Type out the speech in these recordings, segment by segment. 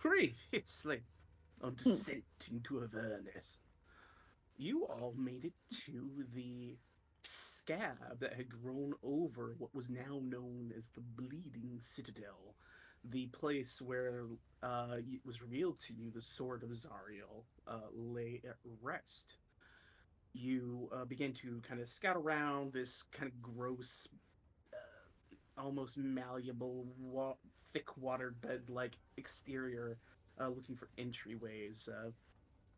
Previously on Descent into Avernus, you all made it to the scab that had grown over what was now known as the Bleeding Citadel, the place where it was revealed to you the sword of Zariel lay at rest. You began to kind of scout around this kind of gross, almost malleable, thick watered bed like exterior, looking for entryways.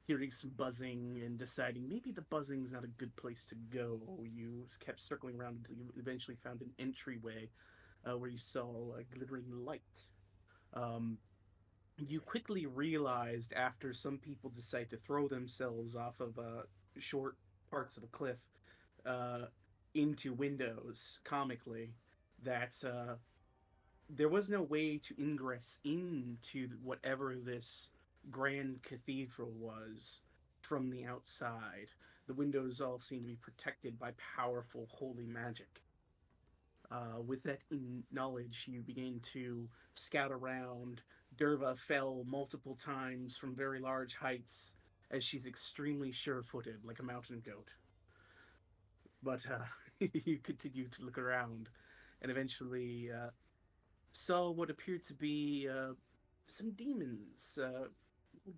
Hearing some buzzing and deciding maybe the buzzing's not a good place to go. You kept circling around until you eventually found an entryway where you saw a glittering light. Um, you quickly realized after some people decide to throw themselves off of short parts of a cliff uh, into windows comically that there was no way to ingress into whatever this grand cathedral was from the outside. The windows all seemed to be protected by powerful holy magic. With that knowledge, you began to scout around. Derva fell multiple times from very large heights as she's extremely sure footed, like a mountain goat. But you continued to look around and eventually saw what appeared to be some demons,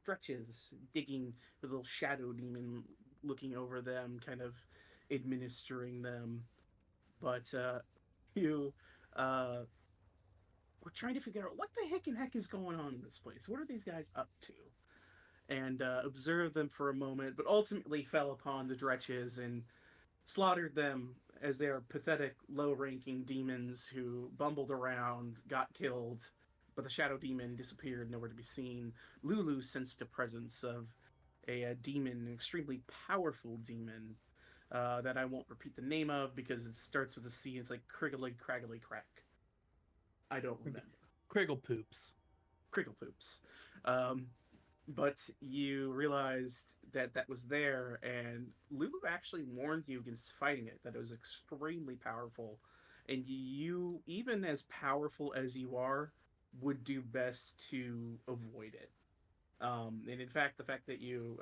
dretches, digging with a little shadow demon looking over them, kind of administering them. But you uh, were trying to figure out what the heck is going on in this place. What are these guys up to? And observed them for a moment, but ultimately fell upon the dretches and slaughtered them as they are pathetic, low ranking demons who bumbled around, got killed, but the shadow demon disappeared, nowhere to be seen. Lulu sensed the presence of a demon, an extremely powerful demon that I won't repeat the name of because it starts with a C and it's like Criggly Craggly Crack. I don't remember. Criggle poops. Crickle Poops. Um, but you realized that that was there, and Lulu actually warned you against fighting it, that it was extremely powerful, and you, even as powerful as you are, would do best to avoid it. And in fact, the fact that you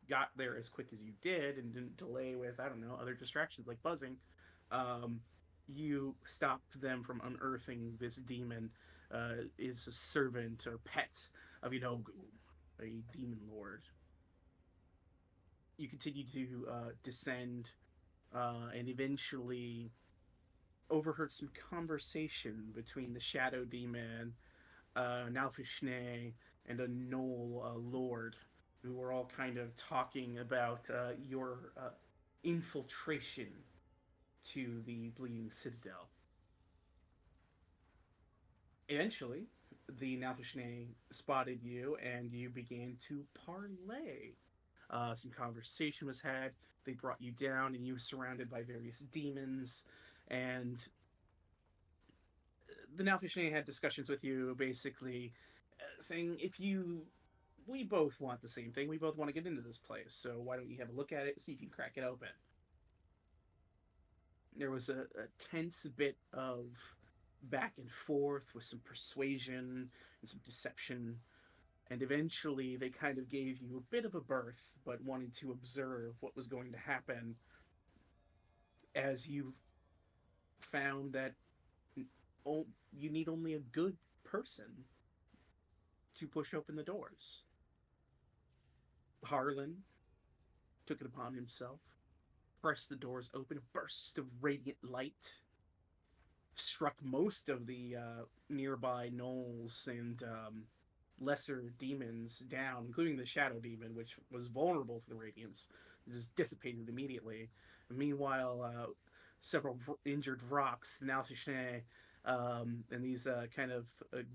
got there as quick as you did and didn't delay with, I don't know, other distractions like buzzing, um, you stopped them from unearthing this demon is a servant or pet of Inogu, a demon lord. You continue to descend and eventually overheard some conversation between the shadow demon, Nalfishne, and a gnoll lord, who were all kind of talking about your infiltration to the Bleeding Citadel. Eventually, the Nalfishne spotted you, and you began to parlay. Some conversation was had. They brought you down, and you were surrounded by various demons. And the Nalfishne had discussions with you, basically saying, if you, we both want the same thing. We both want to get into this place. So why don't you have a look at it, see if you can crack it open? There was a tense bit of back and forth with some persuasion and some deception. And eventually, they kind of gave you a bit of a berth, but wanted to observe what was going to happen as you found that you need only a good person to push open the doors. Harlan took it upon himself, pressed the doors open. A burst of radiant light struck most of the nearby gnolls and lesser demons down, including the shadow demon, which was vulnerable to the radiance. It just dissipated immediately. Meanwhile, several injured rocks, Nalfishne, and these kind of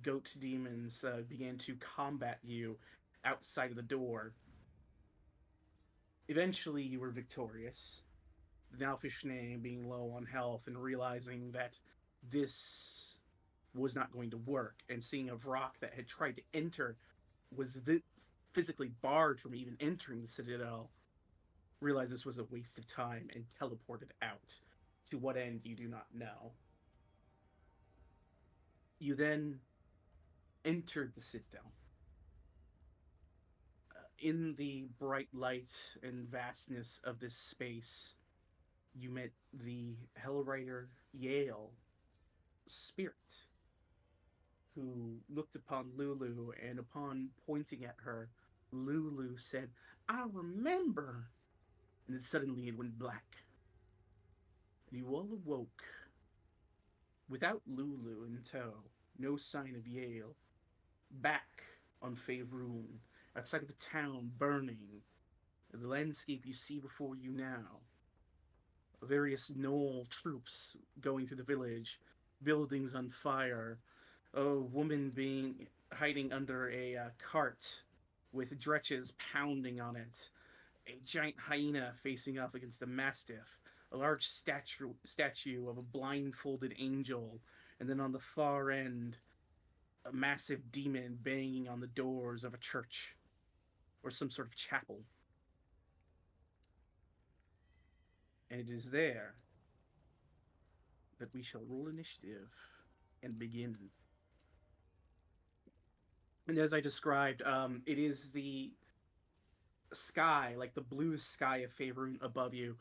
goat demons began to combat you outside of the door. Eventually, you were victorious. The Nalfishne being low on health and realizing that this was not going to work, and seeing a rock that had tried to enter was physically barred from even entering the citadel, realized this was a waste of time and teleported out. To what end, you do not know. You then entered the citadel. In the bright light and vastness of this space, you met the Hellrider Yale spirit, who looked upon Lulu, and upon pointing at her, Lulu said, "I remember." And then suddenly it went black. And you all awoke without Lulu in tow, no sign of Yale, back on Faerun, outside of a town burning. The landscape you see before you now, various Knoll troops going through the village, buildings on fire, a woman being hiding under a cart with dretches pounding on it, a giant hyena facing off against a mastiff, a large statue of a blindfolded angel, and then on the far end, a massive demon banging on the doors of a church or some sort of chapel. And it is there that we shall roll initiative and begin. And as I described, it is the sky, like the blue sky of Faerun above you,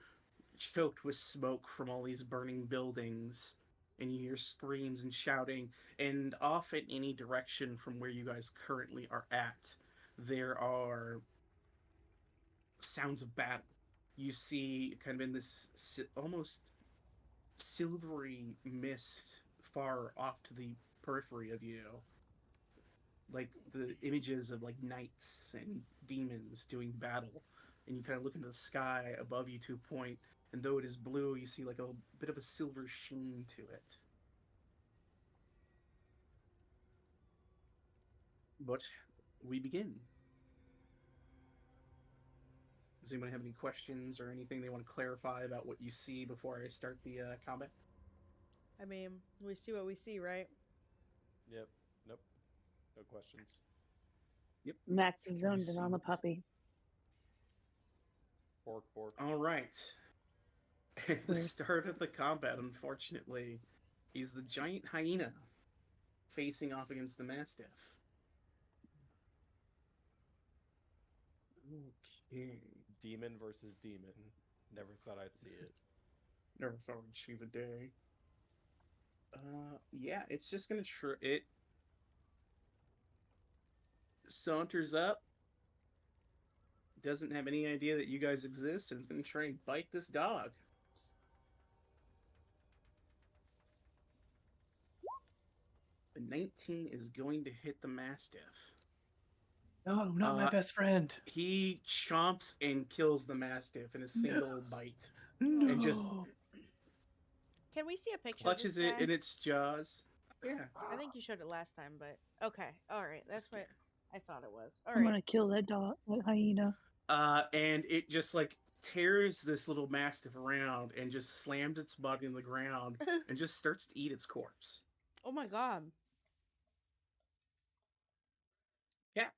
choked with smoke from all these burning buildings. And you hear screams and shouting, and off in any direction from where you guys currently are at, there are sounds of battle. You see, kind of in this almost silvery mist far off to the periphery of you, like the images of like knights and demons doing battle. And you kind of look into the sky above you to a point, and though it is blue, you see like a bit of a silver sheen to it. But we begin. Does anyone have any questions or anything they want to clarify about what you see before I start the combat? I mean, we see what we see, right? Yep. Nope. No questions. Yep. Max is You zoned in see on the what- puppy. Bork, bork. All right. At the Weird. start of the combat, unfortunately, he's the giant hyena facing off against the mastiff. Okay. Demon versus demon. Never thought I'd see it. Never thought I'd see the day. Yeah, it's just gonna it saunters up, doesn't have any idea that you guys exist, and is gonna try and bite this dog. The 19 is going to hit the mastiff. No, not my best friend. He chomps and kills the mastiff in a single bite. No. And just Can we see a picture clutches of this it guy? in its jaws. Yeah. I think you showed it last time, but okay. All right. That's what I thought it was. All I'm right. gonna kill that dog, that hyena. And it just like tears this little mastiff around and just slams its body in the ground and just starts to eat its corpse. Oh my god. Yeah.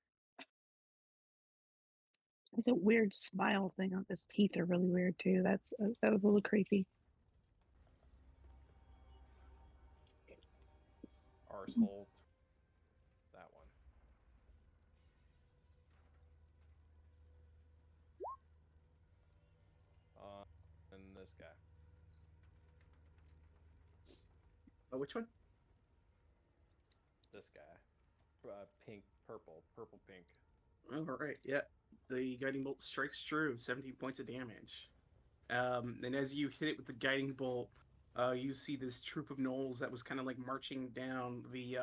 There's a weird smile thing on his teeth are really weird too. That was a little creepy. Arsehole. That one. And this guy. Which one? This guy. Pink, purple, pink. All right. Yeah. The guiding bolt strikes true. 17 points of damage. And as you hit it with the guiding bolt, you see this troop of gnolls that was kind of like marching down the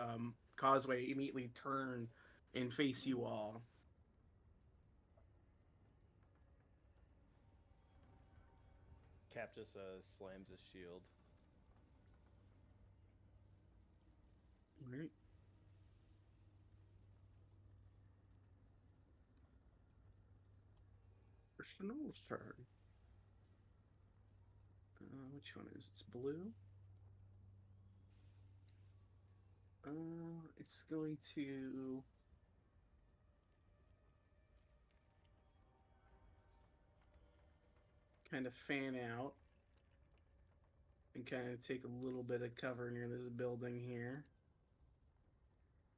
causeway immediately turn and face you all. Cap just slams his shield. All right. First the gnolls' turn. Which one is it? It's blue. It's going to kind of fan out and kind of take a little bit of cover near this building here.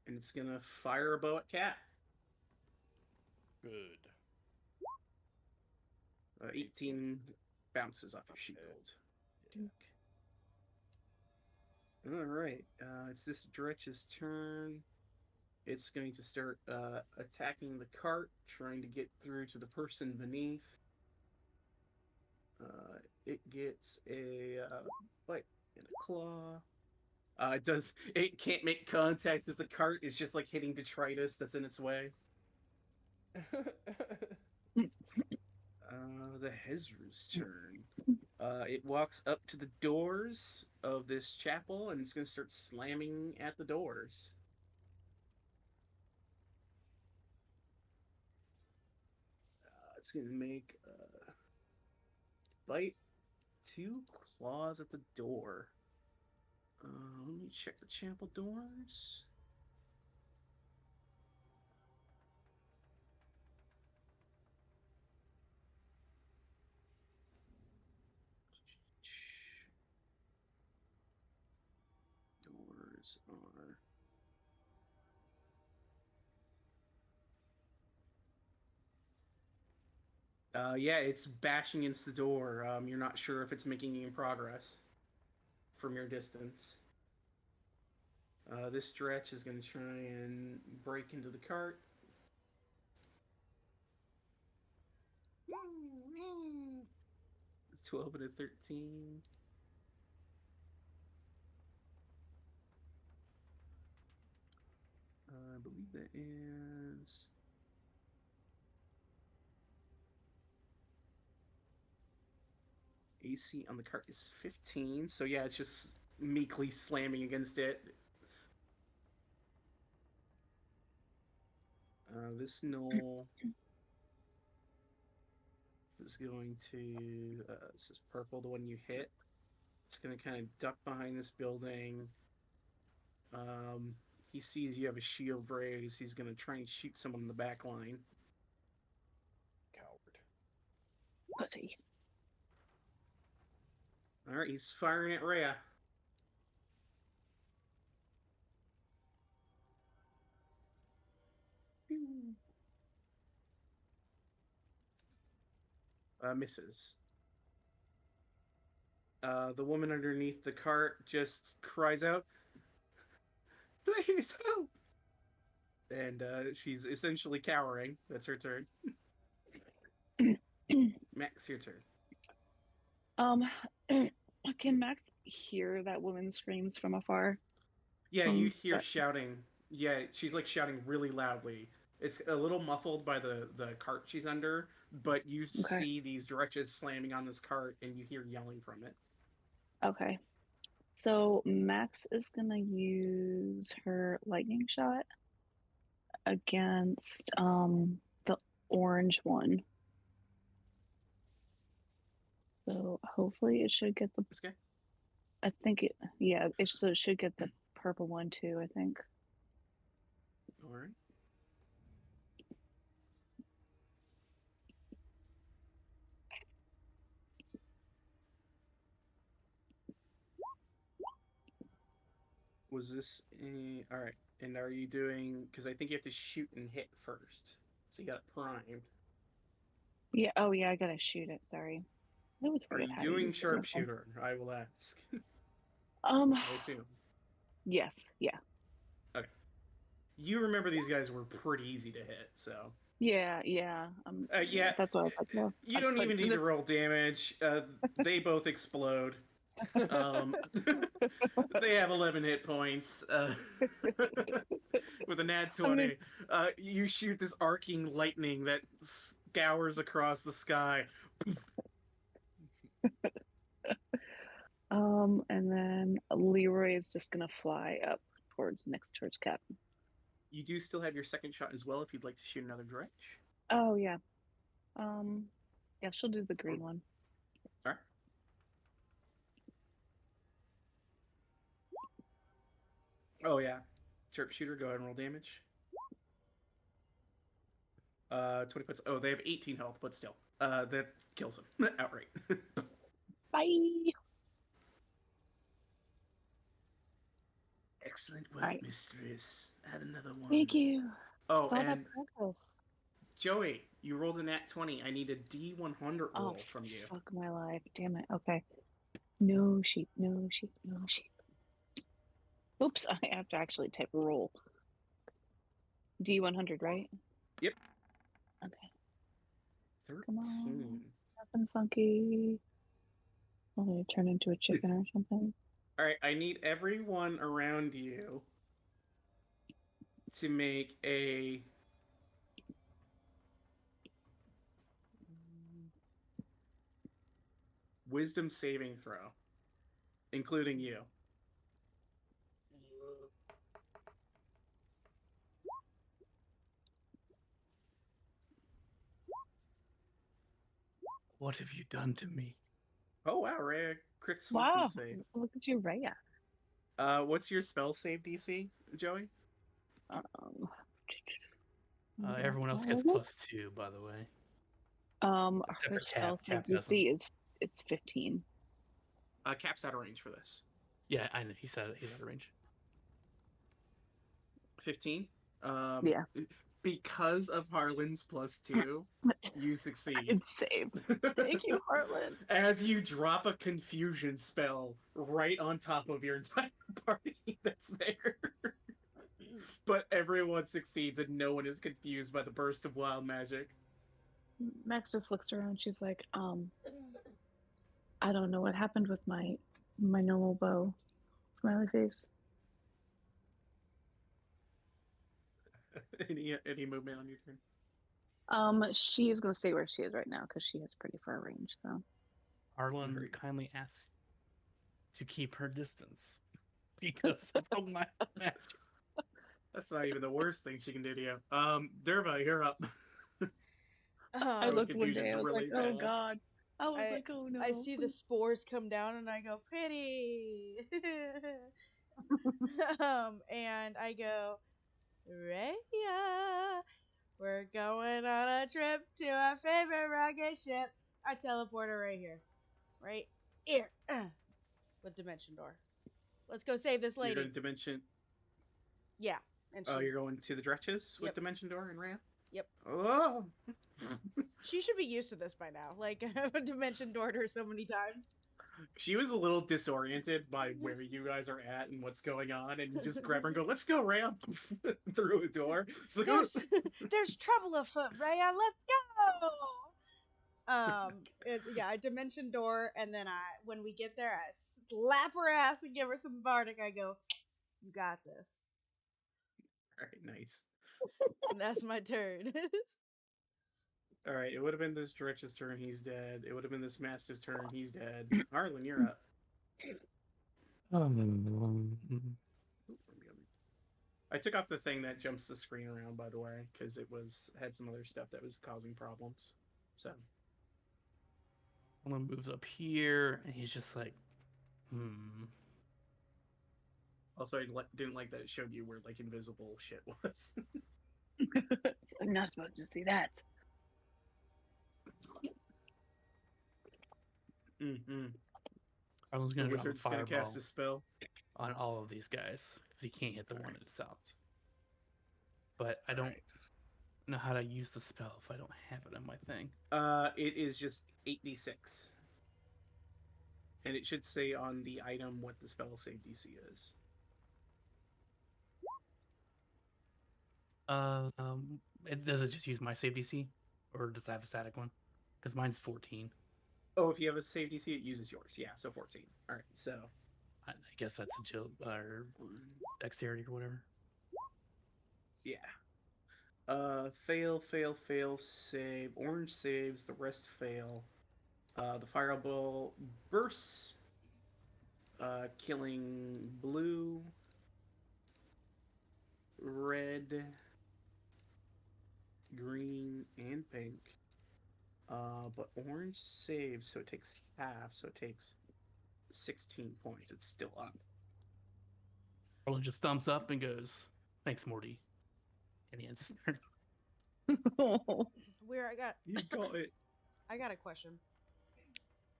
And it's gonna fire a bow at Cat. Good. 18 bounces off your Okay. shield. All right. It's this Dretch's turn. It's going to start attacking the cart, trying to get through to the person beneath. It gets a bite and a claw. It does. It can't make contact with the cart. It's just like hitting detritus that's in its way. The Hezru's turn. It walks up to the doors of this chapel and it's going to start slamming at the doors. It's going to make bite, 2 claws at the door. Let me check the chapel doors. Doors are. Yeah, it's bashing into the door. You're not sure if it's making any progress from your distance. This stretch is going to try and break into the cart. It's 12 and a 13. I believe that is... AC on the cart is 15, so yeah, it's just meekly slamming against it. This knoll is going to... this is purple, the one you hit. It's going to kind of duck behind this building. He sees you have a shield raised. He's going to try and shoot someone in the back line. Coward. Pussy. Alright, he's firing at Rhea. Misses. The woman underneath the cart just cries out, "Please help!" And she's essentially cowering. That's her turn. Max, your turn. Can Max hear that woman screams from afar? Yeah, you hear shouting. Yeah, she's like shouting really loudly. It's a little muffled by the cart she's under, but you see these directions slamming on this cart and you hear yelling from it. Okay. So Max is going to use her lightning shot against the orange one. So hopefully it should get the... This guy? I think it... Yeah, it should get the purple one too, I think. All right. Was this a... All right. And are you doing... Because I think you have to shoot and hit first. So you got it primed. Yeah, oh yeah, I gotta shoot it, sorry. I always Are forget you how to doing use the damn thing. sharpshooter? I will ask. I assume. Yes, yeah. Okay. You remember these guys were pretty easy to hit, so... Yeah. Yeah. That's what I was like, well, You don't even need to roll damage. They both explode. They have 11 hit points. With a nat 20. You shoot this arcing lightning that scours across the sky. And then Leroy is just gonna fly up towards Cap. You do still have your second shot as well if you'd like to shoot another dredge. Oh yeah. Yeah, she'll do the green one. All right. Oh yeah. Sharpshooter, go ahead and roll damage. 20 points. Oh, they have 18 health, but still. That kills him outright. Bye. Excellent work, mistress. Add another one. Thank you. Oh, It's all and that progress. Joey, you rolled a nat 20. I need a D100 Oh, roll from you. fuck my life. Damn it. Okay. No sheep, no sheep, no sheep. Oops, I have to actually type roll. D100, right? Yep. Okay. 13. Come on. Nothing funky. I'm gonna turn into a chicken or something. All right, I need everyone around you to make a wisdom saving throw, including you. What have you done to me? Oh wow, Rhea crits Wow. wisdom save. Look at you, Rhea. What's your spell save DC, Joey? Everyone else gets +2, by the way. Except Her for spell Cap. save Cap doesn't. DC is 15. Cap's out of range for this. Yeah, I know. He said he's out of range. 15. Yeah. Because of Harlan's +2, you succeed. It's saved. Thank you, Harlan. As you drop a confusion spell right on top of your entire party that's there. But everyone succeeds and no one is confused by the burst of wild magic. Max just looks around. She's like, I don't know what happened with my normal bow. Smiley face. Any movement on your turn? She is gonna stay where she is right now because she has pretty far range. So Harlan Agreed. kindly asks to keep her distance because of my magic. That's not even the worst thing she can do to you. Derva, you're up. I looked one day. confusion's I was really like, oh bad. God. I was like, oh no. I see the spores come down and I go, pity. And I go, Raya, we're going on a trip to our favorite rocket ship. I teleport her right here. Right here. With Dimension Door. Let's go save this You're lady. going Dimension. Yeah. And Oh, you're going to the Dretches with Yep. Dimension Door and Rhea? Yep. Oh! She should be used to this by now. Like, I've Dimension Doored her so many times. She was a little disoriented by where you guys are at and what's going on, and you just grab her and go, let's go, Rhea! Through a door. She's like, oh! There's trouble afoot, Rhea. Let's go! Yeah, I Dimension Door, and then when we get there, I slap her ass and give her some Bardic. I go, you got this. Alright, nice. And that's my turn. Alright, it would have been this Dretch's turn, he's dead. It would have been this Mastiff's turn, he's dead. Harlan, you're up. I took off the thing that jumps the screen around, by the way, because it had some other stuff that was causing problems. So Harlan moves up here, and he's just like, also, I didn't like that it showed you where like invisible shit was. I'm not supposed to see that. Harlan's The gonna drop a wizard's gonna fireball cast a spell. on all of these guys because he can't hit the one Alright. itself. But I don't Alright. know how to use the spell if I don't have it on my thing. It is just 8d6. And it should say on the item what the spell save DC is. Does it just use my save DC, or does it have a static one? Because mine's 14. Oh, if you have a save DC, it uses yours. Yeah, so 14. Alright, so I guess that's agility or dexterity or whatever. yeah. Fail, save. Orange saves, the rest fail. The fireball bursts, killing blue, red, green, and pink. But orange saves, so it takes half, so it takes 16 points. It's still up. Harlan just thumbs up and goes, "Thanks, Morty," and he ends his turn. Where You got it. I got a question.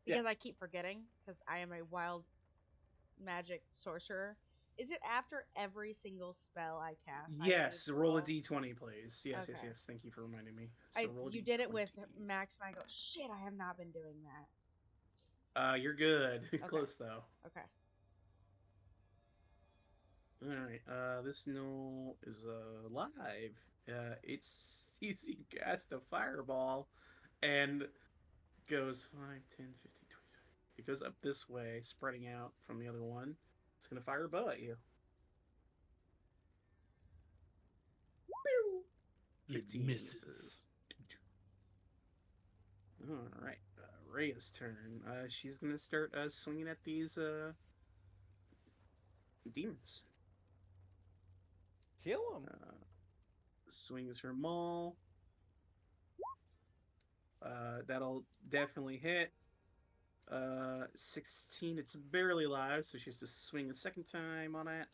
Yeah. Because I keep forgetting, because I am a wild magic sorcerer. Is it after every single spell I cast? I Yes, need to roll a d20, please. Yes, yes, Okay. yes. Thank you for reminding me. So roll a You d20. did it with Max, and I go, shit, I have not been doing that. You're good. Okay. Close though. Okay. All right. This gnoll is alive. It sees you cast a fireball, and goes 5, 10, 15, 20. It goes up this way, spreading out from the other one. It's gonna fire a bow at you. It 15 misses. misses. All right. Rhea's turn. She's gonna start swinging at these demons. Kill him. Swings her maul. That'll definitely hit. 16. It's barely alive, so she has to swing a second time on it.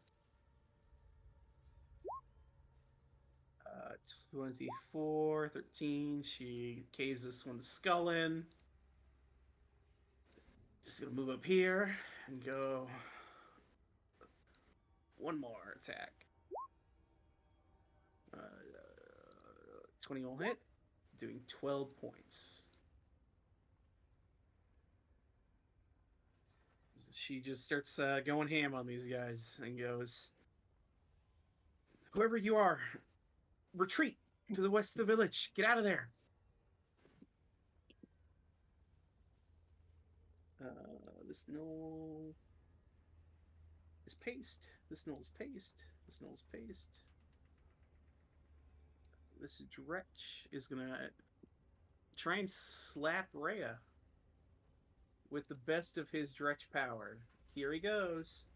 24, 13. She caves this one's skull in. Just gonna move up here and go one more attack. 20 will hit, doing 12 points. She just starts going ham on these guys and goes, "Whoever you are, retreat to the west of the village. Get out of there." This gnoll is paced. This gnoll is paced. This gnoll is paced. This Dretch is gonna try and slap Rhea with the best of his Dretch power. Here he goes.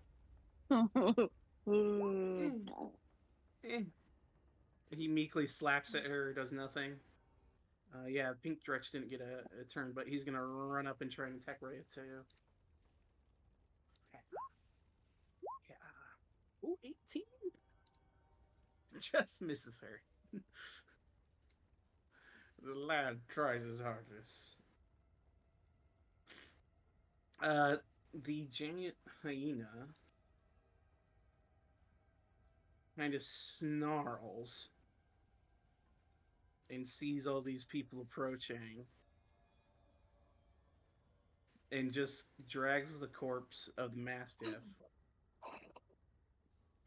He meekly slaps at her, does nothing. Yeah, Pink Dretch didn't get a turn, but he's gonna run up and try and attack Rhea too. Yeah. Ooh, 18? Just misses her. The lad tries his hardest. The giant hyena kind of snarls and sees all these people approaching and just drags the corpse of the mastiff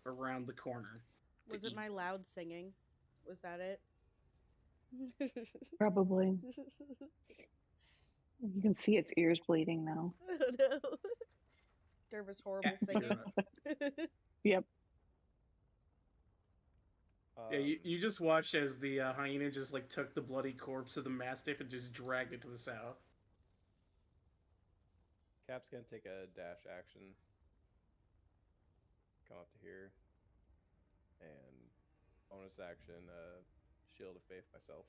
around the corner. Was it my loud singing? Was that it? Probably. You can see its ears bleeding now. Oh no. Derva's horrible singing. Yep. Yeah, you just watched as the hyena just like took the bloody corpse of the mastiff and just dragged it to the south. Cap's gonna take a dash action. Come up to here. And bonus action, Shield of Faith myself.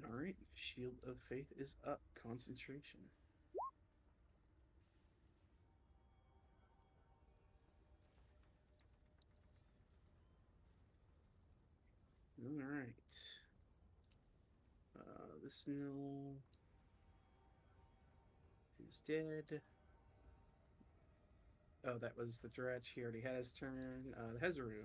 Alright, Shield of Faith is up. Concentration. Alright. This no is dead. Oh, that was the Dretch. He already had his turn. The Hezaru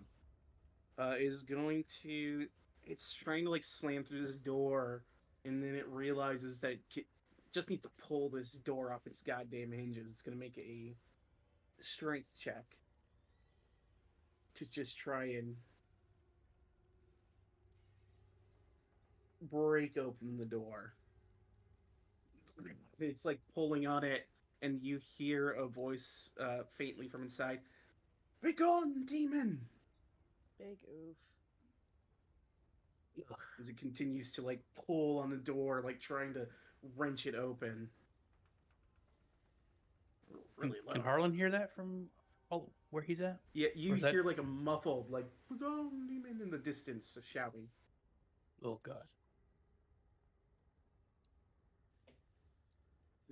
is going to... It's trying to like slam through this door, and then it realizes that it just needs to pull this door off its goddamn hinges. It's going to make a strength check to just try and break open the door. It's like pulling on it, and you hear a voice faintly from inside. "Begone, demon!" Big oof. As it continues to like pull on the door, like trying to wrench it open. Really low. Can Harlan hear that from where he's at? Yeah, you Or is that- hear like a muffled, like, "Begone, demon!" in the distance, shouting. Oh god.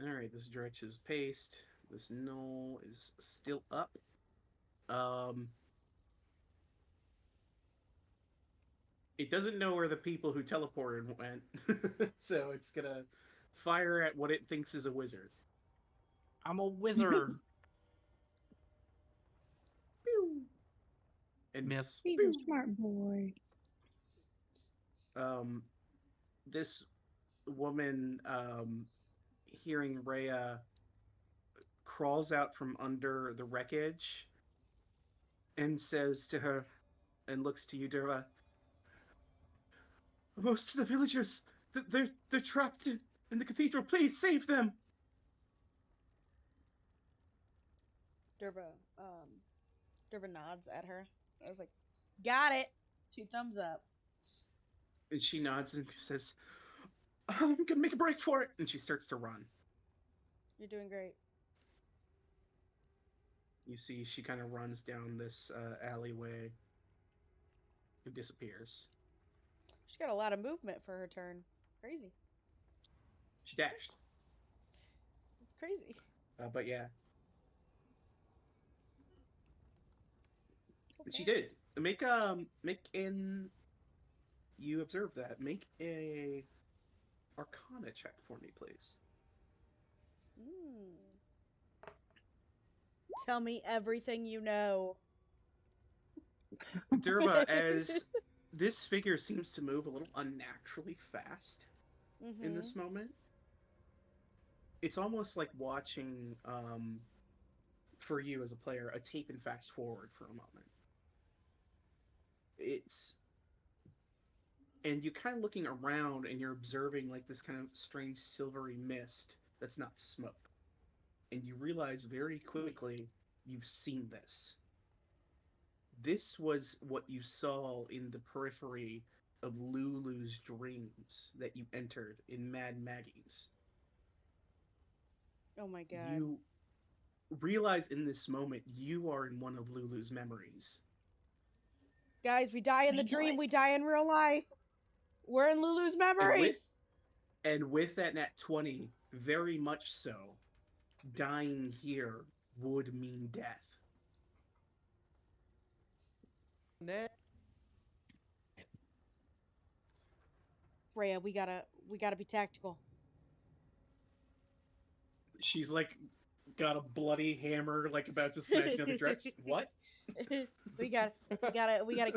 Alright, this Dretch is paced. This gnoll is still up. It doesn't know where the people who teleported went, so it's gonna fire at what it thinks is a wizard. I'm a wizard. and Miss. He's a smart boy. this woman, hearing Rhea, crawls out from under the wreckage and says to her, and looks to you, Durva, most of the villagers, they're trapped in the cathedral. Please save them. Durba nods at her. I was like, got it. 2 thumbs up. And she nods and says, I'm gonna make a break for it. And she starts to run. You're doing great. You see, she kind of runs down this alleyway and disappears. She's got a lot of movement for her turn. Crazy. She dashed. It's crazy. But yeah, So she fast. did. Make in. You observe that. Make a Arcana check for me, please. Tell me everything you know. Durba, as this figure seems to move a little unnaturally fast in this moment, it's almost like watching, for you as a player, a tape and fast forward for a moment. And you're kind of looking around and you're observing like this kind of strange silvery mist that's not smoke. And you realize very quickly you've seen this. This was what you saw in the periphery of Lulu's dreams that you entered in Mad Maggie's. Oh my god. You realize in this moment you are in one of Lulu's memories. Guys, we die in the dream, we die in real life. We're in Lulu's memories. And with that nat 20, very much so, dying here would mean death. Rhea, we gotta be tactical. She's like got a bloody hammer, like about to smash another direction. What? we gotta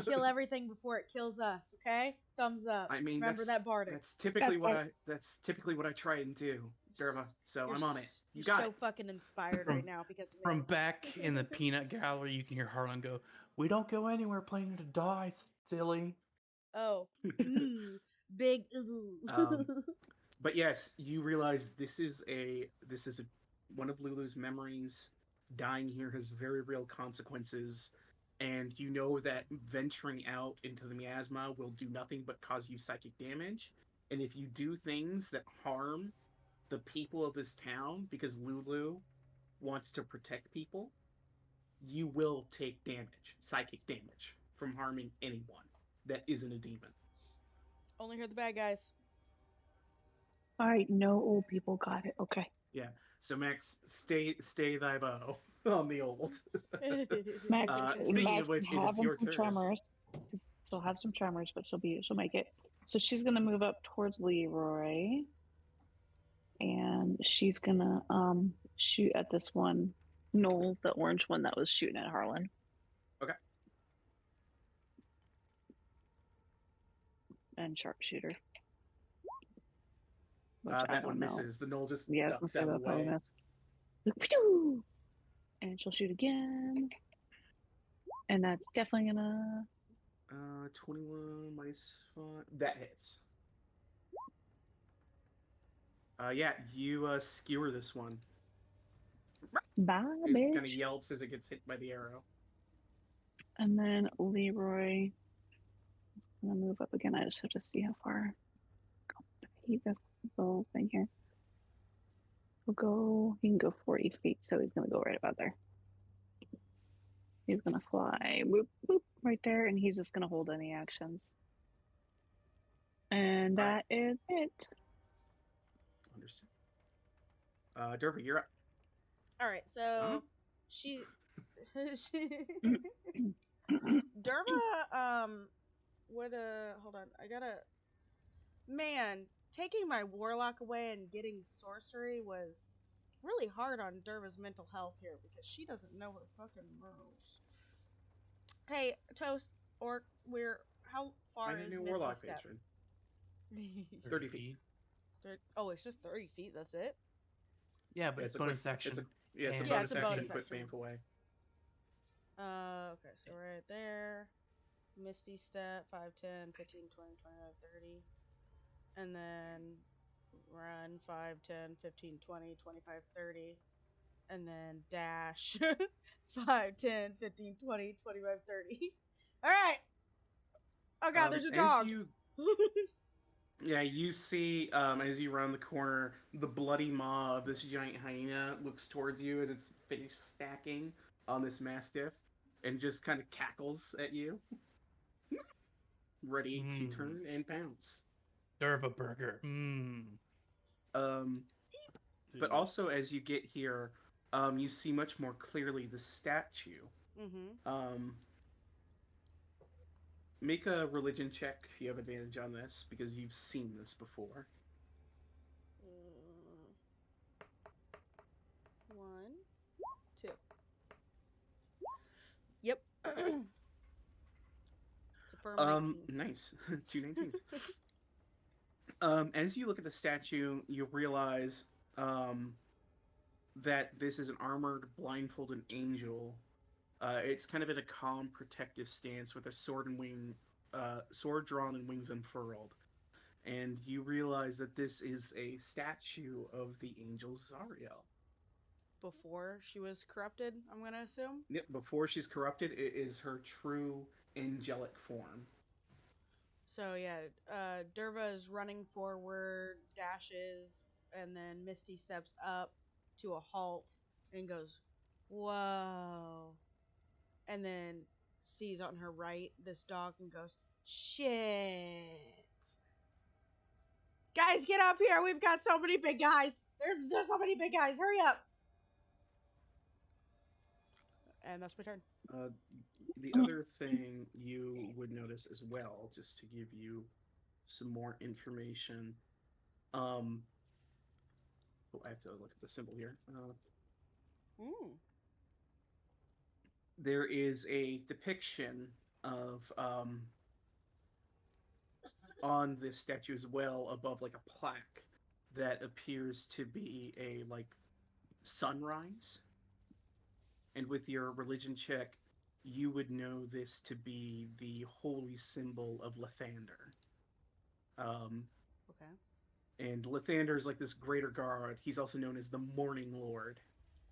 kill everything before it kills us. Okay, thumbs up. I mean, remember that Bardic. That's typically that's typically what I try and do, Durva. So You're I'm on it. You you're got so it. fucking inspired right now because of From it. back in the peanut gallery, you can hear Harlan go, "We don't go anywhere planning to die, silly." Oh, ooh, big ooh. But yes, you realize this is one of Lulu's memories. Dying here has very real consequences, and you know that venturing out into the miasma will do nothing but cause you psychic damage. And if you do things that harm the people of this town, because Lulu wants to protect people, you will take damage, psychic damage, from harming anyone that isn't a demon. Only heard the bad guys. All right, no old people got it. Okay. Yeah. So Max, stay thy bow on the old. Max, Speaking Max of which, it is having your some turn. tremors. She'll have some tremors, but she'll make it. So she's gonna move up towards Leroy, and she's gonna shoot at this one, Noel, the orange one that was shooting at Harlan. Okay. And sharpshooter. That one misses. The Knoll just Yeah, ducks out of the way. And she'll shoot again. And that's definitely gonna 21 minus 5. That hits. Yeah, you skewer this one. bye, It bitch. kind of yelps as it gets hit by the arrow. And then Leroy, I'm gonna move up again. I just have to see how far. I hate this little thing here. He can go 40 feet, so he's gonna go right about there. He's gonna fly, whoop, whoop, right there, and he's just gonna hold any actions. And that is it. Understood. Derby, you're up. All right, so she Derma would hold on. I gotta taking my warlock away and getting sorcery was really hard on Derva's mental health here because she doesn't know her fucking moves. Hey, Toast, Orc, how far I'm a is new Misty warlock Step? patron. 30 feet. Oh, it's just 30 feet, that's it? Yeah, but Yeah, it's it's a quick. bonus action. It's a and Yeah, it's bonus a action. bonus Quick action. bamf away. Okay, so right there. Misty Step, 5, 10, 15, 20, 25, 30. And then run 5, 10, 15, 20, 25, 30. And then dash 5, 10, 15, 20, 25, 30. All right. Oh, God, there's a As dog. you you see as you round the corner, the bloody maw of this giant hyena looks towards you as it's finished stacking on this mastiff, and just kind of cackles at you, ready to turn and pounce. Derva burger. Um, but also as you get here, you see much more clearly the statue. Mm-hmm. Make a religion check if you have advantage on this because you've seen this before. 1, 2. Yep. It's a firm 19. Nice. 2 19s. As you look at the statue, you realize that this is an armored, blindfolded angel. It's kind of in a calm, protective stance with a sword drawn and wings unfurled. And you realize that this is a statue of the angel Zariel. Before she was corrupted, I'm going to assume? Yep, before she's corrupted, it is her true angelic form. So, yeah, Derva is running forward, dashes, and then Misty steps up to a halt and goes, whoa. And then sees on her right this dog and goes, shit. Guys, get up here. We've got so many big guys. There's so many big guys. Hurry up. And that's my turn. The other thing you would notice as well, just to give you some more information. Oh, I have to look at the symbol here. There is a depiction of on this statue as well, above like a plaque that appears to be a like sunrise. And with your religion check, you would know this to be the holy symbol of Lathander. Okay. And Lathander is like this greater god. He's also known as the Morning Lord,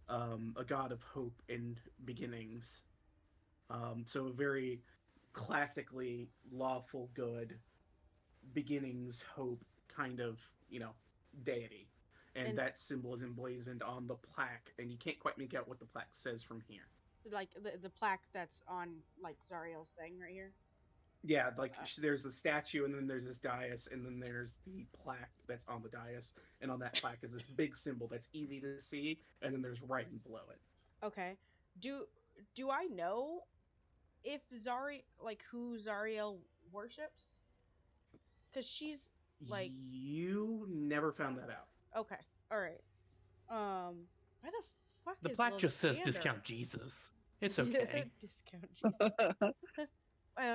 a god of hope and beginnings. So a very classically lawful good, beginnings, hope kind of, deity. And that symbol is emblazoned on the plaque, and you can't quite make out what the plaque says from here. Like the plaque that's on like Zariel's thing right here. Yeah, like there's the statue, and then there's this dais, and then there's the plaque that's on the dais, and on that plaque is this big symbol that's easy to see, and then there's writing below it. Okay. Do I know if who Zariel worships? Because she's like, you never found that out. Okay, all right. Why the fuck The is plaque just says Lathander? discount Jesus. It's okay. Discount Jesus.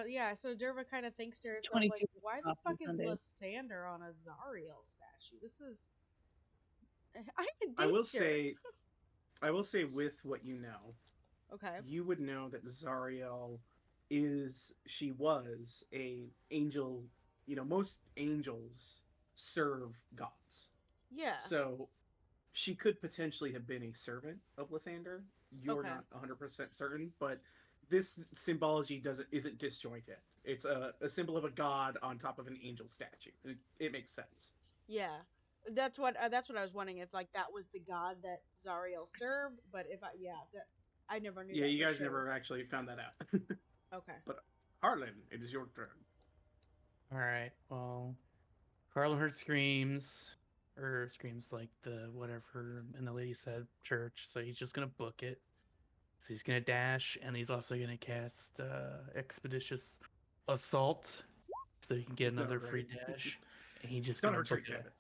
Yeah, so Derva kind of thinks to herself, like, why the fuck is Lathander on a Zariel statue? This is... I'm in danger. I will say with what you know, okay, you would know that Zariel was a angel. Most angels serve gods. Yeah. So she could potentially have been a servant of Lathander. You're not 100% certain, but this symbology isn't disjointed. It's a symbol of a god on top of an angel statue. It makes sense. Yeah. That's what I was wondering, if like that was the god that Zariel served, but if I never knew. Yeah, that you guys sure. never actually found that out. Okay. But Harlan, it is your turn. All right. Well, Carlin heard screams like the whatever, and the lady said church. So he's just gonna book it. So he's gonna dash, and he's also gonna cast expeditious assault, so he can get another free dash. And he just gonna book it.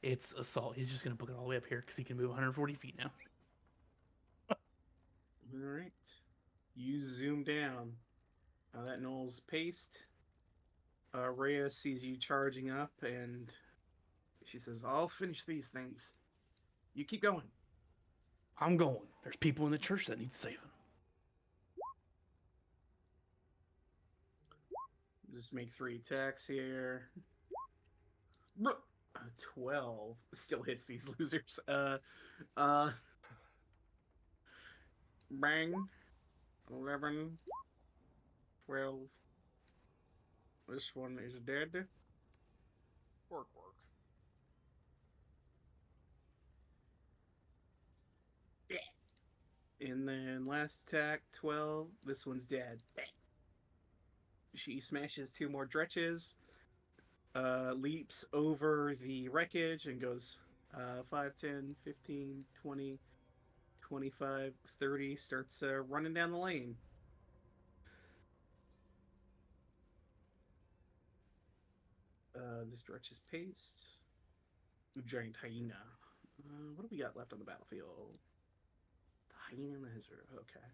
It's assault. He's just gonna book it all the way up here because he can move 140 feet now. All right. You zoom down. That knoll's paced. Rhea sees you charging up, and she says, "I'll finish these things. You keep going." I'm going. There's people in the church that need saving. Just make 3 attacks here. 12 still hits these losers. Bang. 11. 12. This one is dead. Work. And then last attack, 12. This one's dead. She smashes 2 more dretches, leaps over the wreckage and goes 5, 10, 15, 20, 25, 30, starts running down the lane. This dretch is paced. Giant hyena. What do we got left on the battlefield? The hyena and the Hizzer. Okay.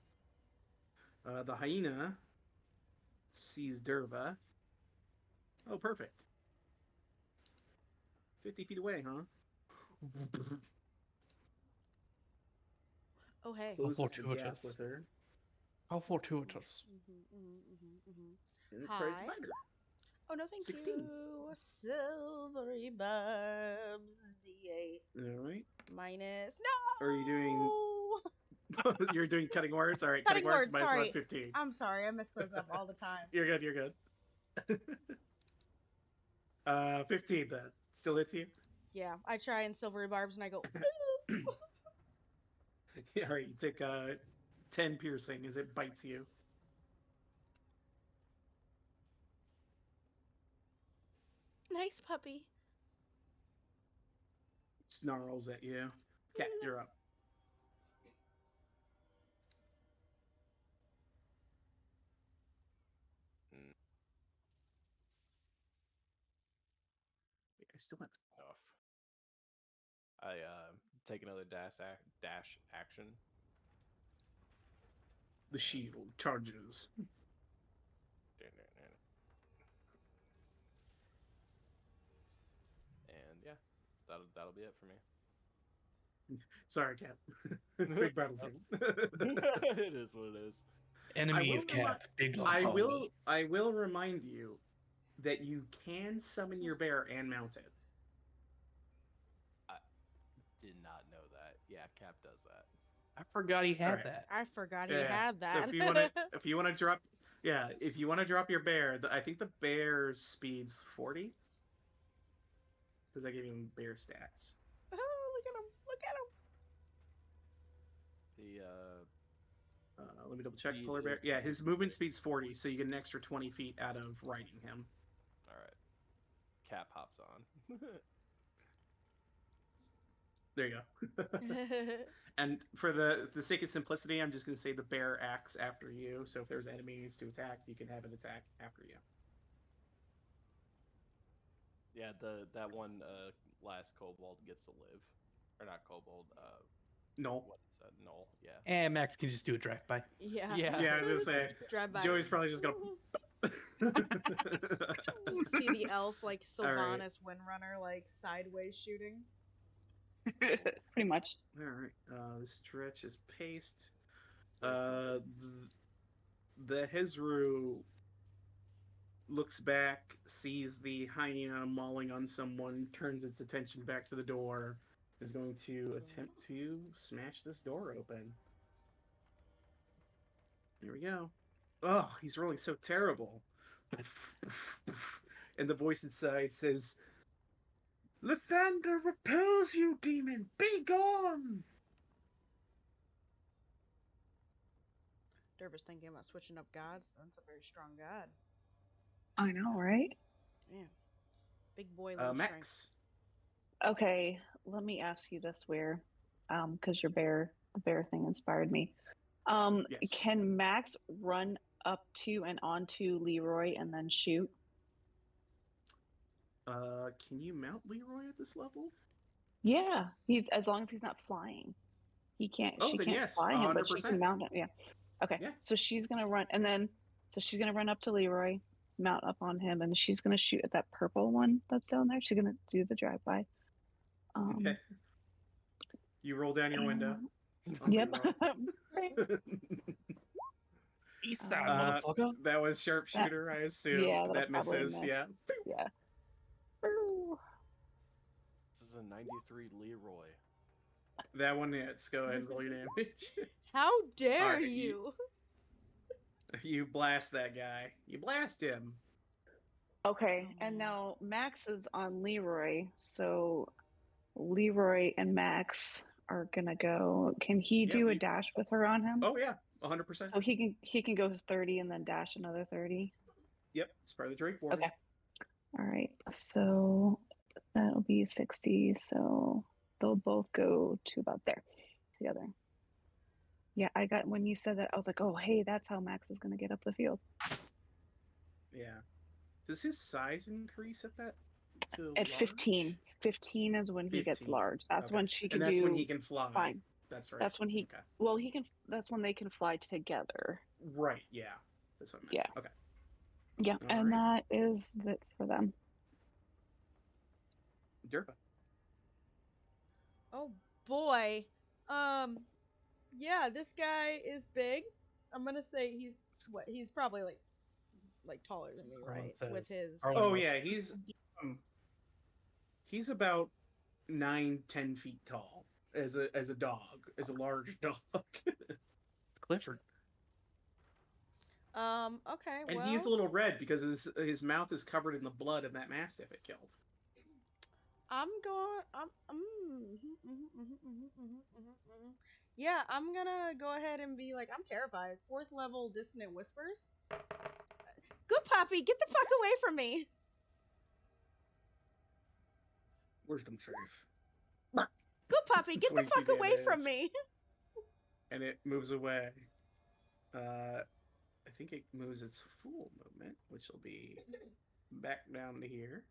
The hyena sees Derva. Oh, perfect. 50 feet away, huh? Oh, hey. How Closes the gap fortuitous. with her. How fortuitous. And it tries to Hi. bite her. Oh, no, thank 16. you. Silvery barbs. D8 All right. minus. No! Are you doing? You're doing cutting words. All right, Cutting words, minus sorry. 115. I'm sorry. I mess those up all the time. You're good. You're good. 15 then. Still hits you. Yeah, I try and silvery barbs and I go, Yeah, all right, you take 10 piercing as it bites you. nice puppy. Snarls at you. Cat, you're up. Wait, I still have Off. I take another dash action. the shield charges. And yeah, that'll be it for me. Sorry, Cat. Big battlefield. It is what it is. Enemy will of Cap. Big I Love. will remind you that you can summon your bear and mount it. I did not know that. Yeah, Cap does that. I forgot he had Alright. that. I forgot he Yeah, had that. So if you want to drop your bear, I think the bear's speed's 40. Because I gave him bear stats. Oh, look at him. Look at him. The Let me double check. Speed Polar bear. is Yeah, his 40. movement speed's 40, so you get an extra 20 feet out of riding him. all right. Cap hops on. There you go. And for the sake of simplicity, I'm just going to say the bear acts after you. So if there's enemies to attack, you can have it attack after you. Yeah, that one last kobold gets to live, or not kobold. No. What is that? Null. Yeah. And Max can just do a drive by. Yeah. Yeah, I was going to say. Drive by. Joey's probably just going to. See the elf like All right. Sylvanas Windrunner like sideways shooting. Pretty much. All right. This stretch is paced. The Hezru looks back, sees the hyena mauling on someone, turns its attention back to the door, is going to attempt to smash this door open. There we go. Oh, he's rolling so terrible. And the voice inside says, "Lathander repels you, demon! Be gone!" Derva's thinking about switching up gods. That's a very strong god. I know, right? Yeah. Big boy, little strength. Max. Okay, let me ask you this, Where, because the bear thing inspired me. Yes. Can Max run up to and onto Leroy and then shoot? Can you mount Leroy at this level? Yeah, he's as long as he's not flying. He can't. Oh, She then can't yes, fly him, but she 100%. can mount him. Yeah. Okay. Yeah. So she's gonna run, and then she's gonna run up to Leroy, mount up on him, and she's gonna shoot at that purple one that's down there. She's gonna do the drive-by. Okay. You roll down your window. on Yep. Leroy. East side, Uh, motherfucker. That was sharpshooter, I assume. yeah, that'll that probably misses. miss. Yeah. Yeah. Ooh. This is a 93 Leroy. That one hits. Go ahead and roll your damage. How dare Alright, you? You blast that guy. You blast him. Okay, and now Max is on Leroy, so Leroy and Max are gonna go. Can he Yep, do a you- dash with her on him? Oh yeah, 100%. So he can go 30 and then dash another 30. Yep, it's part of the Drake board. Okay. All right. So that'll be 60. So they'll both go to about there together. Yeah, I got when you said that, I was like, oh hey, that's how Max is gonna get up the field. Yeah. Does his size increase at that? To At large? 15. 15 is when he gets 15. large. That's Okay. when she can And that's do when he can fly. fine. That's right. That's when he Okay. well he can that's when they can fly together. Right. Yeah. That's what I meant. Yeah. Okay. Yeah, All and right. that is it for them. Durva. Oh boy. Yeah, this guy is big. I'm gonna say he's probably like taller than me, Harlan right? says- With his Harlan Oh looks- yeah, he's about 9-10 feet tall as a dog, as a large dog. It's Clifford. Okay, And well, he's a little red because his mouth is covered in the blood of that mastiff it killed. Yeah, I'm gonna go ahead and be like, I'm terrified. 4th level dissonant whispers. Good puppy, get the fuck away from me. Wisdom save. Good puppy, get the 22 fuck away from damage. me. And it moves away. I think it moves its full movement, which will be back down to here.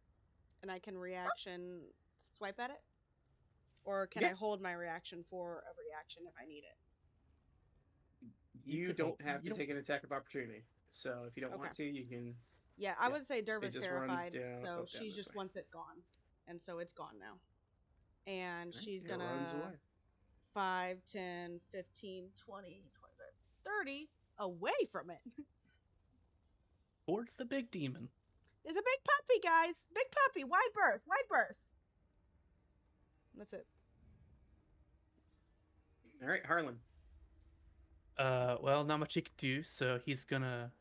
And I can reaction swipe at it? Or can Yeah. I hold my reaction for a reaction if I need it? You could don't hold- have you to don't- take an attack of opportunity. So if you don't want to, you can. Yeah, I Yeah, would say Derva's just runs terrified, down- so up, down she this just way. wants it gone. And so it's gone now. And Alright, she's it runs gonna away. 5, 10, 15, 20, 25, 30 away from it. Towards the big demon. There's a big puppy, guys. Big puppy. Wide berth. Wide berth. That's it. All right, Harlan. Well, not much he can do, so he's gonna.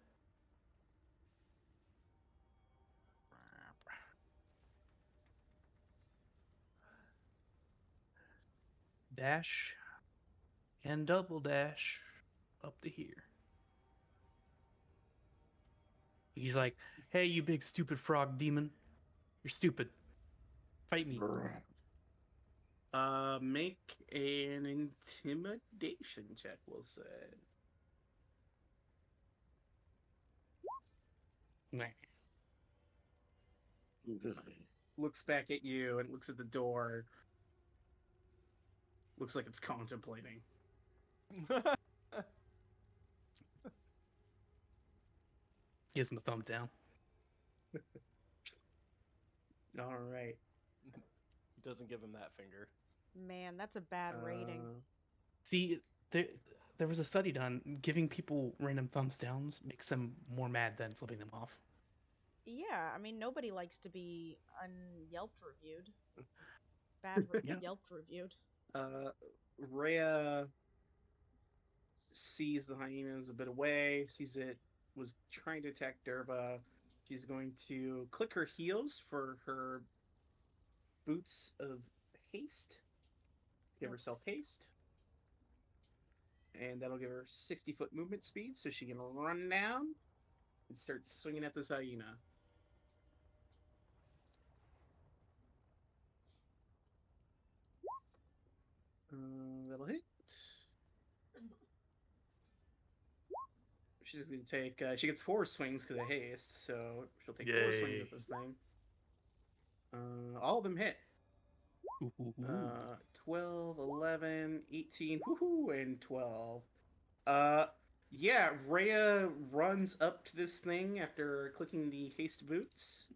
Dash and double dash up to here. He's like, hey, you big stupid frog demon. You're stupid. Fight me. Make an intimidation check. We'll say. Nah. Looks back at you and looks at the door. Looks like it's contemplating. Gives him a thumbs down. All right. He doesn't give him that finger. Man, that's a bad rating. See, there was a study done. Giving people random thumbs downs makes them more mad than flipping them off. Yeah, I mean, nobody likes to be Yelped reviewed. Bad Yeah. Yelped reviewed. Rhea sees the hyenas a bit away. Sees it was trying to attack Derva. She's going to click her heels for her boots of haste. Give herself haste. And that'll give her 60-foot movement speed, so she can run down and start swinging at this hyena. That'll hit. She's going to take... she gets 4 swings because of haste, so she'll take 4 swings Yay. at this thing. All of them hit. Ooh, ooh, ooh. 12, 11, 18, woohoo, and 12. Yeah, Rhea runs up to this thing after clicking the haste boots,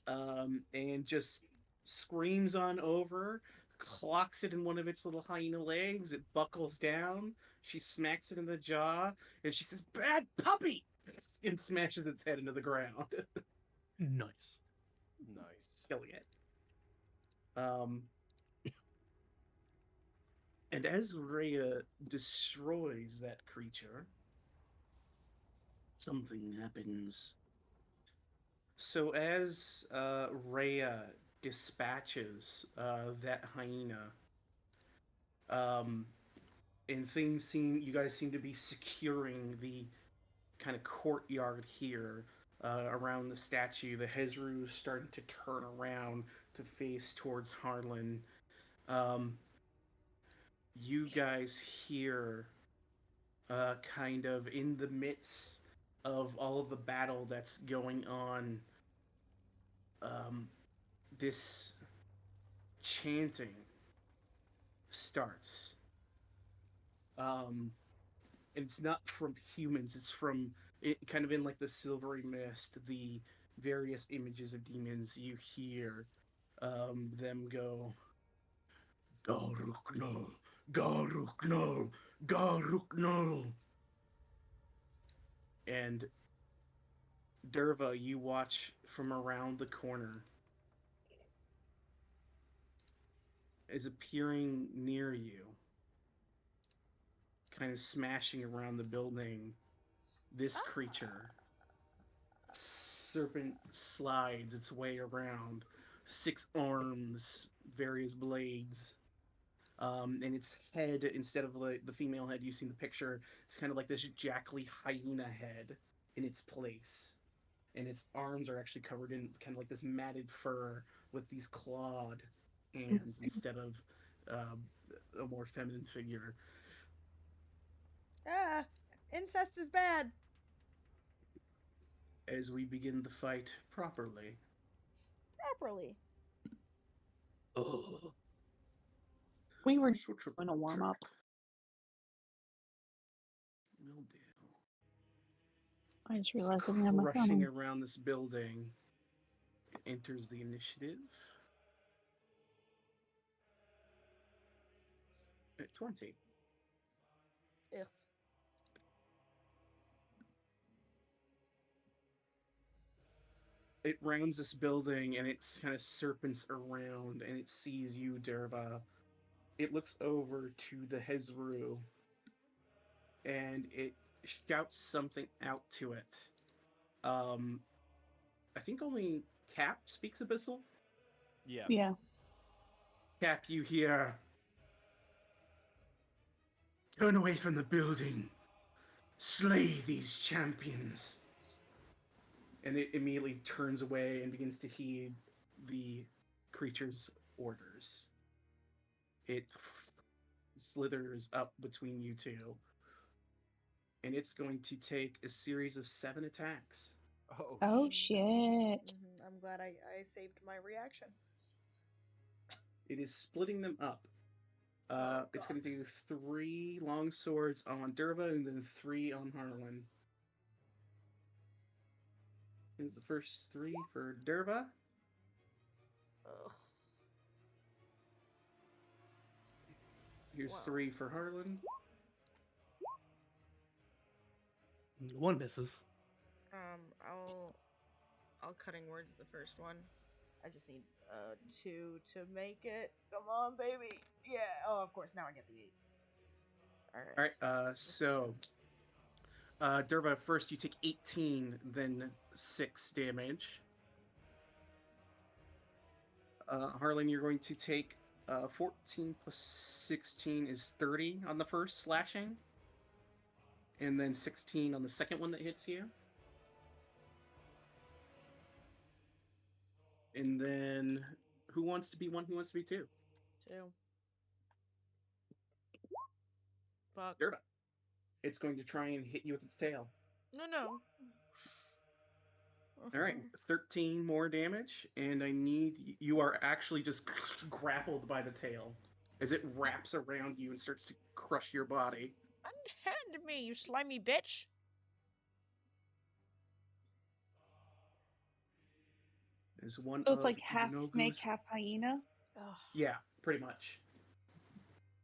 and just screams on over, clocks it in one of its little hyena legs. It buckles down. She smacks it in the jaw, and she says, "Bad puppy!" and smashes its head into the ground, Nice. Nice. killing it. Um, and as Rhea destroys that creature, something happens. So as Rhea dispatches that hyena, um, and you guys seem to be securing the kind of courtyard here around the statue. The Hezru is starting to turn around to face towards Harlan. Um, you guys hear, kind of in the midst of all of the battle that's going on, um, this chanting starts. And it's not from humans, it's from it kind of in like the silvery mist, the various images of demons. You hear them go, Garuk Garuk Garuk. And Derva, you watch from around the corner, is appearing near you, kind of smashing around the building. This creature, serpent, slides its way around, 6 arms, various blades. And its head, instead of the female head you see in the picture, it's kind of like this jackally hyena head in its place. And its arms are actually covered in kind of like this matted fur with these clawed hands instead of a more feminine figure. Ah, incest is bad. As we begin the fight properly, Properly. Oh. We were Such a doing a warm up. trick. Will do. I just realized I didn't have my Rushing phone. around this building, it enters the initiative at 20. Ugh. It rounds this building and it kind of serpents around and it sees you, Derva. It looks over to the Hezru and it shouts something out to it. I think only Cap speaks Abyssal. Yeah. Yeah. Cap, you hear, "Turn away from the building. Slay these champions." And it immediately turns away and begins to heed the creature's orders. It slithers up between you two, and it's going to take a series of 7 attacks. Oh shit. I'm glad I saved my reaction. It is splitting them up. It's going to do 3 long swords on Derva and then 3 on Harlan. Here's the first 3 for Derva. Ugh. Here's Wow. 3 for Harlan. One misses. I'll cutting words the first one. I just need 2 to make it. Come on, baby. Yeah. Oh, of course. Now I get the 8. All right. So Derva, first you take 18, then 6 damage. Harlan, you're going to take 14 plus 16 is 30 on the first slashing. And then 16 on the second one that hits you. And then who wants to be 1? Who wants to be 2? 2. Fuck. Derva. It's going to try and hit you with its tail. No. All right, 13 more damage, and you are actually just grappled by the tail as it wraps around you and starts to crush your body. Unhand me, you slimy bitch! Is one So it's of like half snake, Yunogu's. half hyena. Ugh. Yeah, pretty much.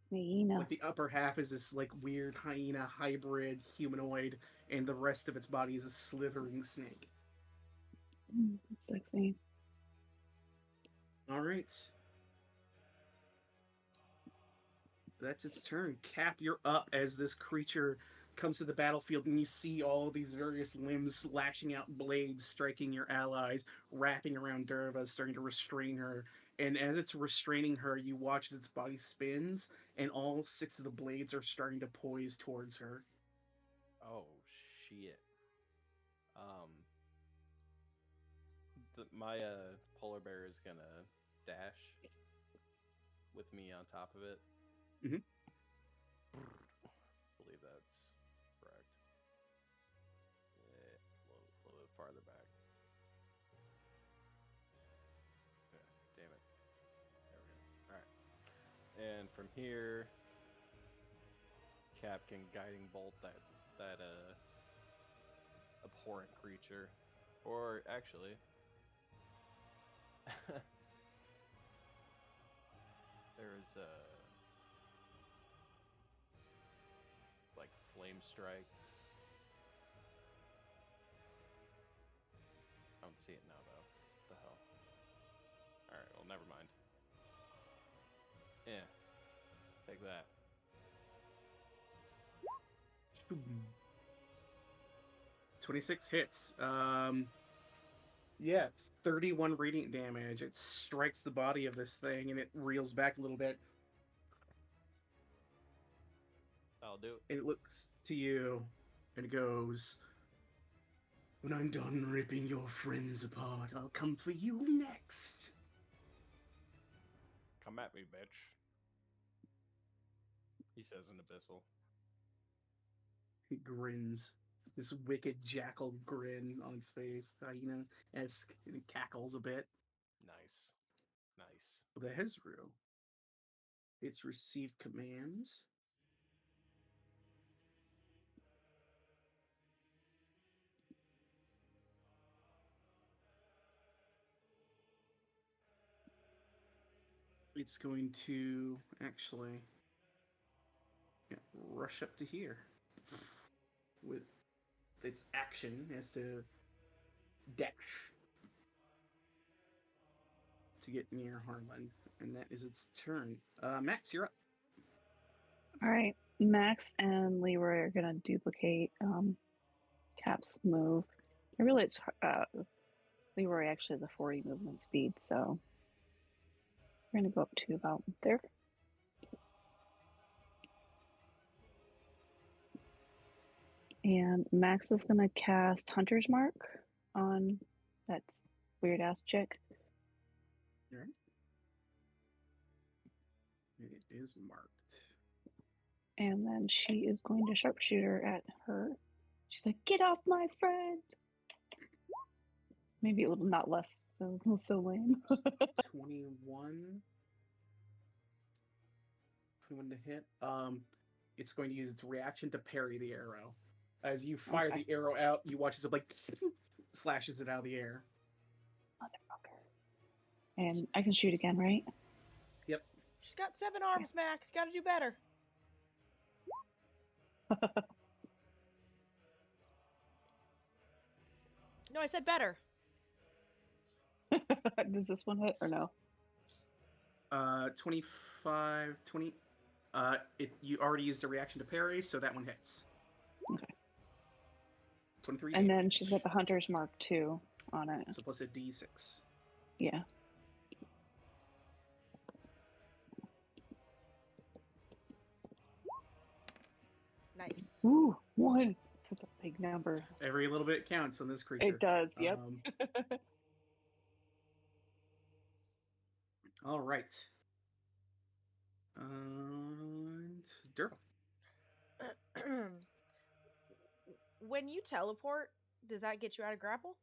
Hyena. Like the upper half is this like weird hyena hybrid humanoid, and the rest of its body is a slithering snake. Sexy. All right. That's its turn. Cap, you're up as this creature comes to the battlefield, and you see all these various limbs lashing out blades, striking your allies, wrapping around Derva, starting to restrain her. And as it's restraining her, you watch as its body spins, and all 6 of the blades are starting to poise towards her. Oh shit. My polar bear is gonna dash with me on top of it. Mhm. Believe that's correct. Yeah, a little bit farther back. Yeah, damn it. There we go. All right. And from here, Cap can guiding bolt that abhorrent creature, or actually. There's a like flame strike. I don't see it now though. What the hell? Alright, well never mind. Yeah. Take that. 26 hits. Yeah, 31 radiant damage. It strikes the body of this thing, and it reels back a little bit. I'll do it. And it looks to you, and it goes, "When I'm done ripping your friends apart, I'll come for you next." Come at me, bitch. He says in Abyssal. He grins. This wicked jackal grin on his face, hyena-esque, and it cackles a bit. Nice. Nice. The Hezru. It's received commands. It's going to actually rush up to here with its action as to dash to get near Harlan, and that is its turn. Max, you're up. All right. Max and Leroy are gonna duplicate Cap's move. I realize Leroy actually has a 40 movement speed, so we're gonna go up to about there. And Max is gonna cast Hunter's Mark on that weird ass chick. All right. It is marked. And then she is going to sharpshooter at her. She's like, "Get off my friend!" Maybe a little not less so lame. 21. 21 to hit. It's going to use its reaction to parry the arrow. As you fire Okay. the arrow out, you watch as it like slashes it out of the air. Motherfucker. And I can shoot again, right? Yep. She's got 7 arms, Max. Gotta do better. No, I said better. Does this one hit or no? 25, 20. You already used a reaction to parry, so that one hits. Okay. 23 And damage. then she's got the Hunter's Mark 2 on it. So plus a d6. Yeah. Nice. Ooh, 1. That's a big number. Every little bit counts on this creature. It does, yep. All right. And Derva. When you teleport, does that get you out of grapple?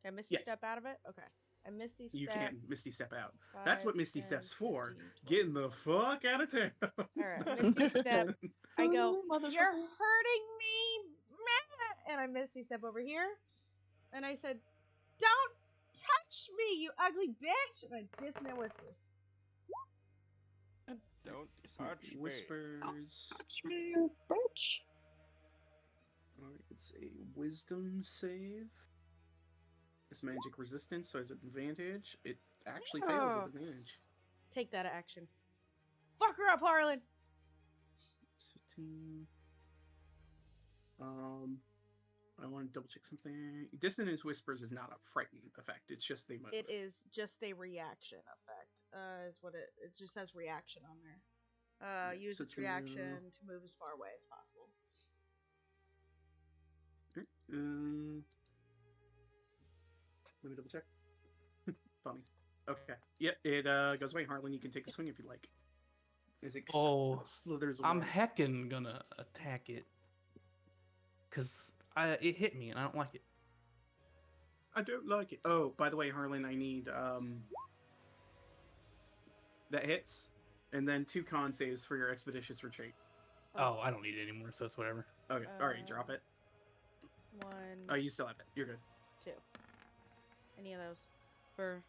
Can I misty Yes. step out of it? Okay. I Misty You Step. can't Misty Step out. That's what 5, Misty 10, Step's for. 15, 20. Getting the fuck out of town. Alright, Misty Step. I go, Motherfucker. you're hurting me! Meh!" And I Misty Step over here. And I said, don't touch me, you ugly bitch! And I diss my whispers. Don't touch me. Whispers. Touch me, you bitch. Alright, it's a wisdom save. It's magic resistance, so has advantage. It actually fails Oh. with advantage. Take that action. Fuck her up, Harlan! 15. I want to double check something. Dissonance Whispers is not a frightening effect. It's just they move. It is just a reaction effect. Is what it just has reaction on there. Yeah, Use so its it's gonna- reaction to move as far away as possible. Let me double check. Funny. Okay. Yep, it goes away. Harlan, you can take a swing if you like. As it Oh, slithers away. I'm heckin' gonna attack it. Because it hit me and I don't like it. I don't like it. Oh, by the way, Harlan, I need that hits, and then 2 con saves for your expeditious retreat. Oh, I don't need it anymore, so it's whatever. Okay. Alright, drop it. 1, Oh, you still have it. You're good. 2. Any of those for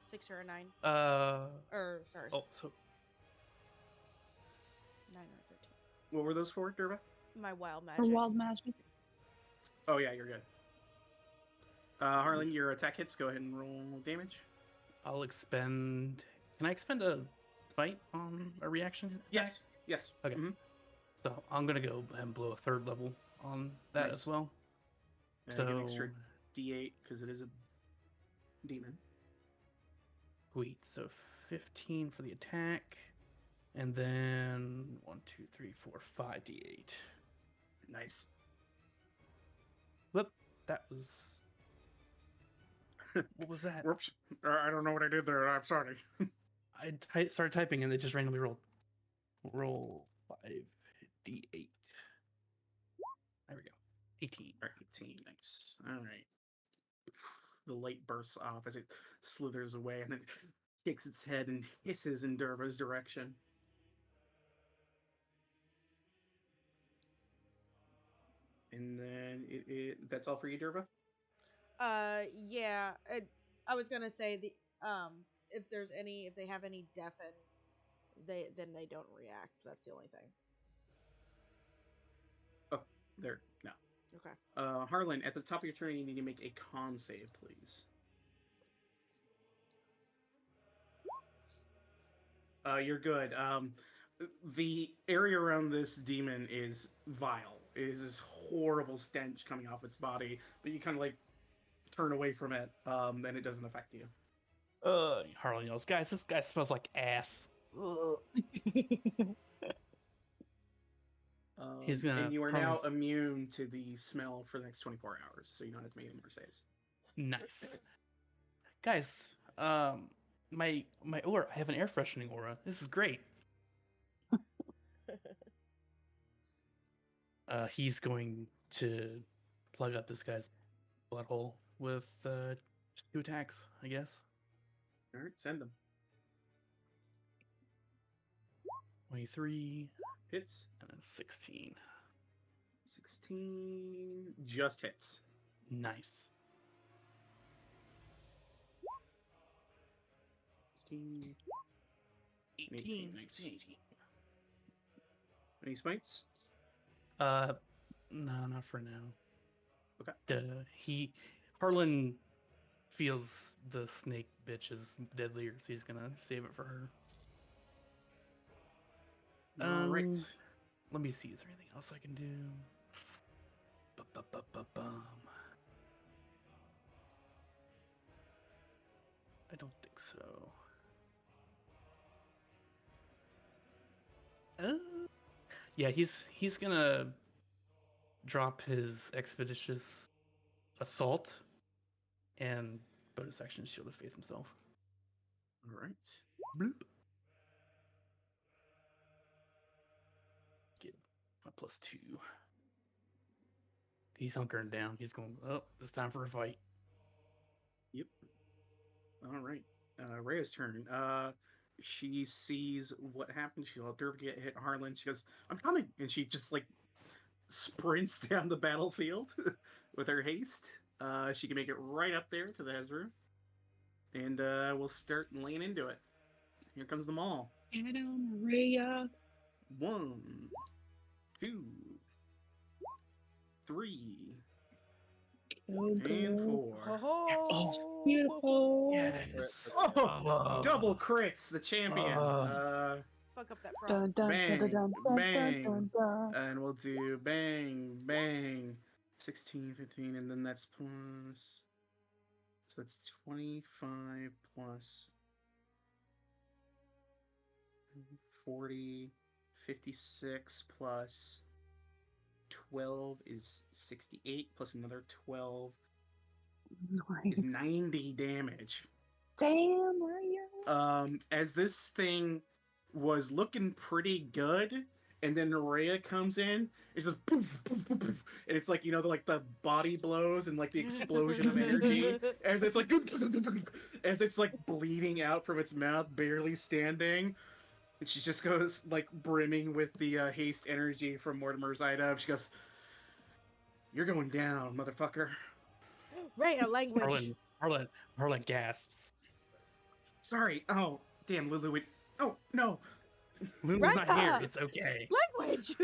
6 or a 9? Or sorry, Oh, so 9 or 13. What were those for, Derva? My wild Or magic. wild magic. Oh yeah, you're good. Harlan, your attack hits. Go ahead and roll damage. I'll expend. Can I expend a smite on a reaction attack? Yes. Yes. Okay. Mhm. So I'm gonna go and blow a 3rd level on that Nice. as well. Get So an extra D8 because it is a demon. sweet. So 15 for the attack, and then 1, 2, 3, 4, 5 d8. Nice. Whoop! That was. What was that? Whoops. I don't know what I did there. I'm sorry. I started typing and it just randomly rolled. Roll 5d8. There we go. 18. All right, 18. Nice. All right. The light bursts off as it slithers away and then kicks its head and hisses in Derva's direction. And then that's all for you, Derva? Yeah. I was gonna say if they have any deafen, then they don't react. That's the only thing. Oh, there. No. Okay. Harlan, at the top of your turn, you need to make a con save, please. You're good. The area around this demon is vile. It is this horrible stench coming off its body, but you kind of like turn away from it, and it doesn't affect you. Harley yells, guys, this guy smells like ass. Ugh." He's gonna And you are now promise- immune to the smell for the next 24 hours, so you don't have to make any more saves. Nice. Guys, my aura, I have an air freshening aura. This is great. He's going to plug up this guy's blood hole with 2 attacks, I guess. All right, send them. 23 Hits. and then 16. 16 just hits. Nice. 16. 18. Nice. 16, 18. Any smites? No, not for now. Okay. Harlan feels the snake bitch is deadlier, so he's gonna save it for her. All right. Let me see. Is there anything else I can do? Bum. I don't think so. Yeah, he's gonna drop his expeditious assault and bonus action shield of faith himself. All right. Bloop. Get my +2. He's hunkering down. He's going, oh, it's time for a fight. Yep. All right. Rhea's turn. She sees what happened. She'll observe get hit Harlan. She goes, "I'm coming," and she just like sprints down the battlefield with her haste. She can make it right up there to the Hezru, and we'll start laying into it. Here comes the maul. Get on, Maria. 1, 2, 3, Go, and go. 4. Oh, Beautiful. Yes. Oh, double crits, the champion. fuck up that prop. Dun, dun, dun, dun, Bang, dun, dun, bang, dun, dun. and we'll do bang, bang, 16, 15, and then that's plus. So that's 25 plus 40, 56 plus 12 is 68, plus another 12 is Nice. 90 damage. Damn, Maria. As this thing was looking pretty good, and then Rhea comes in, it's just poof, poof, poof, poof, and it's like, you know, the body blows and like the explosion of energy as it's like as it's like bleeding out from its mouth, barely standing, and she just goes like brimming with the haste energy from Mortimer's item. She goes, "You're going down, motherfucker." Right, a language. Harlan gasps. Sorry. Oh, damn, Lulu. Oh no. Lulu's not here. Rhea! It's okay. Language.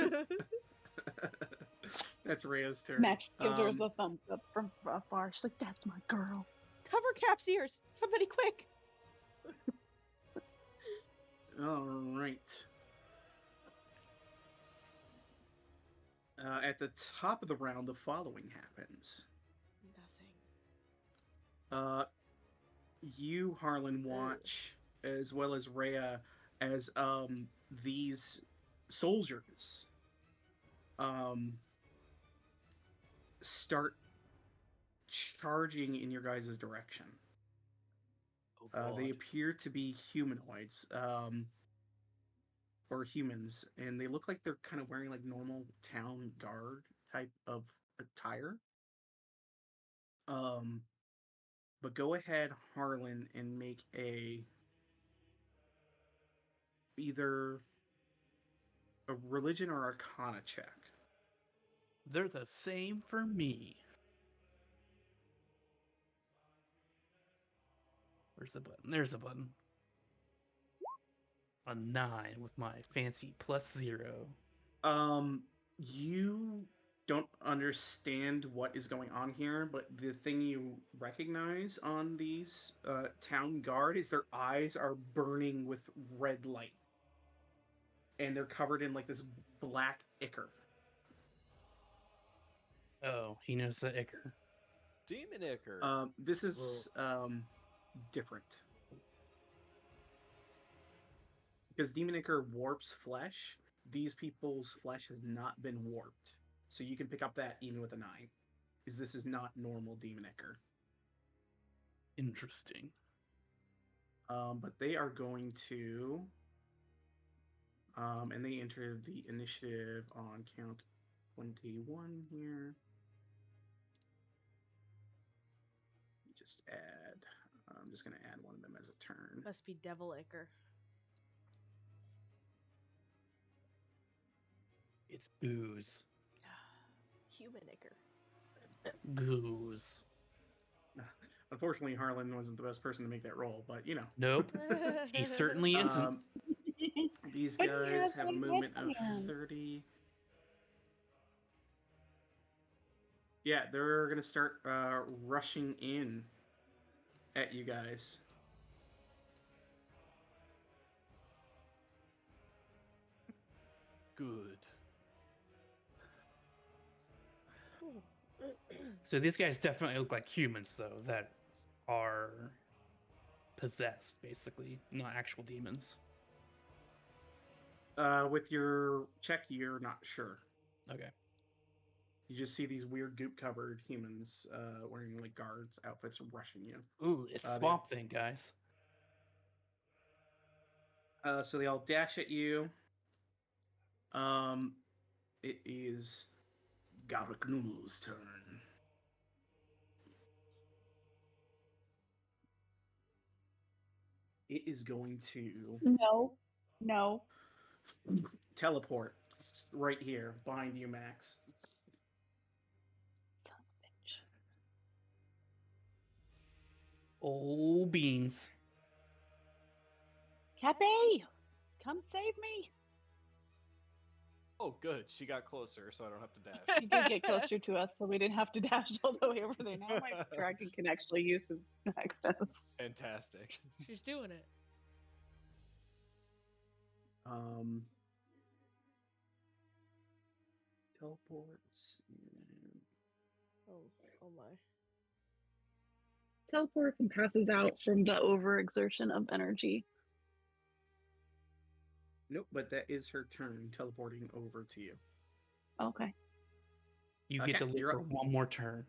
That's Rhea's turn. Max gives her a thumbs up from afar. She's like, "That's my girl." Cover Cap's ears. Somebody quick. All right. At the top of the round, the following happens. Nothing. You, Harlan, watch, as well as Rhea, as these soldiers start charging in your guys' direction. They appear to be humanoids, or humans, and they look like they're kind of wearing like normal town guard type of attire. But go ahead, Harlan, and make either a religion or arcana check. They're the same for me. Where's the button? There's a button. A 9 with my fancy +0. You don't understand what is going on here, but the thing you recognize on these town guard is their eyes are burning with red light, and they're covered in like this black ichor. Oh, he knows the ichor. Demon Ichor. This is different. Because Demon Ichor warps flesh, these people's flesh has not been warped. So you can pick up that even with a 9. Because this is not normal Demon Ichor. Interesting. But they are going to... and they enter the initiative on count 21 here. Just add... I'm just going to add one of them as a turn. Must be Devil Ichor. It's booze. Human Ichor. Booze. Unfortunately, Harlan wasn't the best person to make that roll, but you know. Nope. He certainly isn't. These But he guys has have a one movement of headband. 30. Yeah, they're going to start rushing in at you guys. Good. So these guys definitely look like humans, though, that are possessed, basically, not actual demons. With your check, you're not sure. Okay. You just see these weird goop-covered humans wearing like guards outfits rushing you. Ooh, it's Swamp Thing, guys. So they all dash at you. It is Gariknul's turn. it is going to No. teleport right here behind you, Max. Son of a bitch. Oh, beans. Cappy, come save me. Oh, good. She got closer, so I don't have to dash. She did get closer to us, so we didn't have to dash all the way over there. Now my dragon can actually use his accents. Fantastic. She's doing it. Teleports. And... Oh my. Teleports and passes out from the overexertion of energy. Nope, but that is her turn, teleporting over to you. Okay. You Okay, get to live you're for up. one more turn.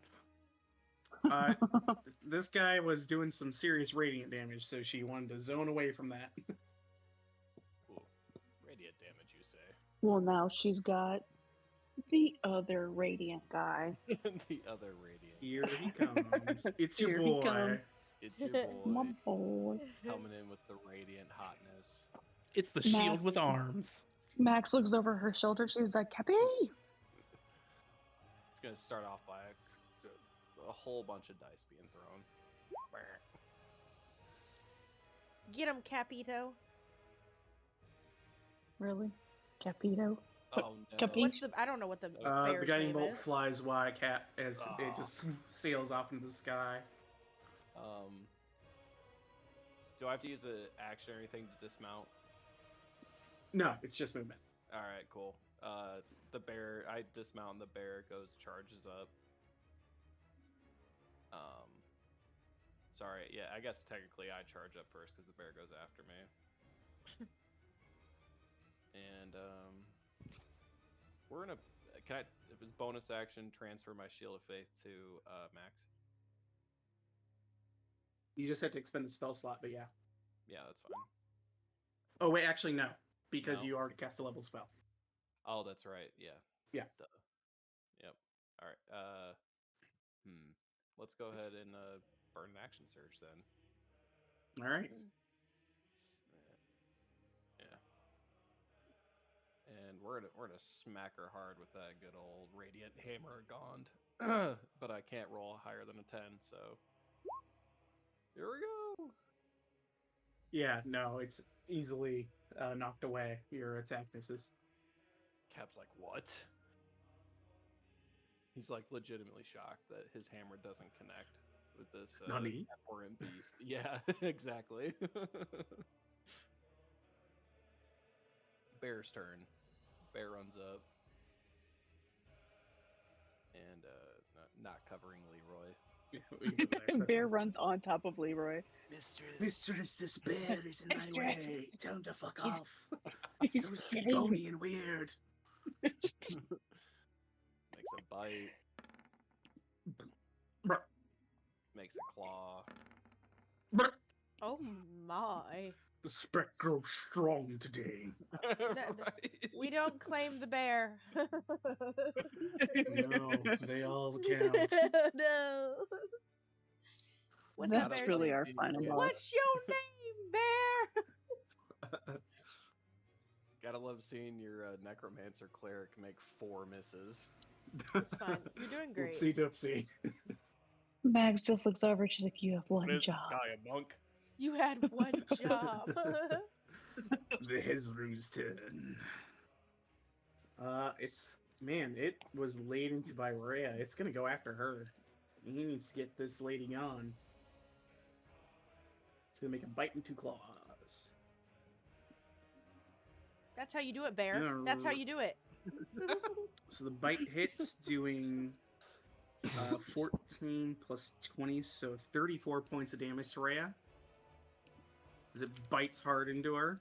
This guy was doing some serious radiant damage, so she wanted to zone away from that. Ooh. Radiant damage, you say? Well, now she's got the other radiant guy. The other radiant. Here he comes. It's your Here he boy. comes. It's your My boy boy. coming in with the radiant hotness. It's the shield Max. with arms. Max looks over her shoulder. She's like, Cappy! It's gonna start off by a whole bunch of dice being thrown. Get him, Capito. Really? Capito? Oh no! Capi- What's the? I don't know what the The bear's guiding name bolt is. flies wide as it Aw. just sails off into the sky. Do I have to use an action or anything to dismount? No, it's just movement. All right, cool. The bear, I dismount and the bear charges up. Sorry, yeah, I guess technically I charge up first because the bear goes after me. And we're in a. Can I, if it's bonus action, transfer my shield of faith to Max? You just have to expend the spell slot, but yeah. Yeah, that's fine. Oh wait, actually no, because No? you already cast a level spell. Oh, that's right. Yeah. Yeah. Duh. Yep. All right. Let's go ahead and burn an action surge then. All right. Yeah. And we're gonna smack her hard with that good old radiant hammer of Gond. But I can't roll higher than a 10, so here we go. Yeah, no, it's easily knocked away. Your attack misses. Cap's like, what? He's like legitimately shocked that his hammer doesn't connect with this Nani? abhorrent beast. Yeah, exactly. Bear's turn. Bear runs up. And not covering Leroy. Bear runs on top of Leroy. Mistress, this bear is in my way. Tell him to fuck off. He's So screaming. bony and weird. Makes a bite. Bruh. Makes a claw. Bruh. Oh my. The spec grows strong today. Right. We don't claim the bear. No, they all count. No. What's that That's bear's really name? our final Yeah. boss. What's your name, bear? Gotta love seeing your necromancer cleric make 4 misses. It's fine. You're doing great. Oopsie doopsie. Max just looks over. She's like, "You have one What is job." this guy, a monk? You had one job. The Hezru's turn. It was laid into by Rhea. It's gonna go after her. He needs to get this lady gone. It's gonna make a bite and 2 claws. That's how you do it, bear. That's how you do it. So the bite hits, doing 14 plus 20, so 34 points of damage to Rhea. As it bites hard into her.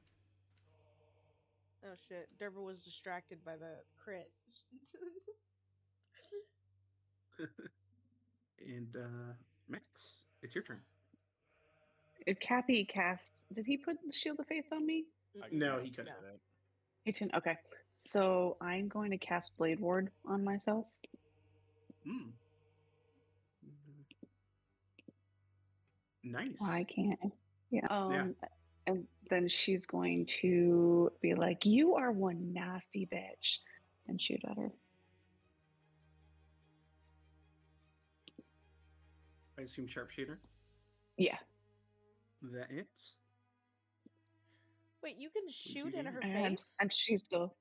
Oh shit. Derva was distracted by the crit. And Max, it's your turn. If Cappy cast, did he put the Shield of Faith on me? No, he couldn't. No. He didn't. Okay, so I'm going to cast Blade Ward on myself. Nice. Why can't? Yeah. Yeah. then she's going to be like, "You are one nasty bitch," and shoot at her. I assume sharpshooter. Yeah. That hits. Wait, you can shoot in damage. her And face? she's still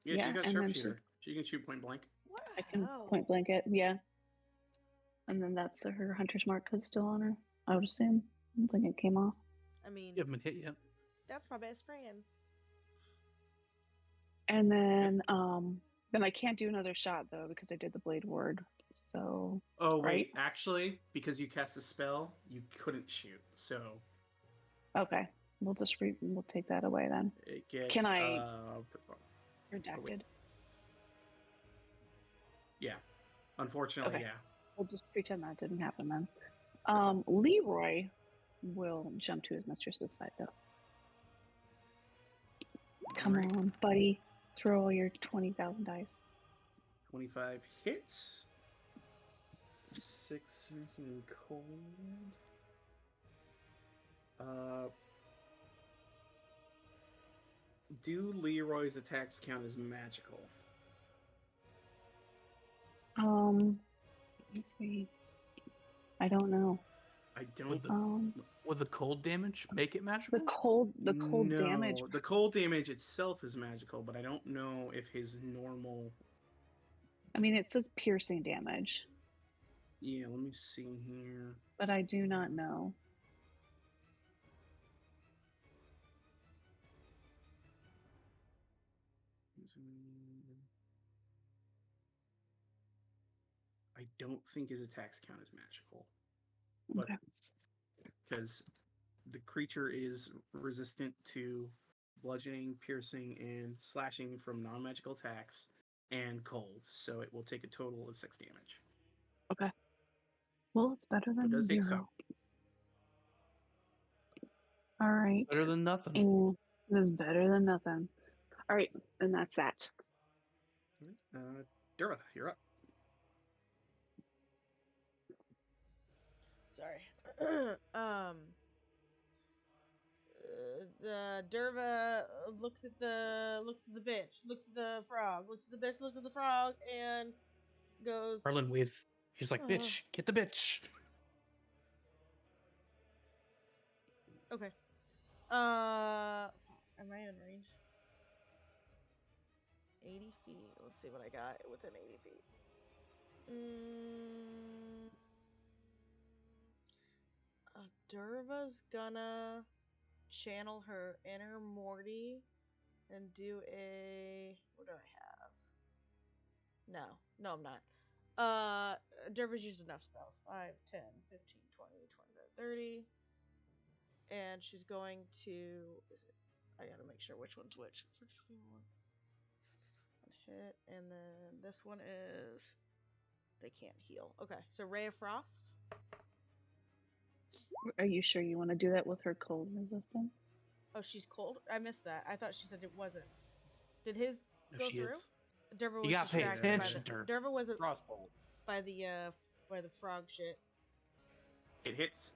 Yeah, she's got and then sharpshooter. She can shoot point blank. What I the can hell? point blank it. Yeah. And then that's her hunter's mark is still on her. I would assume. I don't think it came off. I mean, You haven't hit yet. that's my best friend. And then I can't do another shot though because I did the blade ward. So Oh right? wait, actually, because you cast a spell, you couldn't shoot. So Okay. We'll just we'll take that away then. it gets. Can I redacted? Yeah. Unfortunately, Okay. yeah. We'll just pretend that didn't happen then. That's fine. Leroy will jump to his mistress's side though. Come Alright. on, buddy. Throw all your 20,000 dice. 25 hits. 6 in cold. Do Leroy's attacks count as magical? Let me see. I don't know. I don't. Would the cold damage make it magical? The cold damage. The cold damage itself is magical, but I don't know if his normal. I mean, it says piercing damage, Yeah, let me see here. but I do not know. I don't think his attacks count as magical, but Okay. because the creature is resistant to bludgeoning, piercing, and slashing from non-magical attacks and cold, so it will take a total of 6 damage. Okay. Well, it's better It than does take 0. some. All right. Better than nothing. And this is better than nothing. All right, and that's that. Dura, you're up. Sorry. Derva looks at the bitch, looks at the frog, looks at the bitch, looks at the frog, and goes. Harlan waves. She's like, "Bitch, get the bitch." Okay. Am I in range? 80 feet. Let's see what I got within 80 feet. Derva's gonna channel her inner Morty and do a. What do I have? No, I'm not. Derva's used enough spells. 5, 10, 15, 20, 25, 30. And she's going to. I gotta make sure which one's which. One hit, and then this one is. They can't heal. Okay, so Ray of Frost. Are you sure you want to do that with her cold resistance? Oh, she's cold? I missed that. I thought she said it wasn't. Did his No, go she through? is. Derva You was gotta pay distracted by attention the. to her. Derva wasn't Crossbolt. by the frog shit. It hits.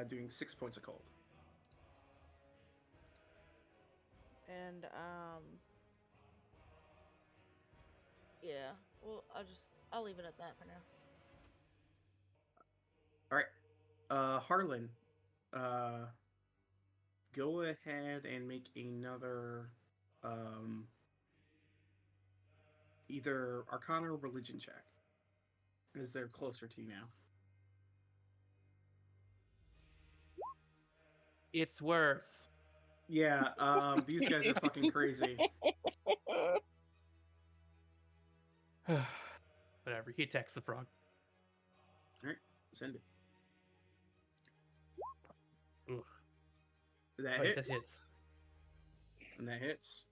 Doing 6 points of cold. And yeah. Well, I'll leave it at that for now. All right, Harlan, go ahead and make another either Arcana or Religion check, as they're closer to you now. It's worse. Yeah, these guys are fucking crazy. Whatever. He attacks the frog. All right, send it. Ooh. That Right, hits. that hits. And that hits.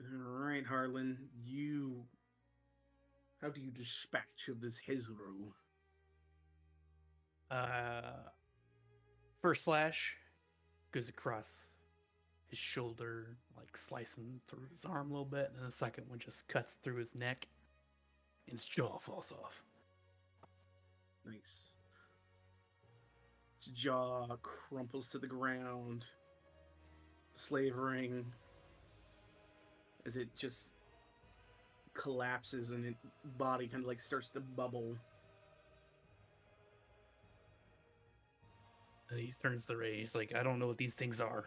All right, Harlan, how do you dispatch of this Hezru? First slash goes across his shoulder, like slicing through his arm a little bit, and then the second one just cuts through his neck, and his jaw falls off. Nice. Its jaw crumples to the ground, slavering as it just collapses and its body kind of like starts to bubble. He turns to Ray. He's like, I don't know what these things are.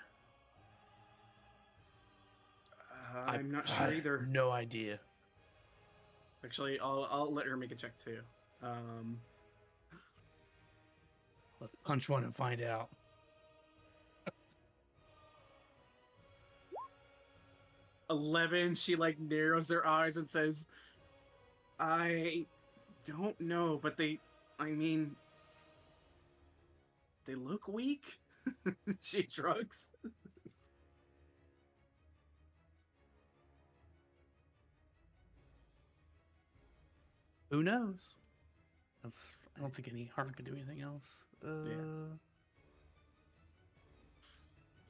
I'm not I sure have either. No idea. Actually, I'll let her make a check too. Let's punch one and find out. 11. She like narrows her eyes and says, "I don't know, but I mean, they look weak." She shrugs. Who knows? I don't think any harm can do anything else. Feel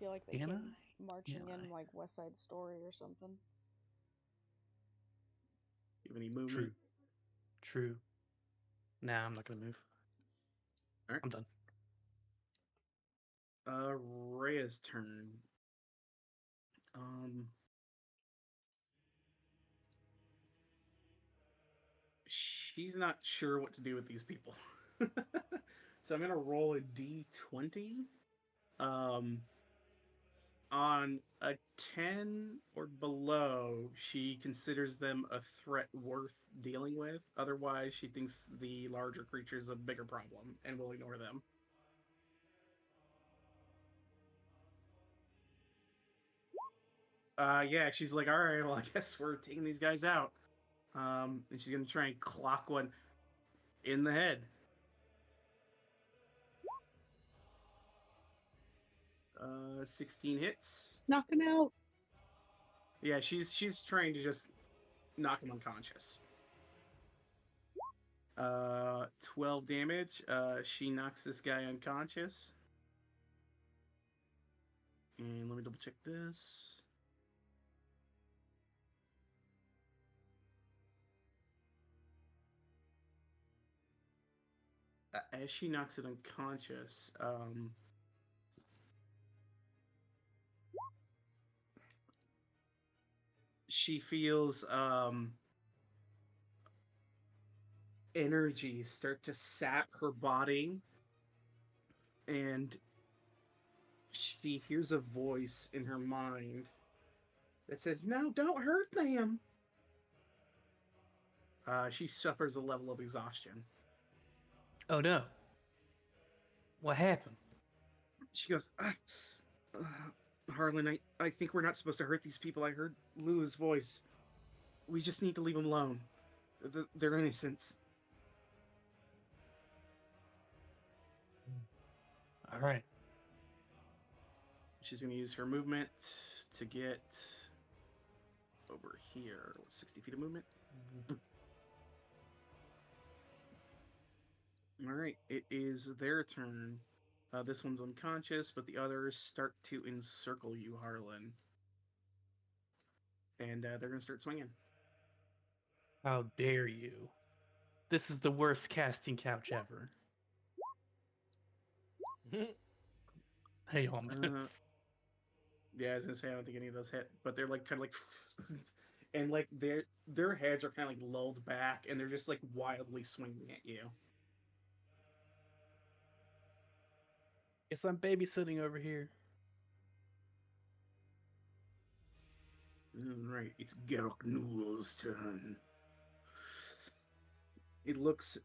like they Can came I? marching Can in I? like West Side Story or something. You have any movement? True. Nah, I'm not gonna move. All right. I'm done. Rhea's turn. She's not sure what to do with these people. So I'm gonna roll a d20. On a 10 or below, she considers them a threat worth dealing with. Otherwise, she thinks the larger creature is a bigger problem and will ignore them. Yeah, she's like, all right, well, I guess we're taking these guys out. And she's gonna try and clock one in the head. 16 hits. Just knock him out. Yeah, she's trying to just knock him unconscious. 12 damage. She knocks this guy unconscious. And let me double check this. As she knocks it unconscious, she feels energy start to sap her body, and she hears a voice in her mind that says, "No, don't hurt them." She suffers a level of exhaustion. Oh no. What happened? She goes, Harlan, I think we're not supposed to hurt these people. I heard Lulu's voice. We just need to leave them alone. They're innocents. All right. She's going to use her movement to get over here. 60 feet of movement. All right, it is their turn. This one's unconscious, but the others start to encircle you, Harlan. And they're going to start swinging. How dare you? This is the worst casting couch ever. Hey, almost. Yeah, I was going to say, I don't think any of those hit, but they're like kind of like... and like their heads are kind of like lulled back, and they're just like wildly swinging at you. Guess I'm babysitting over here. Right, it's Gerok Noodle's turn. It looks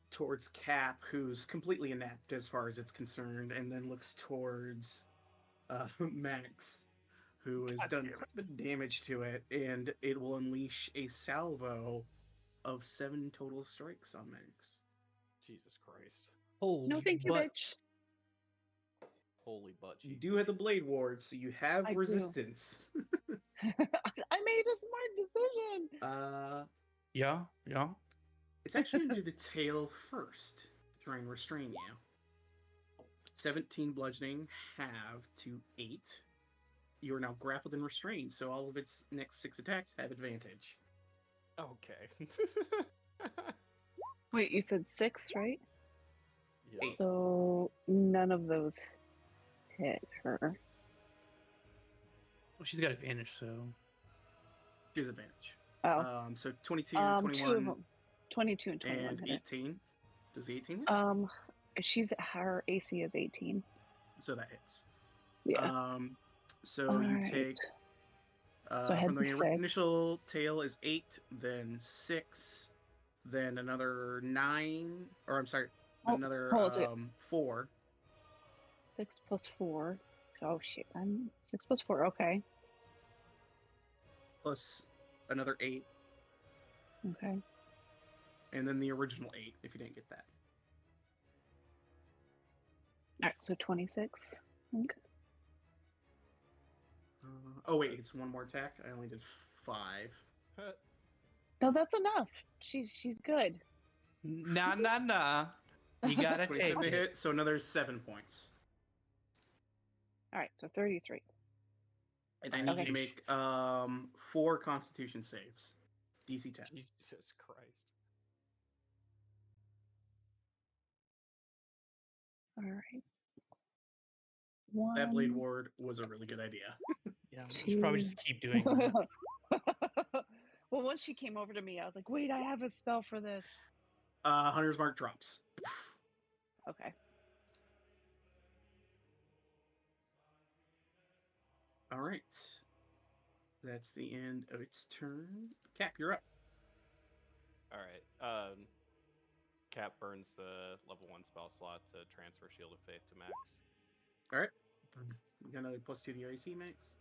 towards Cap, who's completely inept as far as it's concerned, and then looks towards Max, who has done quite a bit of damage to it, and it will unleash a salvo of 7 total strikes on Max. Jesus Christ. Holy No, thank you, butt. bitch. Holy butt You cheeks. do have the Blade Ward, so you have I do. resistance. I made a smart decision. Yeah. It's actually going to do the tail first to try and restrain you. 17 bludgeoning, halve to 8. you are now grappled and restrained, so all of its next 6 attacks have advantage. Okay. Wait, you said 6, right? Yep. So none of those hit her. Well, she's got advantage, so She has advantage. Oh, So 22, 2 of 21, them. 22 and 21 and hit her. 18. Does the 18 hit? She's her AC is 18. So that hits. Yeah. So All you right. take So I had from the the 6. initial tail is 8, then 6, then another 9, or I'm sorry, another hold it. 4. 6 plus 4. Oh shit! I'm 6 plus 4. Okay. Plus another 8, Okay. and then the original 8 if you didn't get that. All right. So 26. Okay. Oh wait, it's one more attack. I only did 5. No, that's enough. She's good. Nah. You gotta take 27 to it. hit, so another 7 points. All right. So 33. And I need you to Okay. make 4 Constitution saves. DC 10. Jesus Christ. All right. 1. That Blade Ward was a really good idea. Yeah, we should probably just keep doing that. Well, once she came over to me, I was like, "Wait, I have a spell for this." Hunter's Mark drops. Okay. All right. That's the end of its turn. Cap, you're up. All right. Cap burns the level 1 spell slot to transfer Shield of Faith to Max. All right. You got another +2 to your AC, Max.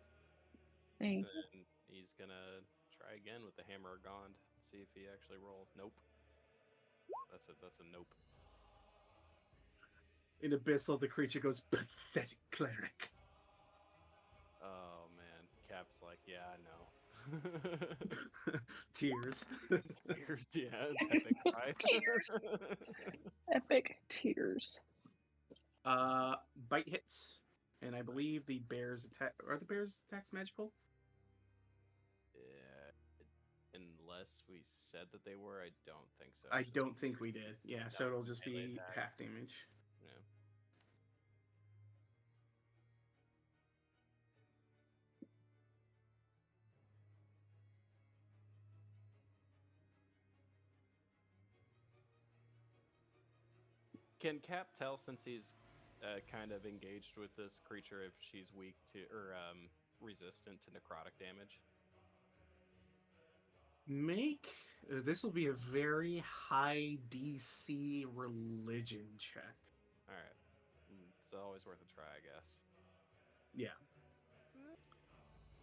Thank And then he's gonna try again with the Hammer of Gond. See if he actually rolls. Nope. That's a nope. In Abyssal, the creature goes, "Pathetic cleric." Oh man, Cap's like, yeah, I know. Tears. Tears, yeah, epic cry. Tears. Epic tears. Bite hits, and I believe the bear's attack. Are the bear's attacks magical? Yeah, unless we said that they were, I don't think so. I It's just don't think we did. Yeah, so No, it'll just melee be attack. half damage. Yeah. Can Cap tell, since he's kind of engaged with this creature, if she's weak to or resistant to necrotic damage? Make this will be a very high DC religion check. All right, it's always worth a try, I guess. Yeah.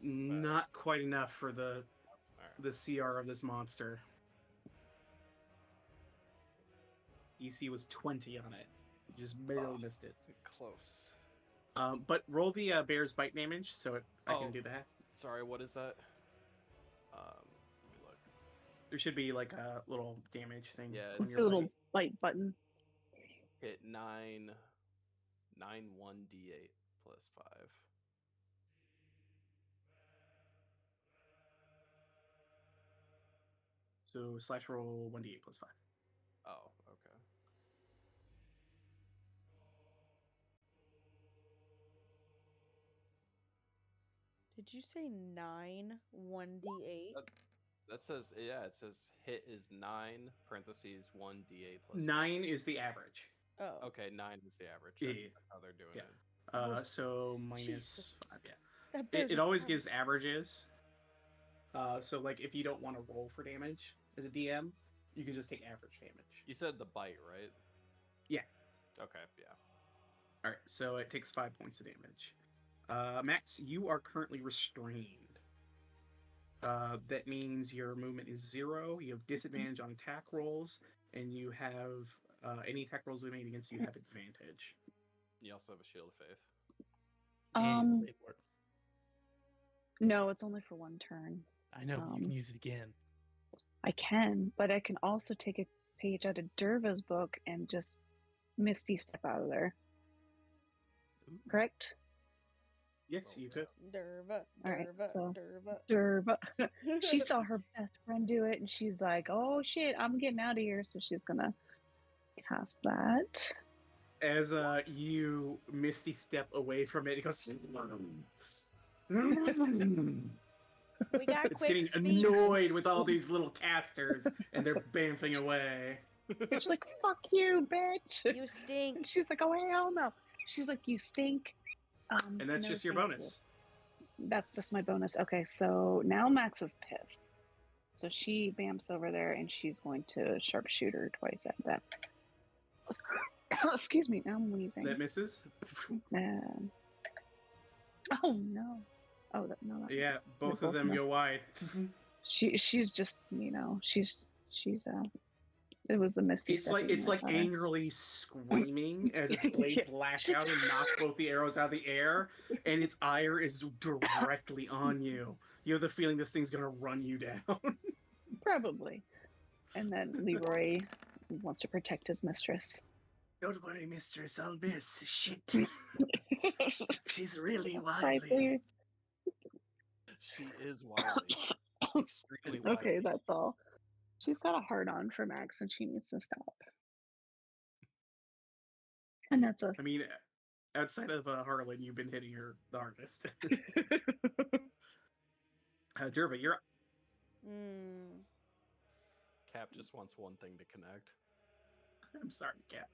Not quite enough for the CR of this monster. EC was 20 on it. You just barely missed it. Close. But roll the bear's bite damage so I can do that. Sorry, what is that? Let me look. There should be like a little damage thing. Yeah, on it's your The little bite. bite button. Hit 9 1d8 plus 5. So slash roll 1d8 plus 5. Oh, okay. Did you say 9 1d8? That says, yeah, it says hit is 9 parentheses 1d8 plus 9 is the average. Oh. Okay, 9 is the average. Yeah. That's how they're doing Yeah. it. So minus Jesus. 5. Yeah. That bear's It a always cat. gives averages. So like if you don't want to roll for damage as a DM, you can just take average damage. You said the bite, right? Yeah. Okay, yeah. All right. So it takes 5 points of damage. Max, you are currently restrained. That means your movement is 0. You have disadvantage on attack rolls, and you have any attack rolls we made against you have advantage. You also have a Shield of Faith. And it works. No, it's only for one turn. I know, you can use it again. I can, but I can also take a page out of Derva's book and just Misty step out of there. Correct? Yes, Oh, you yeah. could. Derva, All right, derva, so derva. Derva. She saw her best friend do it, and she's like, "Oh shit, I'm getting out of here." So she's gonna cast that. As you misty step away from it, it goes. We got It's quick getting feet. annoyed with all these little casters, and they're bamfing away. She's like, "Fuck you, bitch." You stink. She's like, "Oh hell no." She's like, "You stink." And that's No, just your thank you. bonus. That's just my bonus. Okay, so now Max is pissed. So she bamps over there and she's going to sharpshooter twice at that. Excuse me, now I'm wheezing. That misses. Oh no. Oh no. Yeah, both They of them missed. go wide. She's just she's it was the misty. It's like angrily screaming as its blades lash out and knock both the arrows out of the air, and its ire is directly on you. You have the feeling this thing's gonna run you down. Probably. And then Leroy wants to protect his mistress. Don't worry, mistress, I'll miss. Shit. She's really Bye, wily. please. She is wily. Extremely wily. Okay, that's all. She's got a hard on for Max and she needs to stop. And that's us. I mean, outside of Harlan, you've been hitting her the hardest. Derva, you're up. Cap just wants one thing to connect. I'm sorry, Cat.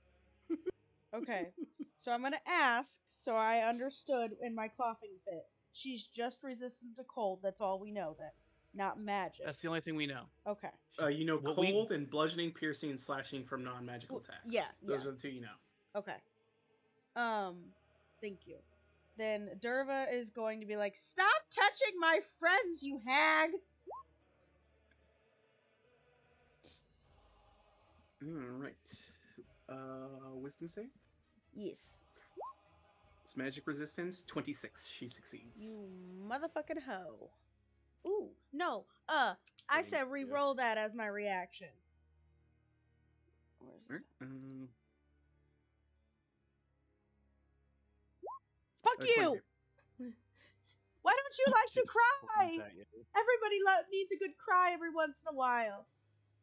Okay, so I'm gonna ask, so I understood in my coughing fit. She's just resistant to cold. That's all we know then. Not magic. That's the only thing we know. Okay. You know What cold and bludgeoning, piercing, and slashing from non-magical attacks. Yeah, Those yeah. are the two you know. Okay. Thank you. Then Derva is going to be like, "Stop touching my friends, you hag!" All right. Wisdom save. Yes. It's magic resistance 26. She succeeds. You motherfucking hoe. Ooh, no. I said re-roll that as my reaction. Where is it? Right. Fuck you! Why don't you like to cry? Everybody needs a good cry every once in a while.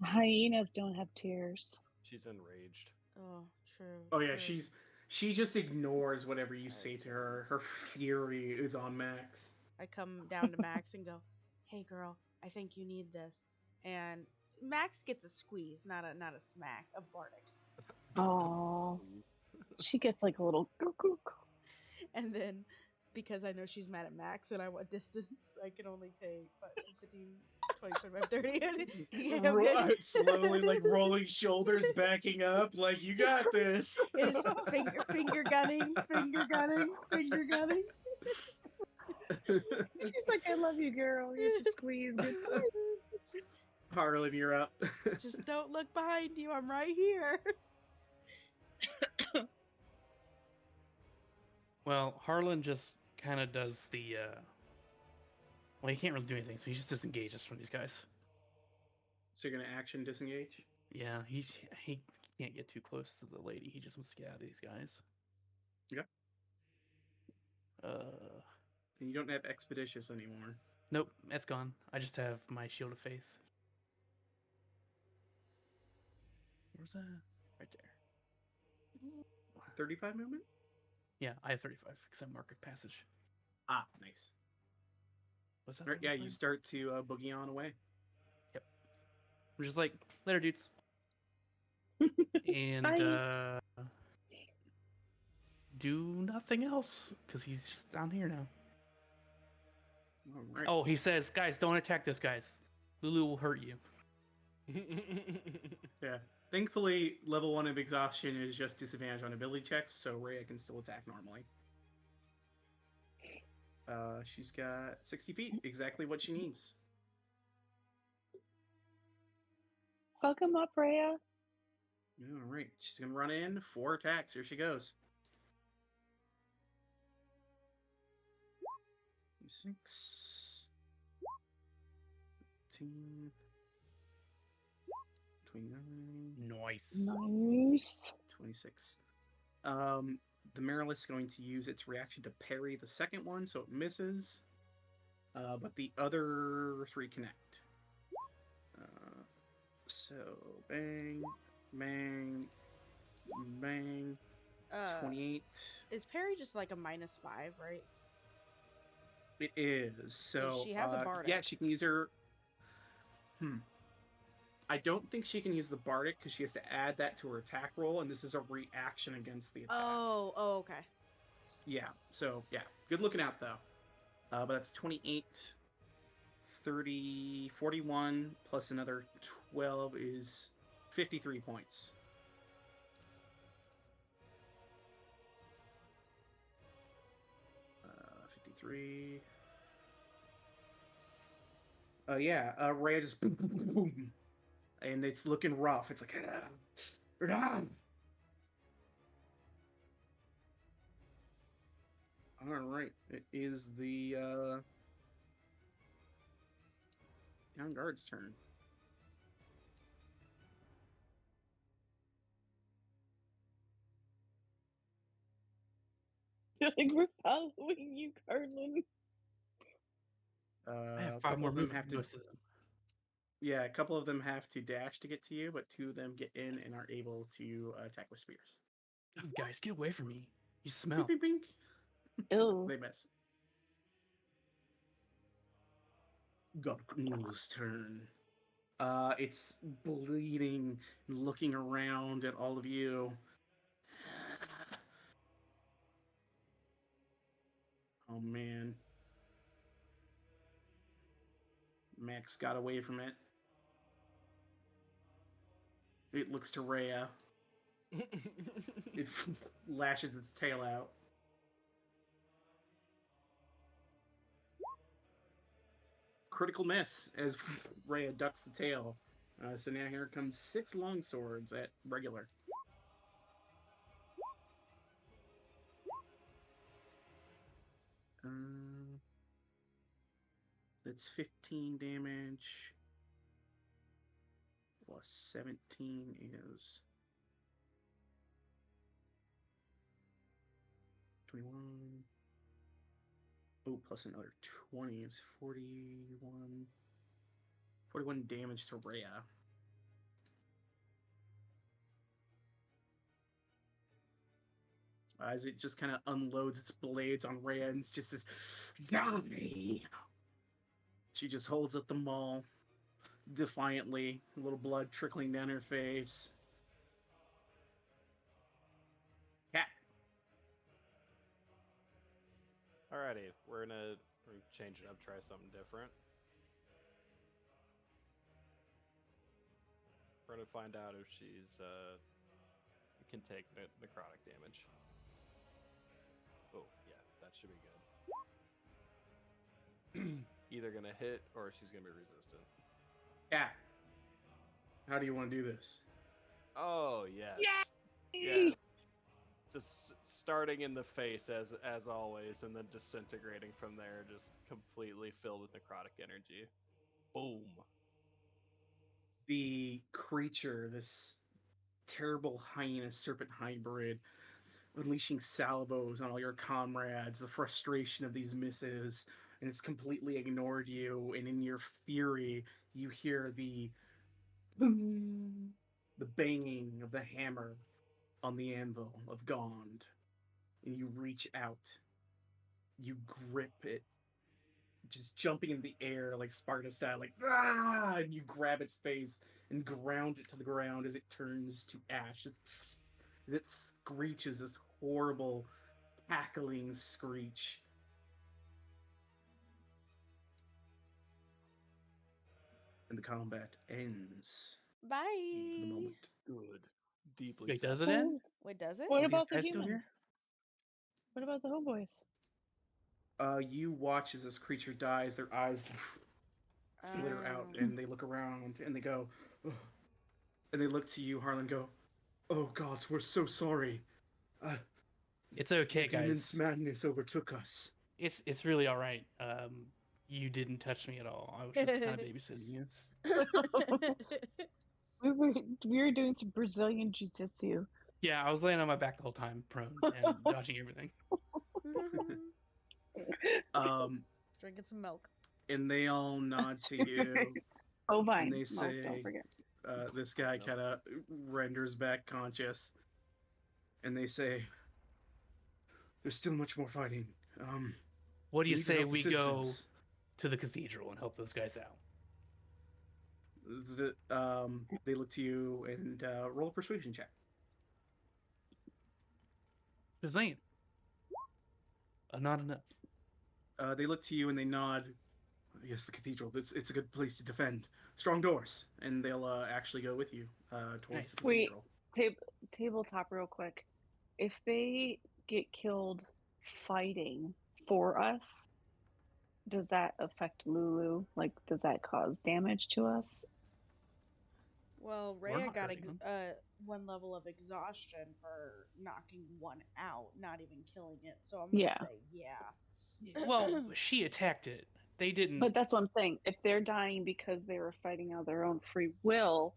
Hyenas don't have tears. She's enraged. Oh, true. Oh yeah, true. she just ignores whatever you say to her. Her fury is on max. I come down to Max and go, "Hey girl, I think you need this." And Max gets a squeeze, not a smack, a bardic. Oh, she gets like a little cuckoo. And then, because I know she's mad at Max and I want distance, I can only take 15, 20, 25, 30. Yeah, I'm good. Slowly, like rolling shoulders, backing up, like you got this. It's finger gunning. She's like, "I love you, girl. Here's a squeeze. Good." Harlan, you're up. Just don't look behind you. I'm right here. Well, Harlan just kind of does the. Well, he can't really do anything, so he just disengages from these guys. So you're gonna action disengage? Yeah, he can't get too close to the lady. He just wants to get out of these guys. Yeah. And you don't have expeditious anymore. Nope, that's gone. I just have my shield of faith. Where's that? Right there. 35 movement? Yeah, I have 35 because I'm mark of passage. Ah, nice. What's that? Right, yeah, you start to boogie on away. Yep. I'm just like, later, dudes. And do nothing else because he's just down here now. All right. Oh, he says, guys, don't attack those guys. Lulu will hurt you. Yeah. Thankfully, level 1 of exhaustion is just disadvantage on ability checks, so Rhea can still attack normally. She's got 60 feet, exactly what she needs. Fuck him up, Rhea. All right, she's gonna run in 4 attacks. Here she goes. 6, 18, 29, Nice. Nice. 26. the Marilith is going to use its reaction to parry the second one, so it misses. But the other 3 connect. So bang, bang, bang. 28. Is parry just like a -5, right? It is. So she has a bardic. yeah, she can use her. I don't think she can use the bardic because she has to add that to her attack roll, and this is a reaction against the attack. Oh, okay. Yeah. So yeah, good looking out though. But that's 28, 30, 41 plus another 12 is 53 points. Uh, 53. Yeah, Rhea just boom, boom, boom, boom, and it's looking rough. It's like, all right. It is the young guard's turn. I feel like we're following you, Carlin. I have A 5 couple more of them movement have than to. most of them. Yeah, a couple of them have to dash to get to you, but 2 of them get in and are able to attack with spears. Oh, guys, get away from me. You Bink, smell. bink, bink. Ew. They miss. Goknu's turn. It's bleeding, looking around at all of you. Oh man. Max got away from it. It looks to Rhea. It lashes its tail out. Critical miss as Rhea ducks the tail. So now here comes 6 long swords at regular. That's 15 damage. Plus 17 is 21. Oh, plus another 20 is 41. 41 damage to Rhea. As it just kind of unloads its blades on Rhea and it's just this zombie. She just holds up the maul defiantly, a little blood trickling down her face. Cat. Alrighty, we're gonna change it up, try something different. We're gonna find out if she's can take necrotic damage. Oh yeah, that should be good. Either gonna hit or she's gonna be resistant. Cat. How do you want to do this? Oh yes. Yay! Yes. Just starting in the face as always, and then disintegrating from there, just completely filled with necrotic energy. Boom. The creature, this terrible hyena serpent hybrid, unleashing salvos on all your comrades, the frustration of these misses, and it's completely ignored you, and in your fury, you hear the boom, the banging of the hammer on the anvil of Gond, and you reach out, you grip it, just jumping in the air like Sparta style, like ah, and you grab its face and ground it to the ground as it turns to ash. It screeches this horrible, cackling screech. And the combat ends Bye. for the moment. Good. Deeply Wait, sad. does it end? Wait, does it? What Are these about the guys still human? here? What about the homeboys? You watch as this creature dies. Their eyes flitter out, and they look around, and they go, "Ugh." And they look to you, Harlan. Go, "Oh gods, we're so sorry. It's okay, The demon's guys. madness overtook us." It's really all right. You didn't touch me at all. I was just kind of babysitting you. We were doing some Brazilian jiu-jitsu. Yeah, I was laying on my back the whole time, prone and dodging everything. Drinking some milk. And they all nod to you, Oh, and vine. they No, don't say, forget. this guy No. kind of renders back conscious, and they say, "There's still much more fighting. What do you need to say help the we go citizens." to the cathedral and help those guys out? They look to you and roll a persuasion check. Just saying. Not enough. They look to you and they nod. Yes, the cathedral. It's a good place to defend. Strong doors, and they'll actually go with you towards Nice. the Wait, cathedral. tabletop real quick. If they get killed fighting for us, does that affect Lulu? Like, does that cause damage to us? Well, We're Rhea not got hurting them. 1 level of exhaustion for knocking one out, not even killing it. So I'm gonna Yeah. say yeah. Well, she attacked it. They didn't. But that's what I'm saying. If they're dying because they were fighting of their own free will,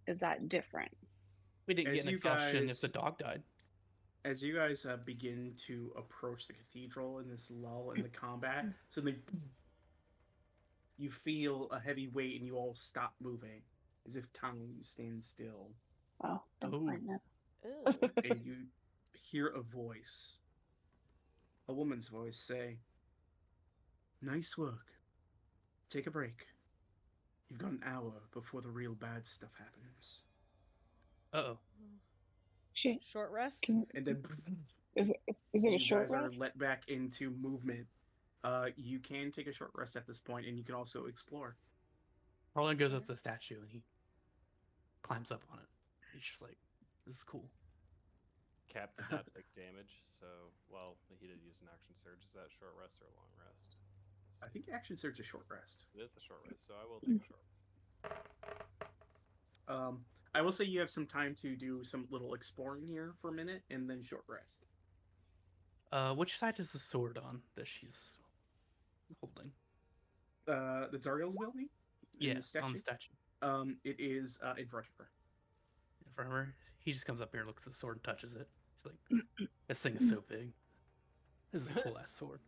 is that different? We didn't get As an you exhaustion if the guys, dog died. as you guys begin to approach the cathedral in this lull in the combat, suddenly you feel a heavy weight and you all stop moving, as if time stands still, Oh, don't Oh. mind that. Ooh. and you hear a voice, a woman's voice, say, "Nice work. Take a break. You've got an hour before the real bad stuff happens." Uh-oh. Shit. Short rest. And then Is it a you short guys are rest? let back into movement. You can take a short rest at this point, and you can also explore. Harlan goes up to the statue and he climbs up on it. He's just like, this is cool. Cap did not take damage, so well, he did use an action surge. Is that short rest or a long rest? I think action surge is a short rest. It is a short rest, so I will take a short rest. I will say you have some time to do some little exploring here for a minute, and then short rest. Which side is the sword on that she's holding? The Zariel's building. Yeah, The statue. on the statue. It is in front of her. In front of her. He just comes up here, looks at the sword, and touches it. He's like, this thing is so big. This is a cool ass sword.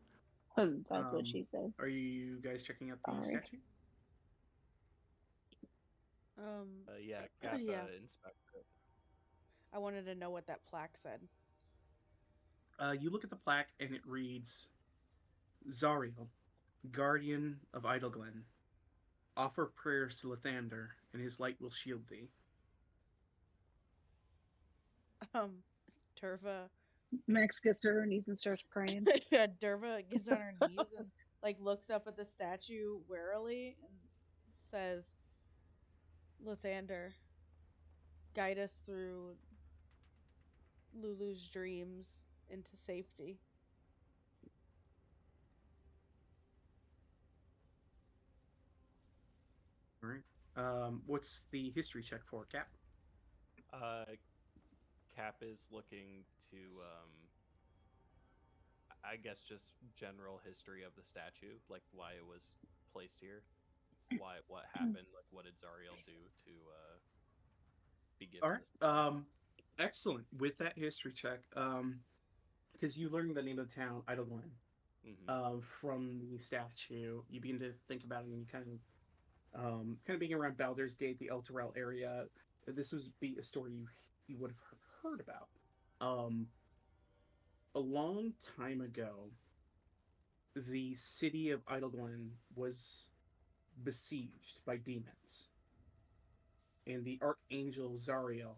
That's what she said. Are you guys checking out the Alright. statue? Yeah, Cap Yeah. inspects it. I wanted to know what that plaque said. You look at the plaque, and it reads, "Zariel, guardian of Idleglen, offer prayers to Lathander, and his light will shield thee." Derva. Max gets to her knees and starts praying. Yeah, Derva gets on her knees and like looks up at the statue warily and says, "Lathander, guide us through Lulu's dreams into safety." All right. What's the history check for, Cap? Cap is looking to, I guess, just general history of the statue, like why it was placed here, what happened, like what did Zariel do to be given All right. this? Excellent. With that history check, because you learned the name of the town, Idleglen, from the statue, you begin to think about it, and you kind of being around Baldur's Gate, the El Terrell area. This would be a story you would have heard about. A long time ago, the city of Idleglen was besieged by demons, and the Archangel Zariel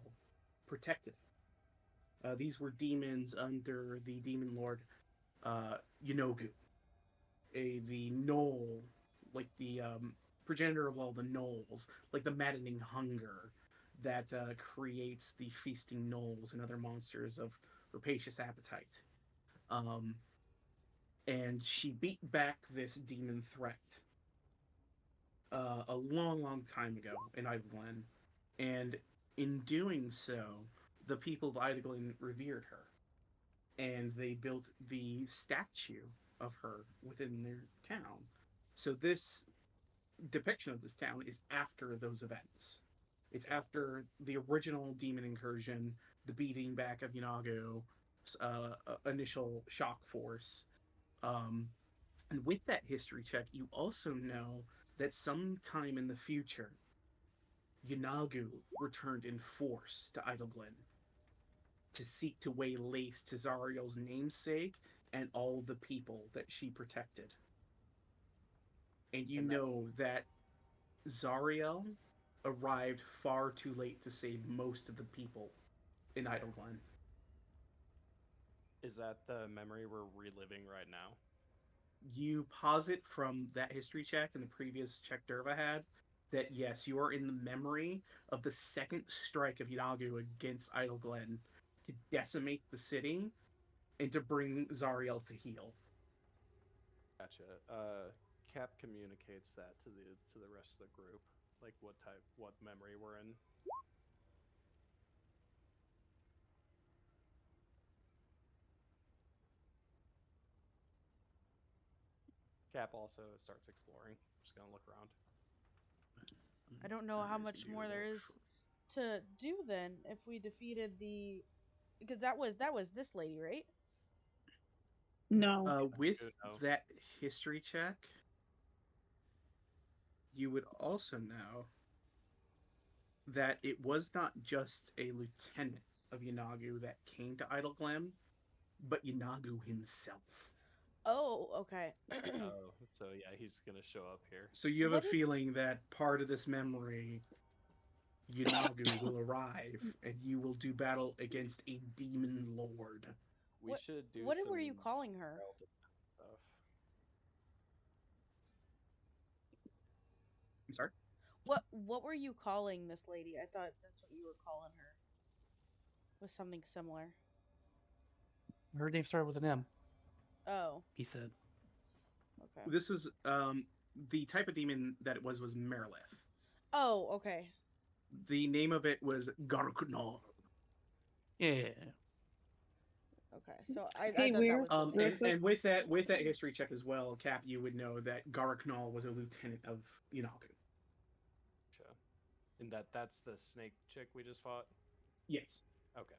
protected it. These were demons under the demon lord Yanogu, the gnoll, like the progenitor of all the gnolls, like the maddening hunger that creates the feasting gnolls and other monsters of rapacious appetite. And she beat back this demon threat a long, long time ago in Idleglen, and in doing so, the people of Idleglen revered her, and they built the statue of her within their town. So this depiction of this town is after those events. It's after the original demon incursion the beating back of Yanago, initial shock force. Um, and with that history check, you also know that sometime in the future, Yanagu returned in force to Idleglen to seek to waylay Tazariel's namesake and all the people that she protected. And you know that Zariel arrived far too late to save most of the people in Idleglen. Is that the memory we're reliving right now? You posit from that history check and the previous check Derva had that yes, you are in the memory of the second strike of Yanagu against Idleglen to decimate the city and to bring Zariel to heal. Gotcha. Cap communicates that to the rest of the group, like what memory we're in. Cap also starts exploring. Just gonna look around. I don't know how much more there is to do then if we defeated the, because that was this lady, right? No. With No. that history check, you would also know that it was not just a lieutenant of Yanagu that came to Idleglen, but Yanagu himself. Oh, okay. Oh, so yeah, he's gonna show up here. So you have What a did- feeling that part of this memory, Yanagu will arrive, and you will do battle against a demon lord. We What- should do. what some were you calling her? Stuff. I'm sorry? What were you calling this lady? I thought that's what you were calling her. Was something similar. Her name started with an M. Oh, He said. okay. This is the type of demon that it was Merilith. Oh, okay. The name of it was Garknal. Yeah. Okay. So I Hey, thought that was the And, name. and with that history check as well, Cap, you would know that Garknal was a lieutenant of Yanagu. Gotcha. And that's the snake chick we just fought. Yes. Okay.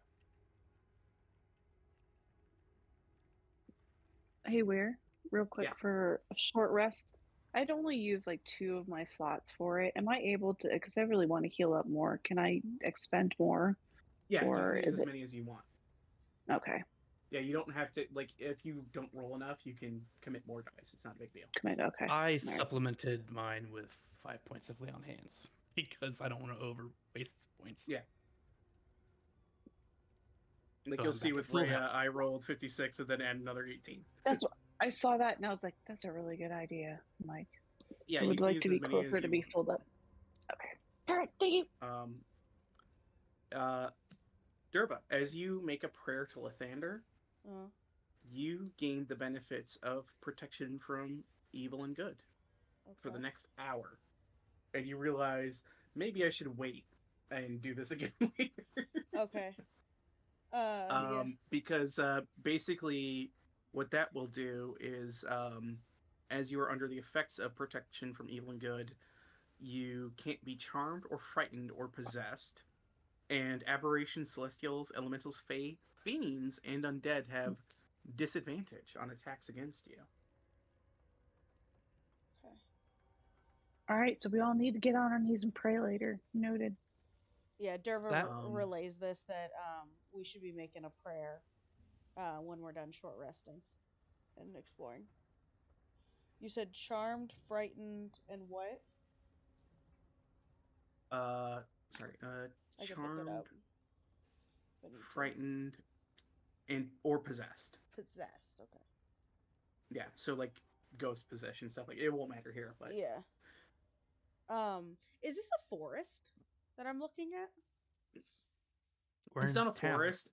Hey, Weir, real quick Yeah. for a short rest. I'd only use like 2 of my slots for it. Am I able to? Because I really want to heal up more. Can I expend more? Yeah, Or you can use is as it many as you want. okay? Yeah, you don't have to, like, if you don't roll enough, you can commit more dice. It's not a big deal. Commit. Okay. I right. supplemented mine with 5 points of lay on hands because I don't want to over waste points. Yeah. Like So you'll I'm see back with at full Rhea, health. I rolled 56 and then add another 18. That's what I saw that and I was like, that's a really good idea. I'm like, Yeah, I you would can like use to as be many closer as to you be want. filled up. Okay. All right. Thank you. Durba, as you make a prayer to Lathander, Uh, you gain the benefits of protection from evil and good for the okay. next hour. And you realize maybe I should wait and do this again later. Okay. Yeah. Because basically, what that will do is, as you are under the effects of protection from evil and good, you can't be charmed or frightened or possessed. And aberrations, celestials, elementals, fae, fiends, and undead have disadvantage on attacks against you. Okay. All right. So we all need to get on our knees and pray later. Noted. Yeah, Derva that- relays this that we should be making a prayer when we're done short resting and exploring. You said charmed, frightened, and what? Sorry, I can look it charmed, up. if I need to. frightened, and or possessed. Possessed. Okay. Yeah, so like ghost possession stuff, like it won't matter here, but Yeah. Is this a forest that I'm looking at? We're it's in not a town. forest.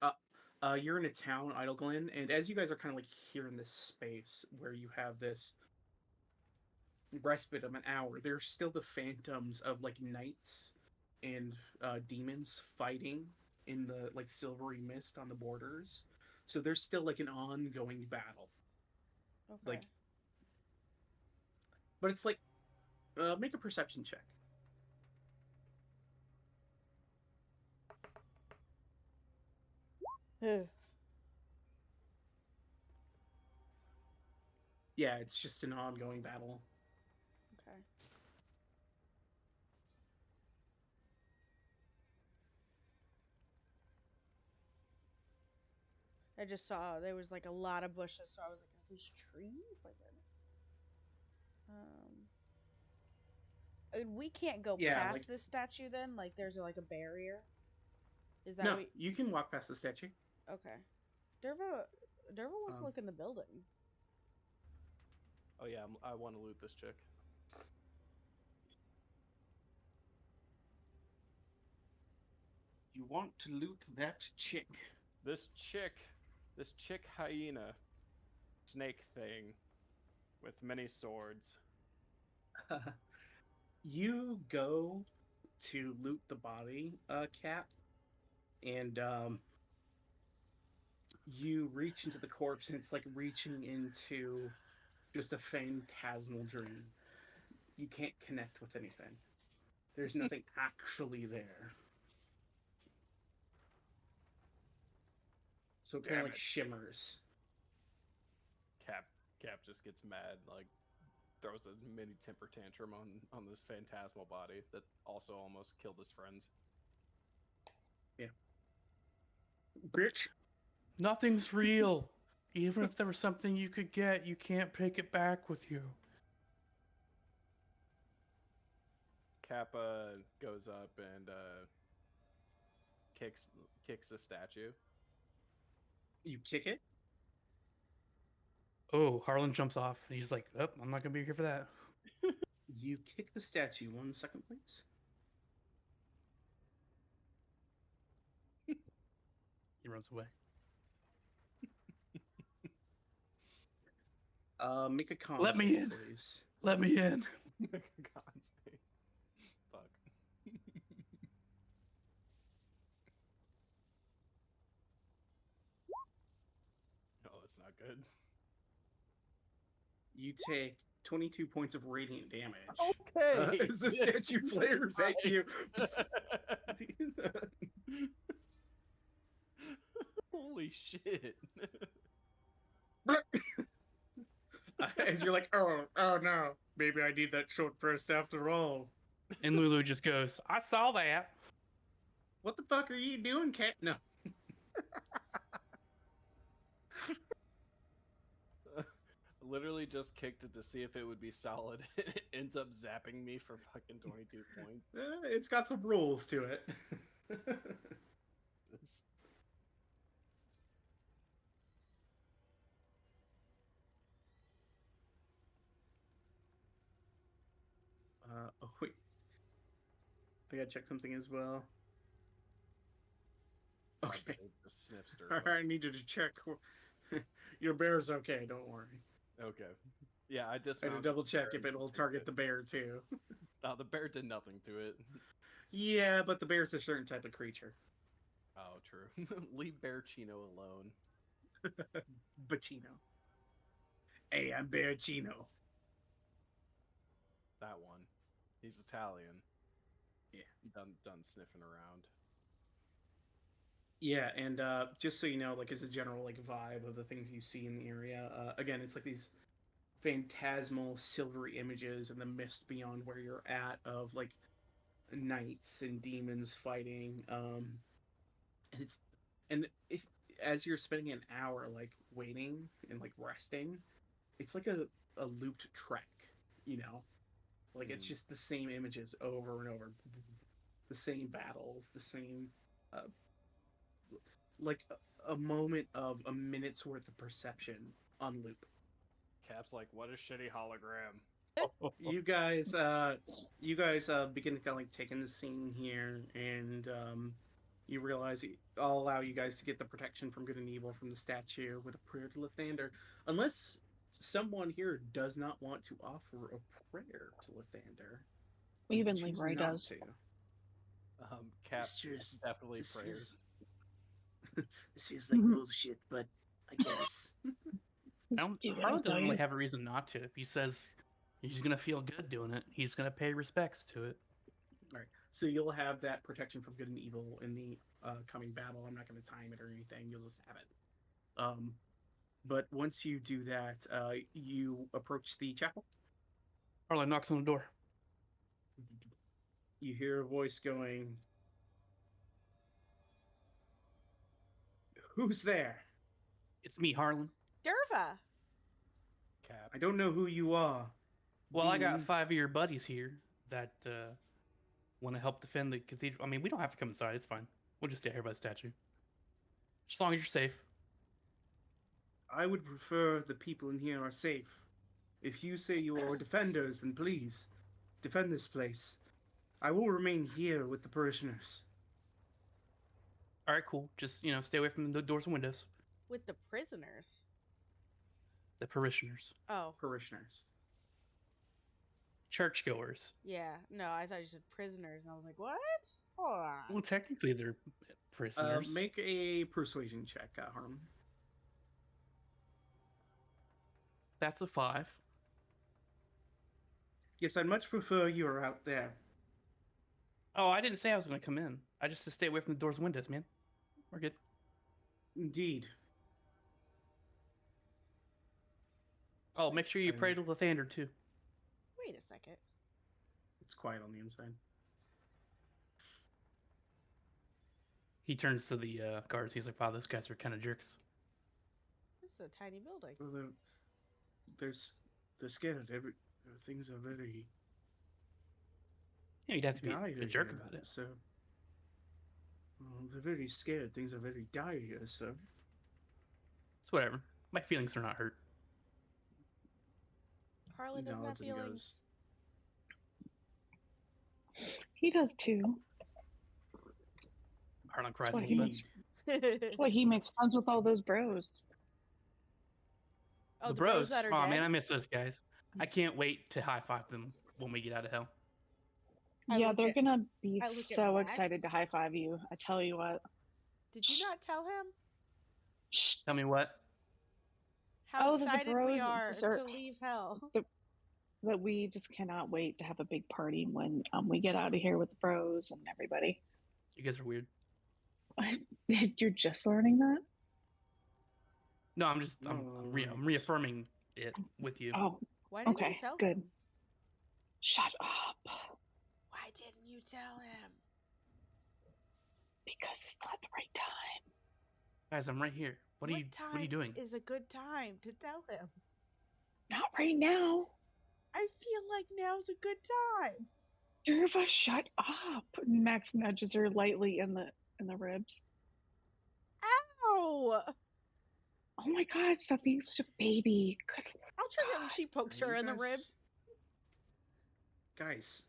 You're in a town, Idleglen, and as you guys are kind of like here in this space where you have this respite of an hour, there's still the phantoms of like knights and demons fighting in the like silvery mist on the borders. So there's still like an ongoing battle. Okay. Like, but it's like, make a perception check. Ugh. Yeah, it's just an ongoing battle. Okay. I just saw there was like a lot of bushes, so I was like, are those trees? Like, we can't go Yeah, past like this statue then. Like, there's like a barrier. Is that no, what? you can walk past the statue. Okay. Derva wants to Um, look in the building. Oh yeah, I want to loot this chick. You want to loot that chick? This chick hyena, snake thing, with many swords. You go to loot the body, Cap, and you reach into the corpse, and it's like reaching into just a phantasmal dream. You can't connect with anything. There's nothing actually there. So it kind of Damn like it. shimmers. Cap just gets mad, like throws a mini temper tantrum on this phantasmal body that also almost killed his friends. Yeah. Bitch. Nothing's real. Even if there was something you could get, you can't take it back with you. Kappa goes up and kicks the statue. You kick it. Oh, Harlan jumps off. He's like, "Oh, I'm not gonna be here for that." You kick the statue. 1 second, please. He runs away. Make a con Let me save, in. please. Let me in. God's sake. Fuck. Oh, it's not good. You take 22 points of radiant damage. Okay. As the statue flares at you. Holy shit. As you're like, oh no, maybe I need that short burst after all. And Lulu just goes, "I saw that." What the fuck are you doing, cat? No. Literally just kicked it to see if it would be solid. It ends up zapping me for fucking 22 points. It's got some rules to it. Oh wait, I gotta check something as well. Okay. It just sniffs dirt. I needed to check. Your bear's okay. Don't worry. Okay. Yeah, I I had to dismounted. double check if it will target the bear too. No, the bear did nothing to it. Yeah, but the bear's a certain type of creature. Oh, true. Leave Bear Chino alone. Bacino. Hey, I'm Bear Chino. That one. He's Italian. Yeah. Done sniffing around. Yeah, and just so you know, like as a general like vibe of the things you see in the area, again, it's like these phantasmal silvery images in the mist beyond where you're at of like knights and demons fighting. And it's and if as you're spending an hour like waiting and like resting, it's like a looped trek, you know? Like it's just the same images over and over. The same battles, the same like a moment of a minute's worth of perception on loop. Cap's like, what a shitty hologram. You guys begin to kind of like take in the scene here, and you realize I'll allow you guys to get the protection from good and evil from the statue with a prayer to Lathander, unless someone here does not want to offer a prayer to Lathander. Even Choose Leroy not does. to. Cap This definitely this prays. This feels like bullshit, but I guess. Harlan doesn't really have a reason not to. If he says he's gonna feel good doing it, he's gonna pay respects to it. All right, so you'll have that protection from good and evil in the coming battle. I'm not going to time it or anything. You'll just have it. But once you do that, you approach the chapel. Harlan knocks on the door. You hear a voice going, "Who's there?" It's me, Harlan. Derva. Cap. I don't know who you are. Well, I got demon." 5 of your buddies here that want to help defend the cathedral. I mean, we don't have to come inside. It's fine. We'll just stay here by the statue. As long as you're safe. I would prefer the people in here are safe. If you say you are defenders, then please defend this place. I will remain here with the parishioners. All right, cool. Just, stay away from the doors and windows. With the prisoners. The parishioners. Oh, Parishioners. Churchgoers. yeah. No, I thought you said prisoners, and I was like, what? Hold on. Well, technically, they're prisoners. Make a persuasion check, Harmon. That's a 5. Yes, I'd much prefer you are out there. Oh, I didn't say I was going to come in. I just said stay away from the doors and windows, man. We're good. Indeed. Oh, make sure you pray to Lathander, too. Wait a second. It's quiet on the inside. He turns to the guards. He's like, wow, those guys are kind of jerks. This is a tiny building. Well, they're scared. Things are very Yeah, you'd have to be dire a jerk here, about it. So, well, they're very scared. Things are very dire here, so. It's whatever. My feelings are not hurt. Harlan doesn't have Nods and feelings. He does too. Harlan cries a What little he bit. makes- Well, he makes friends with all those bros. Oh, The the bros bros. that are Oh, dead? man, I miss those guys. I can't wait to high-five them when we get out of hell. I Yeah, look they're at- gonna be I look at so excited Max. to high five you. I tell you what. Did you not tell him Shh. Tell me what? how Oh, that the excited we bros are are- to leave hell? That we just cannot wait to have a big party when we get out of here with the bros and everybody. You guys are weird. You're just learning that? No, I'm just I'm Alright. reaffirming it with you. Oh, Why didn't okay, you tell good. him? Shut up. Why didn't you tell him? Because it's not the right time. Guys, I'm right here. What are you doing? Is a good time to tell him? Not right now. I feel like now's a good time. Derva, shut up. Max nudges her lightly in the ribs. Ow! Oh my god, stop being such a baby. Good I'll trust him. She pokes You her in the guys- ribs. Guys,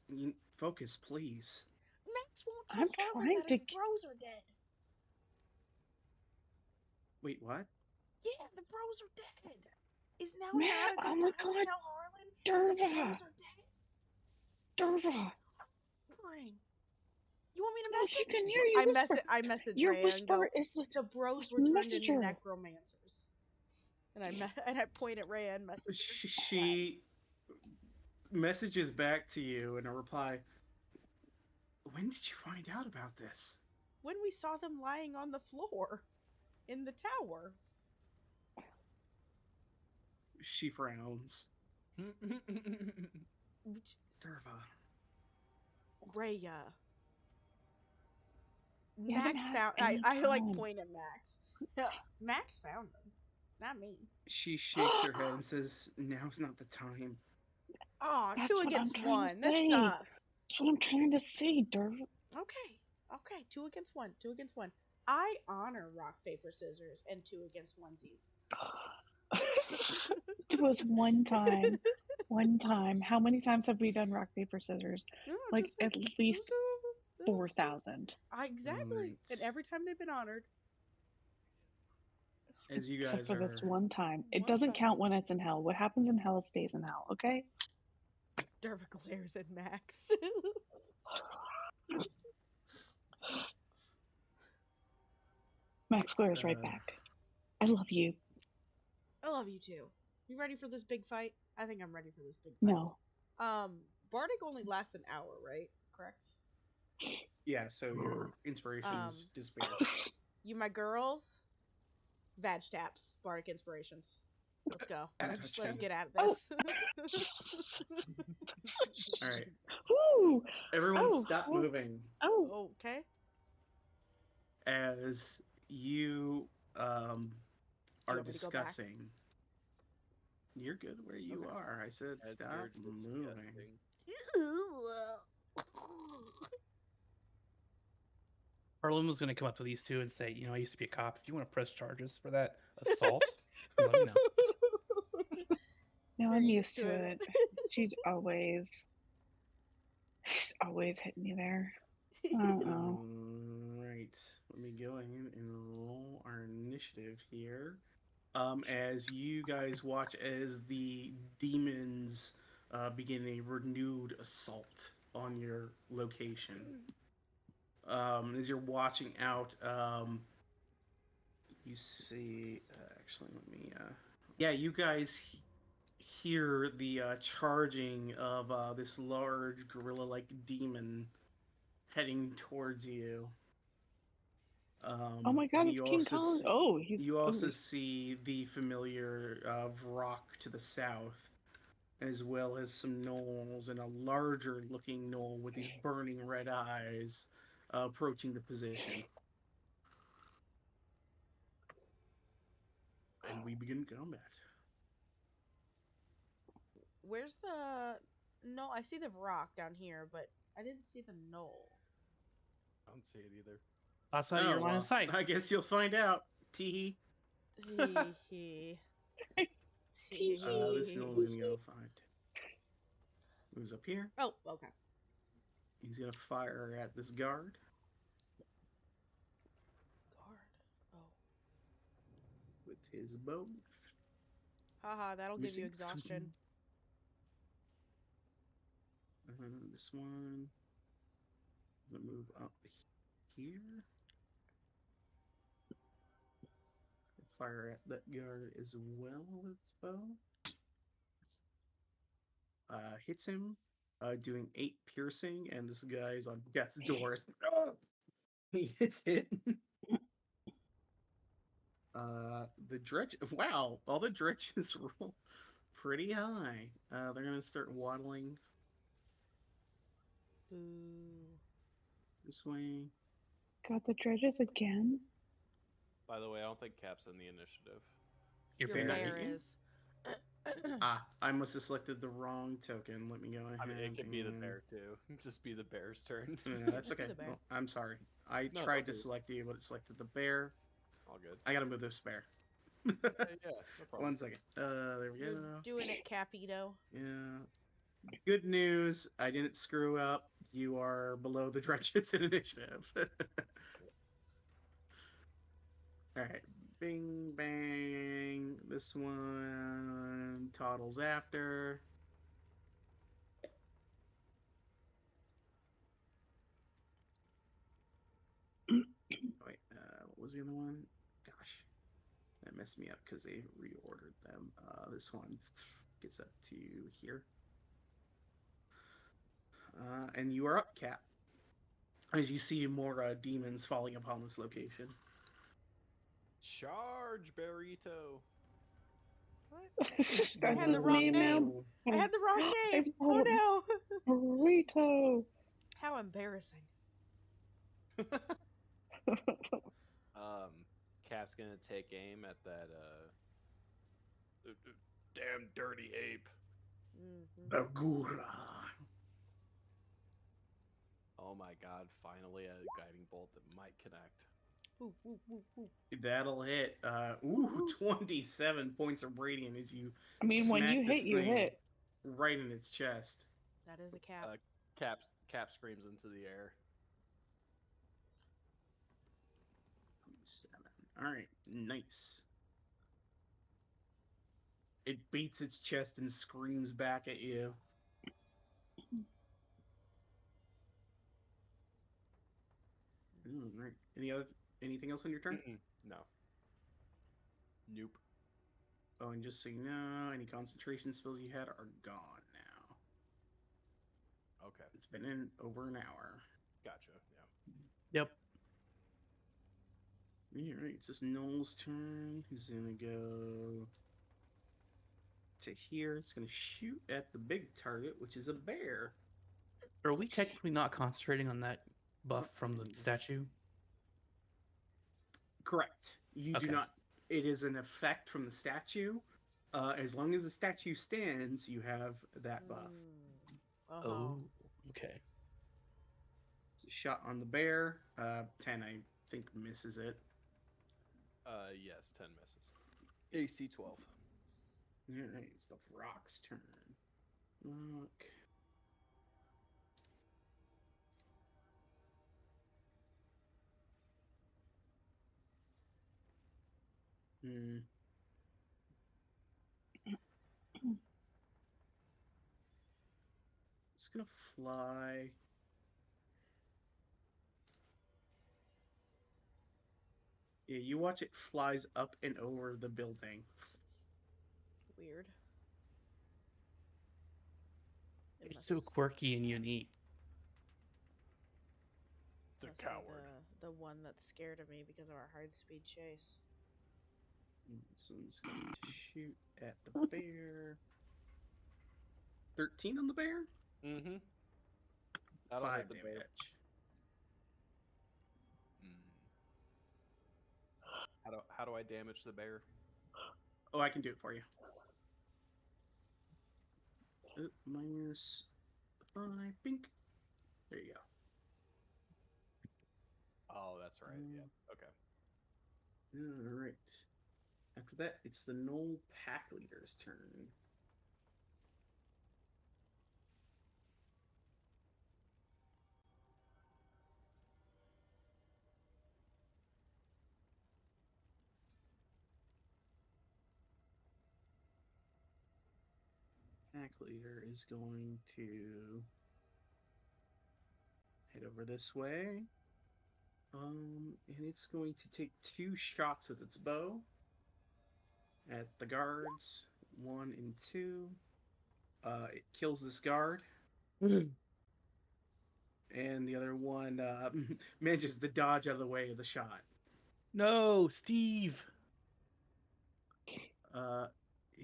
focus, please. Max won't tell I'm Harlan trying that his to- bros are dead. Wait, what? Yeah, the bros are dead. Is now Man, not a good oh my time to God, tell Harlan that the Derva. bros are dead? Derva. Fine. You want me to No, message? he can hear you whisper. I message Your Rhea and go, whisper is like, the bros just were turned message into her. necromancers. And I point at Rhea and message her. She messages back to you in a reply. When did you find out about this? When we saw them lying on the floor in the tower. She frowns. Derva. Rhea. You haven't Max had found. any I like time. point at Max. Max found them, not me. She shakes her head and says, "Now's not the time." Oh, That's two what I'm against trying to one. This say. sucks. That's what I'm trying to say, Derva. Okay, 2 against 1. 2 against 1. I honor rock paper scissors and 2 against onesies. It was one time. One time. How many times have we done rock, paper, scissors? No, Like just at least just- 4,000. Exactly. Right. And every time they've been honored. As you Except guys for are this one time. It One doesn't time. count when it's in hell. What happens in hell stays in hell, okay? Derva glares at Max. Max glares right Uh, back. I love you. I love you too. You ready for this big fight? I think I'm ready for this big fight. No. Bardic only lasts an hour, right? Correct? Yeah, so your inspirations disappear. You my girls. Vag taps. Bardic inspirations. Let's go. Let's Gotcha. get at Oh. this. All right, Woo! everyone, Oh, stop oh. moving Oh, Okay. as you are want me to go back? discussing. You're good where you Okay. are. I said As stop you're moving. disgusting. Harlan was going to come up to these two and say, I used to be a cop. Do you want to press charges for that assault? Let me know. no, You're I'm used used to to it. it. She's always hitting me there. Uh-oh. Right. Let me go ahead and roll our initiative here. As you guys watch as the demons begin a renewed assault on your location. As you're watching out, you see. Actually, let me. Yeah, you guys hear the charging of this large gorilla-like demon heading towards you. Oh my god, And it's King Kong. Oh, he's. you also ooh. see the familiar rock to the south, as well as some gnolls and a larger looking gnoll with these burning red eyes approaching the position. And we begin combat. Where's the? No, I see the rock down here, but I didn't see the knoll. I don't see it either. Outside of your line of sight. I guess you'll find out. Teehee. Hee hee. This gnoll's gonna go 5, 10. Moves up here. Oh, okay. He's gonna fire at this guard. Guard. Oh. With his bow. Haha, that'll give you Missing. exhaustion. This one. Gonna move up here. Fire at that guard as well with its bow. Hits him, doing 8 piercing, and this guy's on death's door. He hits it. The dredge. Wow, all the dredges roll pretty high. They're gonna start waddling Boo. this way. Got the dredges again. By the way, I don't think Cap's in the initiative. Your Your bear. bear is. is. I must have selected the wrong token. Let me go ahead. I mean, it could be the and- bear too. Just be the bear's turn. No, that's Be okay. the bear. Well, I'm sorry. I No, tried don't to be. select you, but it selected the bear. All good. I gotta move this bear. Yeah, no problem. 1 second. There we go. You're doing it, Capito. Yeah. Good news. I didn't screw up. You are below the dredges in initiative. All right. Bing, bang. This one toddles after. Wait, what was the other one? Gosh, that messed me up because they reordered them. This one gets up to here. And you are up, Cap. As you see more demons falling upon this location. Charge, Burrito. That's I had his the wrong name now. name. I had the wrong name. It's Oh no. Burrito. How embarrassing. Cap's gonna take aim at that damn dirty ape. Mm-hmm. Agura. Oh my god, finally a guiding bolt that might connect. Ooh, ooh, ooh, ooh. That'll hit. 27 points of radiant as you I mean, when smack you this hit, you thing hit. right in its chest. That is a cap. Cap screams into the air. 7. All right, nice. It beats its chest and screams back at you. All right. Anything else on your turn? No. Nope. Oh, and just so you know, any concentration spells you had are gone now. Okay. It's been in over an hour. Gotcha. Yeah. Yep. Alright, it's this Noel's turn. He's gonna go to here. It's gonna shoot at the big target, which is a bear. Are we technically not concentrating on that buff from the statue? Correct. You do Okay. not. It is an effect from the statue. As long as the statue stands, you have that buff. Uh-huh. Oh, okay. It's a shot on the bear. 10, I think, misses it. Yes, 10 misses. AC 12. Alright, it's the rock's turn. Look. It's gonna fly. Yeah, you watch it flies up and over the building. Weird. It It's must- so quirky and unique. It's a must be coward. The one that's scared of me because of our high speed chase. This one's going to shoot at the bear. 13 on the bear? Mm-hmm. 5 the damage. bear. How do I damage the bear? Oh, I can do it for you. Minus 5, pink. There you go. Oh, that's right. Yeah. Okay. Alright. After that, it's the Knoll Pack Leader's turn. Pack Leader is going to head over this way. And it's going to take 2 shots with its bow at the guards. 1 and 2. It kills this guard. And the other one manages to dodge out of the way of the shot. No, Steve.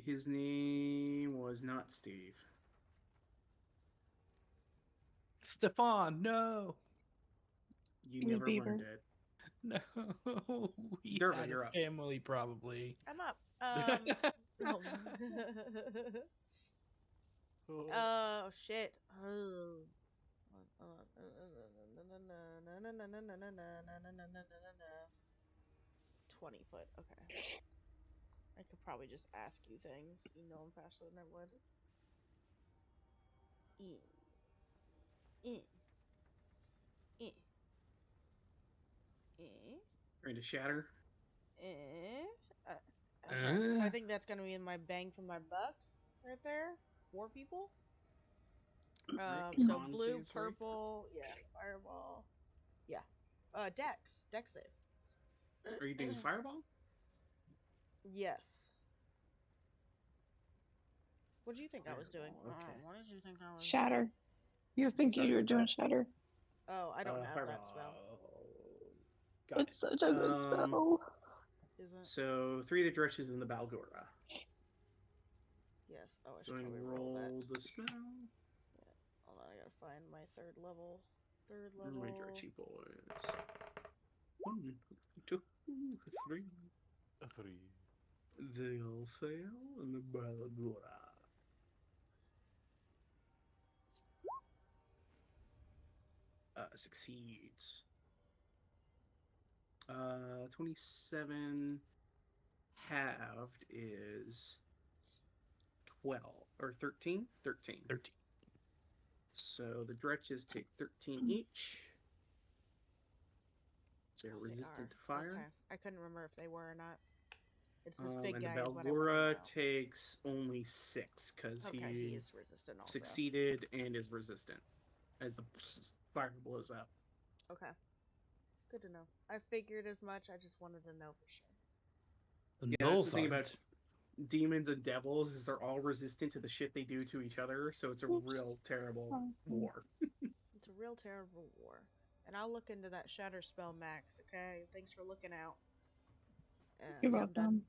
His name was not Steve. Stefan, no. You Hey, never Beaver. learned it. No. We Derva, had you're a up. family, probably. I'm up. Oh shit. Oh. 20 foot. Okay. I could probably just ask you things. You know them faster than I would. Ready to shatter? Okay. I think that's gonna be in my bang from my buck right there. 4 people. So Con blue, saves, right? purple, yeah, fireball, yeah. Dex save. Are you doing fireball? Yes. What do you think I was doing? Fireball, okay. What did you think I was? Shatter. You're thinking Sorry you were about doing that. shatter. Oh, I don't have Fireball. that spell. Got It's such a good spell. Is it? So 3 of the directions in the Balgora. Yes. Oh, I should Going to probably roll that. roll the spell. Hold on, I gotta find my third level. Where are my direction boys? 1, 2, 3. 3. They all fail in the Balgora. Succeeds. 27 halved is 12 or 13? 13. 13. So the dretches take 13 each. They're Oh, they resistant are. to fire. Okay. I couldn't remember if they were or not. It's this big And guy the is what I want to Balgora know. takes only 6 because Okay, he is resistant also. succeeded and is resistant as the fire blows up. Okay. Good to know. I figured as much. I just wanted to know for sure. The Yeah, that's the thing Nullsart. about demons and devils is they're all resistant to the shit they do to each other, so it's a Oops. real terrible Oh. war. It's a real terrible war. And I'll look into that shatter spell, Max. Okay, thanks for looking out. You're Yeah, I'm done. welcome.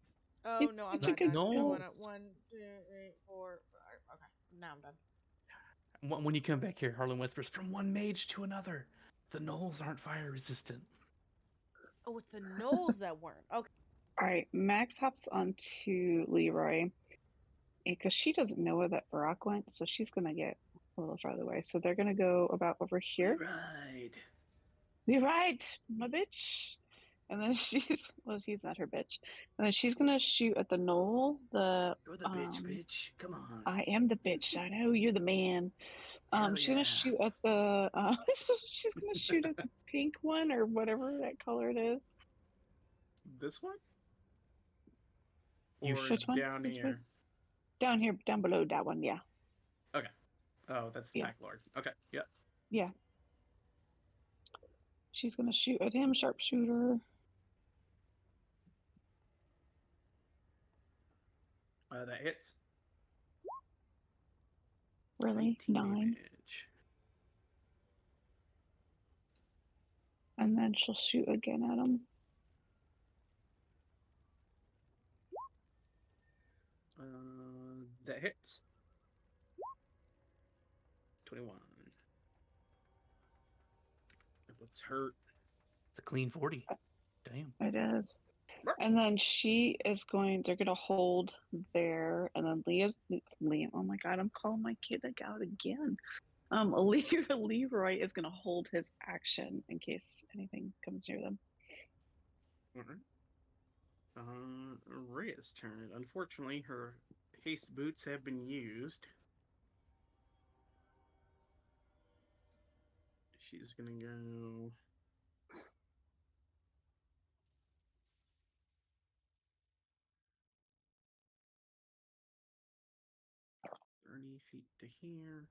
Oh You- no, you I'm took not done. it I No. went up 1, 2, 3, 4, 5. Okay, now I'm done. When you come back here, Harlan whispers, "From one mage to another. The gnolls aren't fire resistant." Oh, it's the gnolls that weren't. Okay. All right, Max hops onto Leroy because she doesn't know where that Barack went, so she's gonna get a little farther away. So they're gonna go about over here. Right. You're right, my bitch. And then she's not her bitch. And then she's gonna shoot at the knoll. You're the bitch, bitch. Come on. I am the bitch. I know you're the man. Hell She's yeah. gonna shoot at the. She's gonna shoot at the pink one or whatever that color it is. This one? You Or should. Which one? down Which here? one? Down here, down below that one. Yeah, Okay. Oh, that's the Yeah. Pack Lord. Okay. Yep. yeah. She's gonna shoot at him, sharpshooter. That hits. Really, 19 9. damage. And then she'll shoot again at him. That hits. 21. What's hurt? It's a clean 40. Damn. It is. And then they're gonna hold there, and then Liam, oh my god, I'm calling my kid out again. Leroy is gonna hold his action in case anything comes near them. Rhea's turn. Unfortunately, her haste boots have been used. She's gonna go. "30 feet to here."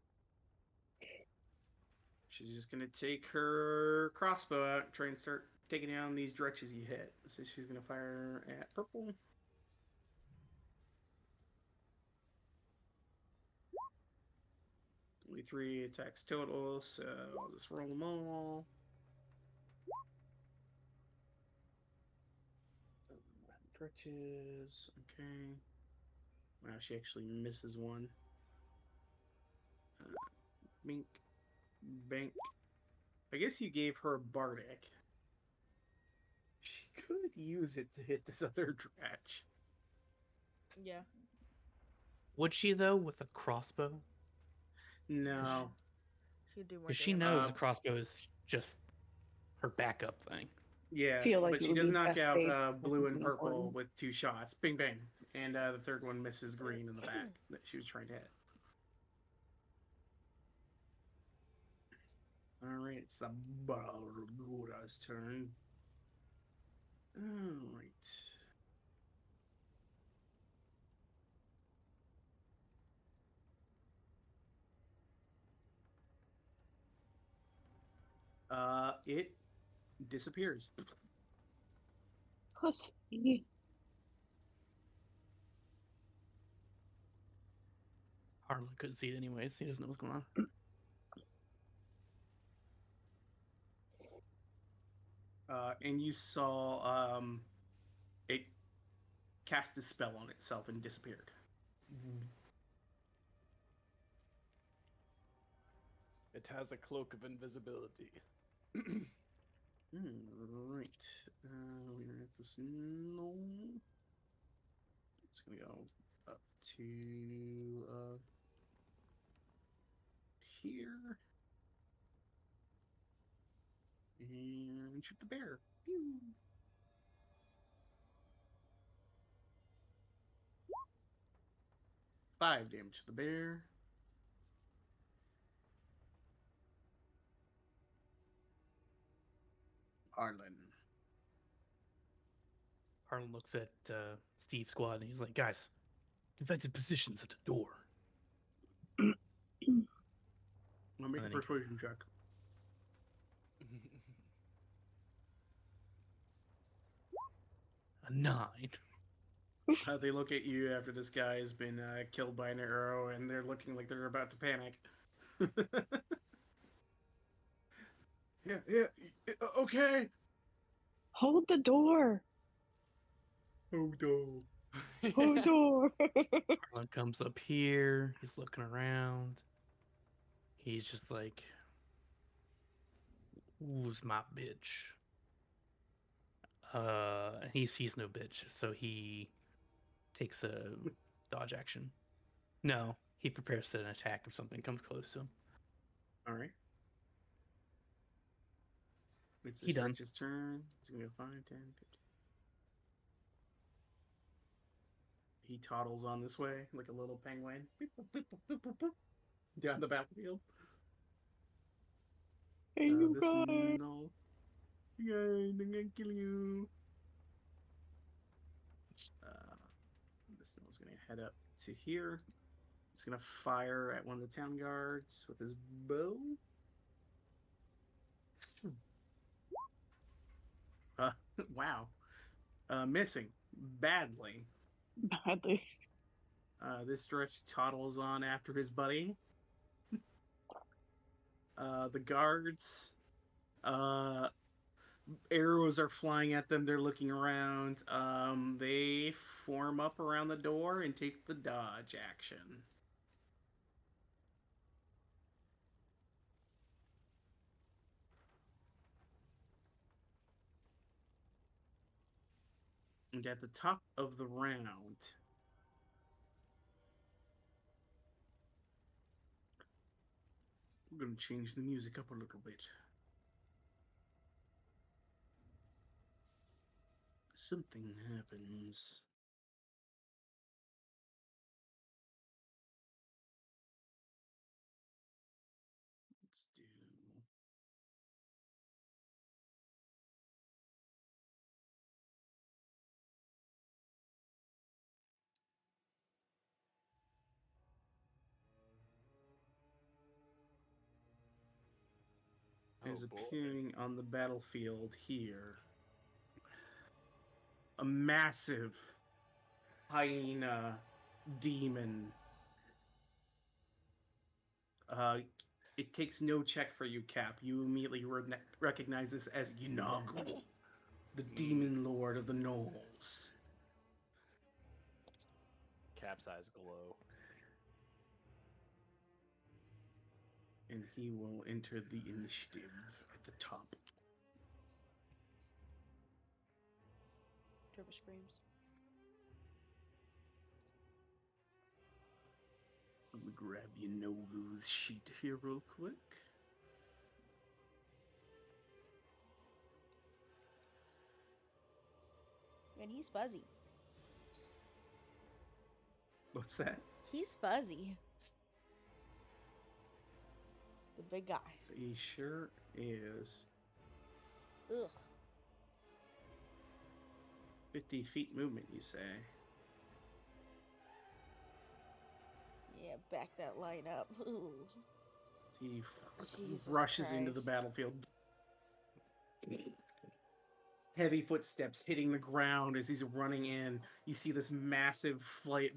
She's just gonna take her crossbow out and try and start taking down these directions you hit. So she's gonna fire at purple. 23 attacks total, so I'll just roll them all. Stretches, okay. Wow, she actually misses one. Mink, bank. I guess you gave her a bardic. She could use it to hit this other dretch. Yeah. Would she though with a crossbow? No. She'd do more Because she damage. knows a crossbow is just her backup thing. Yeah, Feel like but it she would does be knock best out saved for blue and something purple important. with 2 shots. Bing, bang. And the third one misses green in the back that she was trying to hit. Alright, it's the Barracuda's turn. Alright. It disappears. Pussy. Harlan couldn't see it anyways. He doesn't know what's going on. And you saw it cast a spell on itself and disappeared. It has a cloak of invisibility. Right. We're at this gnome. It's gonna go up to here. And shoot the bear. Pew. Five damage to the bear. Arlen. Harlan looks at Steve's squad and he's like, "Guys, defensive positions at the door." I'll make a And then he- persuasion check. A 9. They look at you after this guy has been killed by an arrow, and they're looking like they're about to panic. Yeah. Okay. Hold the door. Oh no. Hold the door. Harlan comes up here. He's looking around. He's just like, "Who's my bitch?" And he sees no bitch, so he takes a dodge action. No, he prepares to an attack if something comes close to him. All right. It's He done. Stretch's turn. It's gonna go 5, 10, 15. He toddles on this way like a little penguin. Beep, boop, beep, boop, beep, boop, boop, down the battlefield. Hey, you This guys. no. You guys, I'm gonna kill you. This one's gonna head up to here. He's gonna fire at one of the town guards with his bow. Wow. Missing badly. Badly. This Stretch toddles on after his buddy. The guards, arrows are flying at them. They're looking around. They form up around the door and take the dodge action. And at the top of the round, I'm going to change the music up a little bit. Something happens. Let's do. Is Oh, boy. appearing on the battlefield here. A massive hyena demon. It takes no check for you, Cap. You immediately recognize this as Yinagu, the demon lord of the Knolls. Cap's eyes glow. And he will enter the initiative at the top. Turbo screams. I'm gonna grab Yinagu's sheet here real quick. And he's fuzzy. What's that? He's fuzzy. The big guy. He sure is. Ugh. 50 feet movement, you say? Yeah, back that line up. Ooh. He Jesus rushes into the Christ. battlefield. Heavy footsteps hitting the ground as he's running in. You see this massive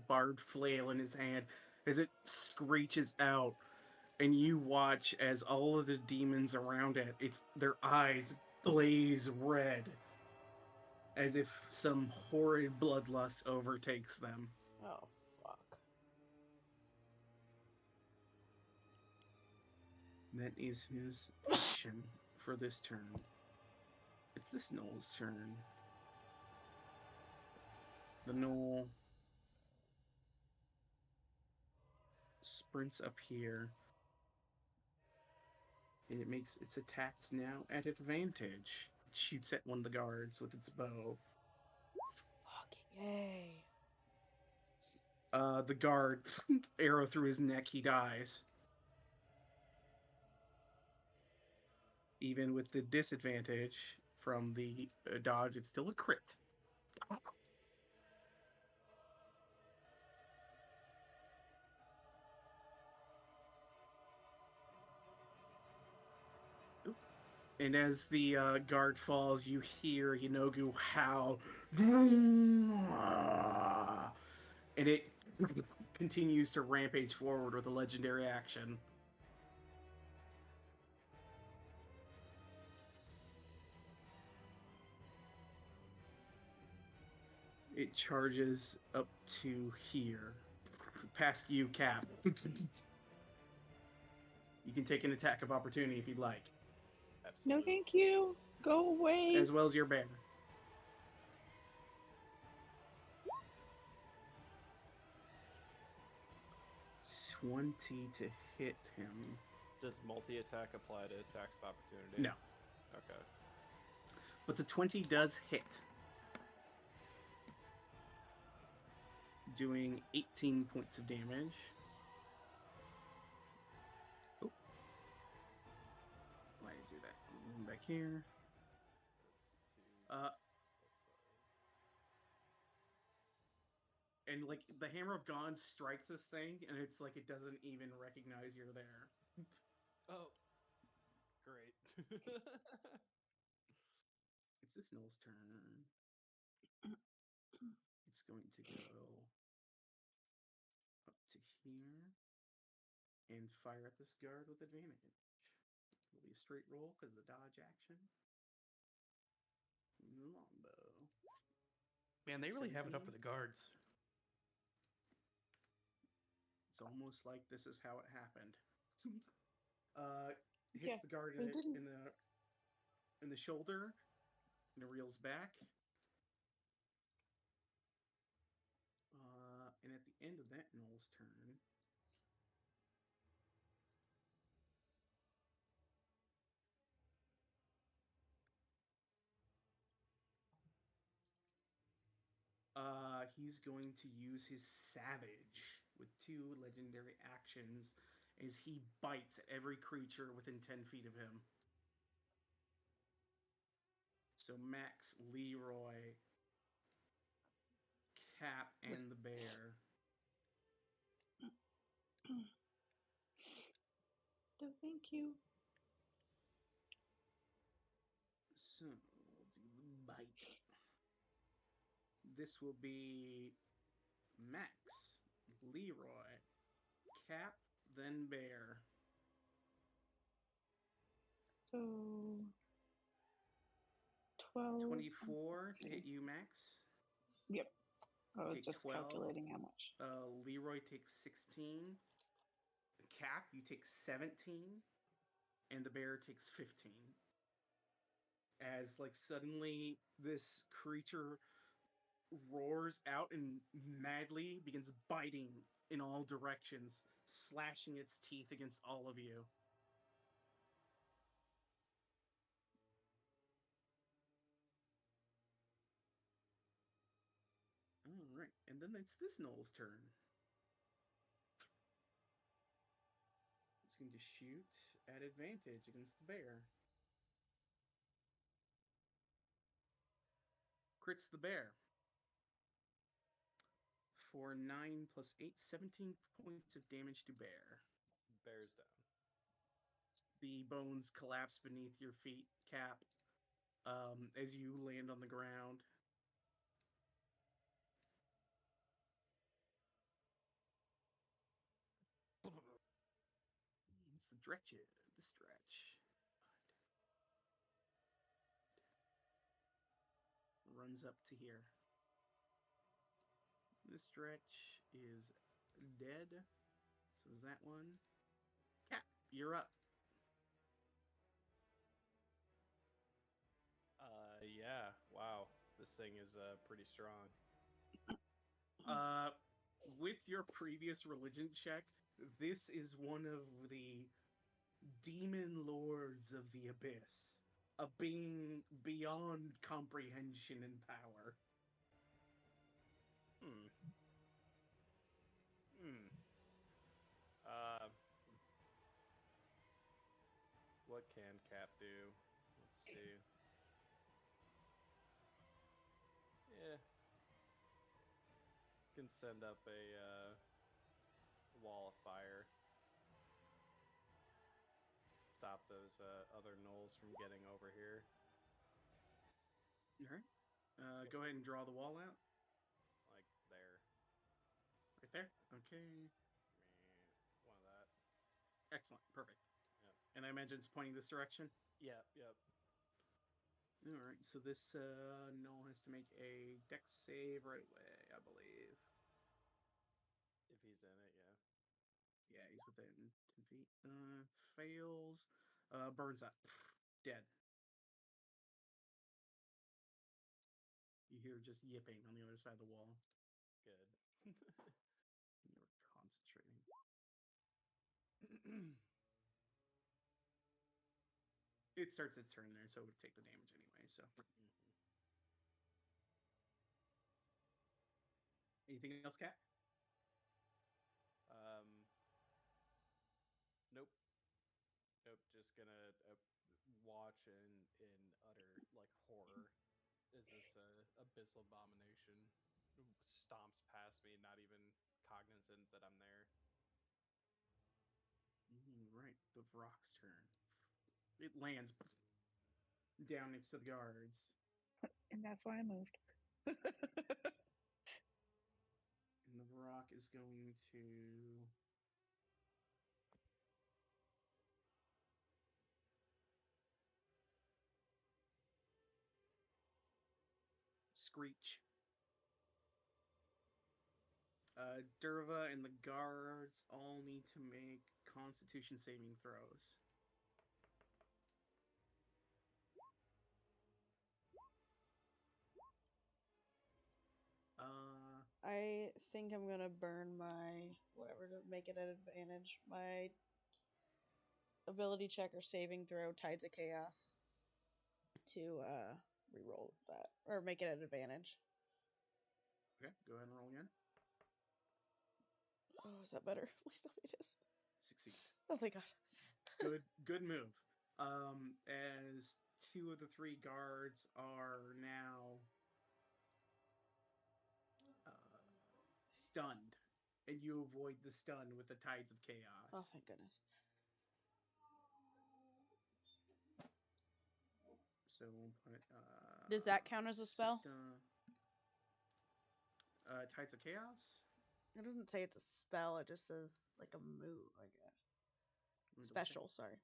barbed flail in his hand as it screeches out, and you watch as all of the demons around it, their eyes blaze red, as if some horrid bloodlust overtakes them. Oh, fuck. That is his action for this turn. It's this Knoll's turn. The Knoll sprints up here. And it makes its attacks now at advantage. It shoots at one of the guards with its bow. Fucking yay. The guard, arrow through his neck, he dies. Even with the disadvantage from the dodge, it's still a crit. And as the guard falls, you hear Yinagu howl. And it continues to rampage forward with a legendary action. It charges up to here, past you, Cap. You can take an attack of opportunity if you'd like, No, Absolutely. thank you. Go away. as well as your bear. $20 to hit him. Does multi-attack apply to attacks of opportunity? No, Okay. but the 20 does hit. Doing 18 points of damage. Oh. Why did I do that? Move back here. And like the Hammer of God strikes this thing, and it's like it doesn't even recognize you're there. Oh, great. It's this Null's turn. It's going to go up to here and fire at this guard with advantage. It'll be a straight roll because of the dodge action. Longbow. Man, they really have it up 17. with the guards. It's almost like this is how it happened. Hits Yeah, the guard they didn't. in the shoulder, and it reels back. And at the end of that Null's turn, he's going to use his Savage with 2 legendary actions as he bites at every creature within 10 feet of him. So Max, Leroy, Cap, and the bear. No, thank you. So we'll do the bite. This will be Max, Leroy, Cap, then bear. So 12. 24 to hit you, Max. Yep. I was Take just 12. calculating how much. Leroy takes 16. Cap, you take 17. And the bear takes 15. As, like, suddenly this creature roars out and madly begins biting in all directions, slashing its teeth against all of you. Alright, and then it's this Null's turn. It's going to shoot at advantage against the bear. Crits the bear. For 9 plus 8, 17 points of damage to bear. Bears down. The bones collapse beneath your feet, Cap, as you land on the ground. It's the stretch. The stretch. Runs up to here. This stretch is dead. So is that one. Cap, you're up. Yeah. Wow. This thing is pretty strong. With your previous religion check, this is one of the demon lords of the abyss, a being beyond comprehension and power. What can Cap do? Let's see. Yeah. Can send up a wall of fire. Stop those other gnolls from getting over here. All right. Go ahead and draw the wall out. Like there. Right there? Okay. One of that. Excellent. Perfect. Yep. And I imagine it's pointing this direction? Yep. All right, so this Noel has to make a dex save right away, I believe. If he's in it, yeah. Yeah, he's within 10 feet. Fails. Burns up. Dead. You hear just yipping on the other side of the wall. Good. You're concentrating. It starts its turn there, so it would take the damage anyway. So, anything else, Cat? Nope. Nope. Just gonna watch in utter like horror as this abyssal abomination stomps past me, not even cognizant that I'm there. Right, the Vrock's turn. It lands down next to the guards. And that's why I moved. And the Vrock is going to screech. Durva and the guards all need to make Constitution saving throws. I think I'm gonna burn my whatever to make it an advantage. My ability check or saving throw, Tides of Chaos, to reroll that or make it an advantage. Okay, go ahead and roll again. Oh, is that better? Please tell me it is. Succeed. Oh thank God. Good move. As two of the three guards are now stunned, and you avoid the stun with the Tides of Chaos. Oh thank goodness. So we'll put. Does that count as a spell? Tides of Chaos. It doesn't say it's a spell. It just says like a move, I guess. Special, sorry.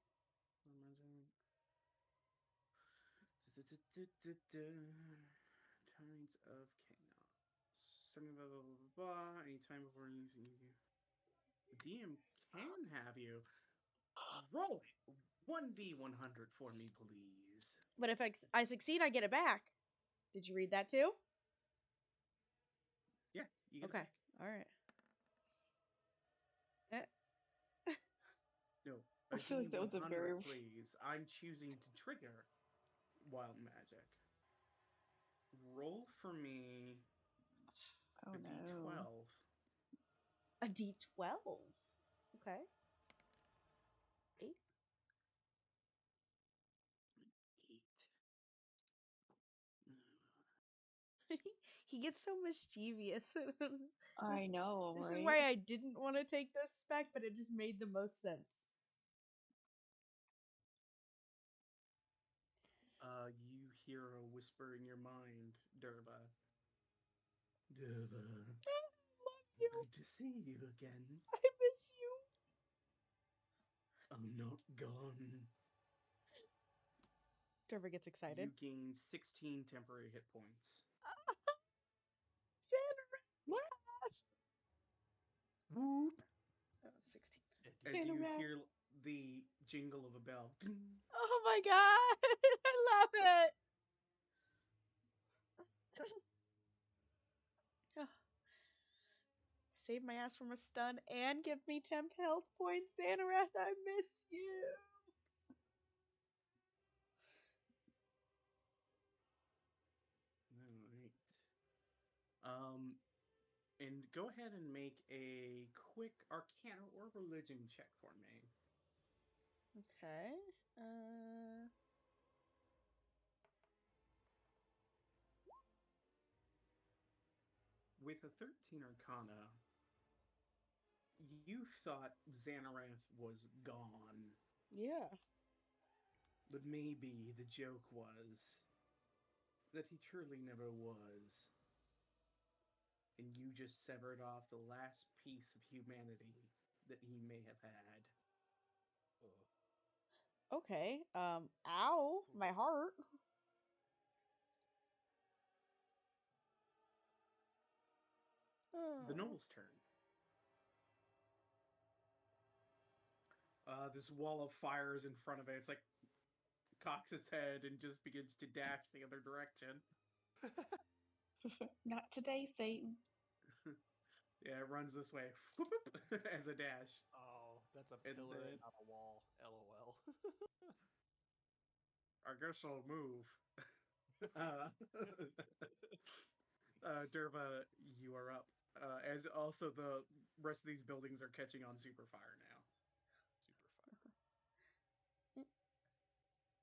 Tides of Chaos. Something blah blah blah blah. Anytime before using you. The DM can have you roll it. 1d100 for me, please. But if I succeed, I get it back. Did you read that too? Yeah, you get okay. it back. All right. No, I feel like that was a very please. I'm choosing to trigger wild magic. Roll for me Oh a no. d12. A d12. Okay. 8. 8. He gets so mischievous. I know, This right? is why I didn't want to take this spec, but it just made the most sense. You hear a whisper in your mind, Durva. Durva. I love you. Good to see you again. I miss you. I'm not gone. Trevor gets excited. You gain 16 temporary hit points. Sandra. What? Whoop. 16. As Santa you Rat. hear the jingle of a bell. Oh my god. I love it. Save my ass from a stun and give me temp health points, Xanarath. I miss you. All right. And go ahead and make a quick Arcana or Religion check for me. Okay. With a 13 Arcana, you thought Xanarath was gone. Yeah. But maybe the joke was that he truly never was. And you just severed off the last piece of humanity that he may have had. Okay. Ow, my heart. the Gnoll's turn. This wall of fire is in front of it. It's like cocks its head and just begins to dash the other direction. Not today, Satan. Yeah, it runs this way as a dash. Oh, that's a And pillar then- and not a wall. LOL. I guess I'll move. Derva, you are up. As also the rest of these buildings are catching on super fire now.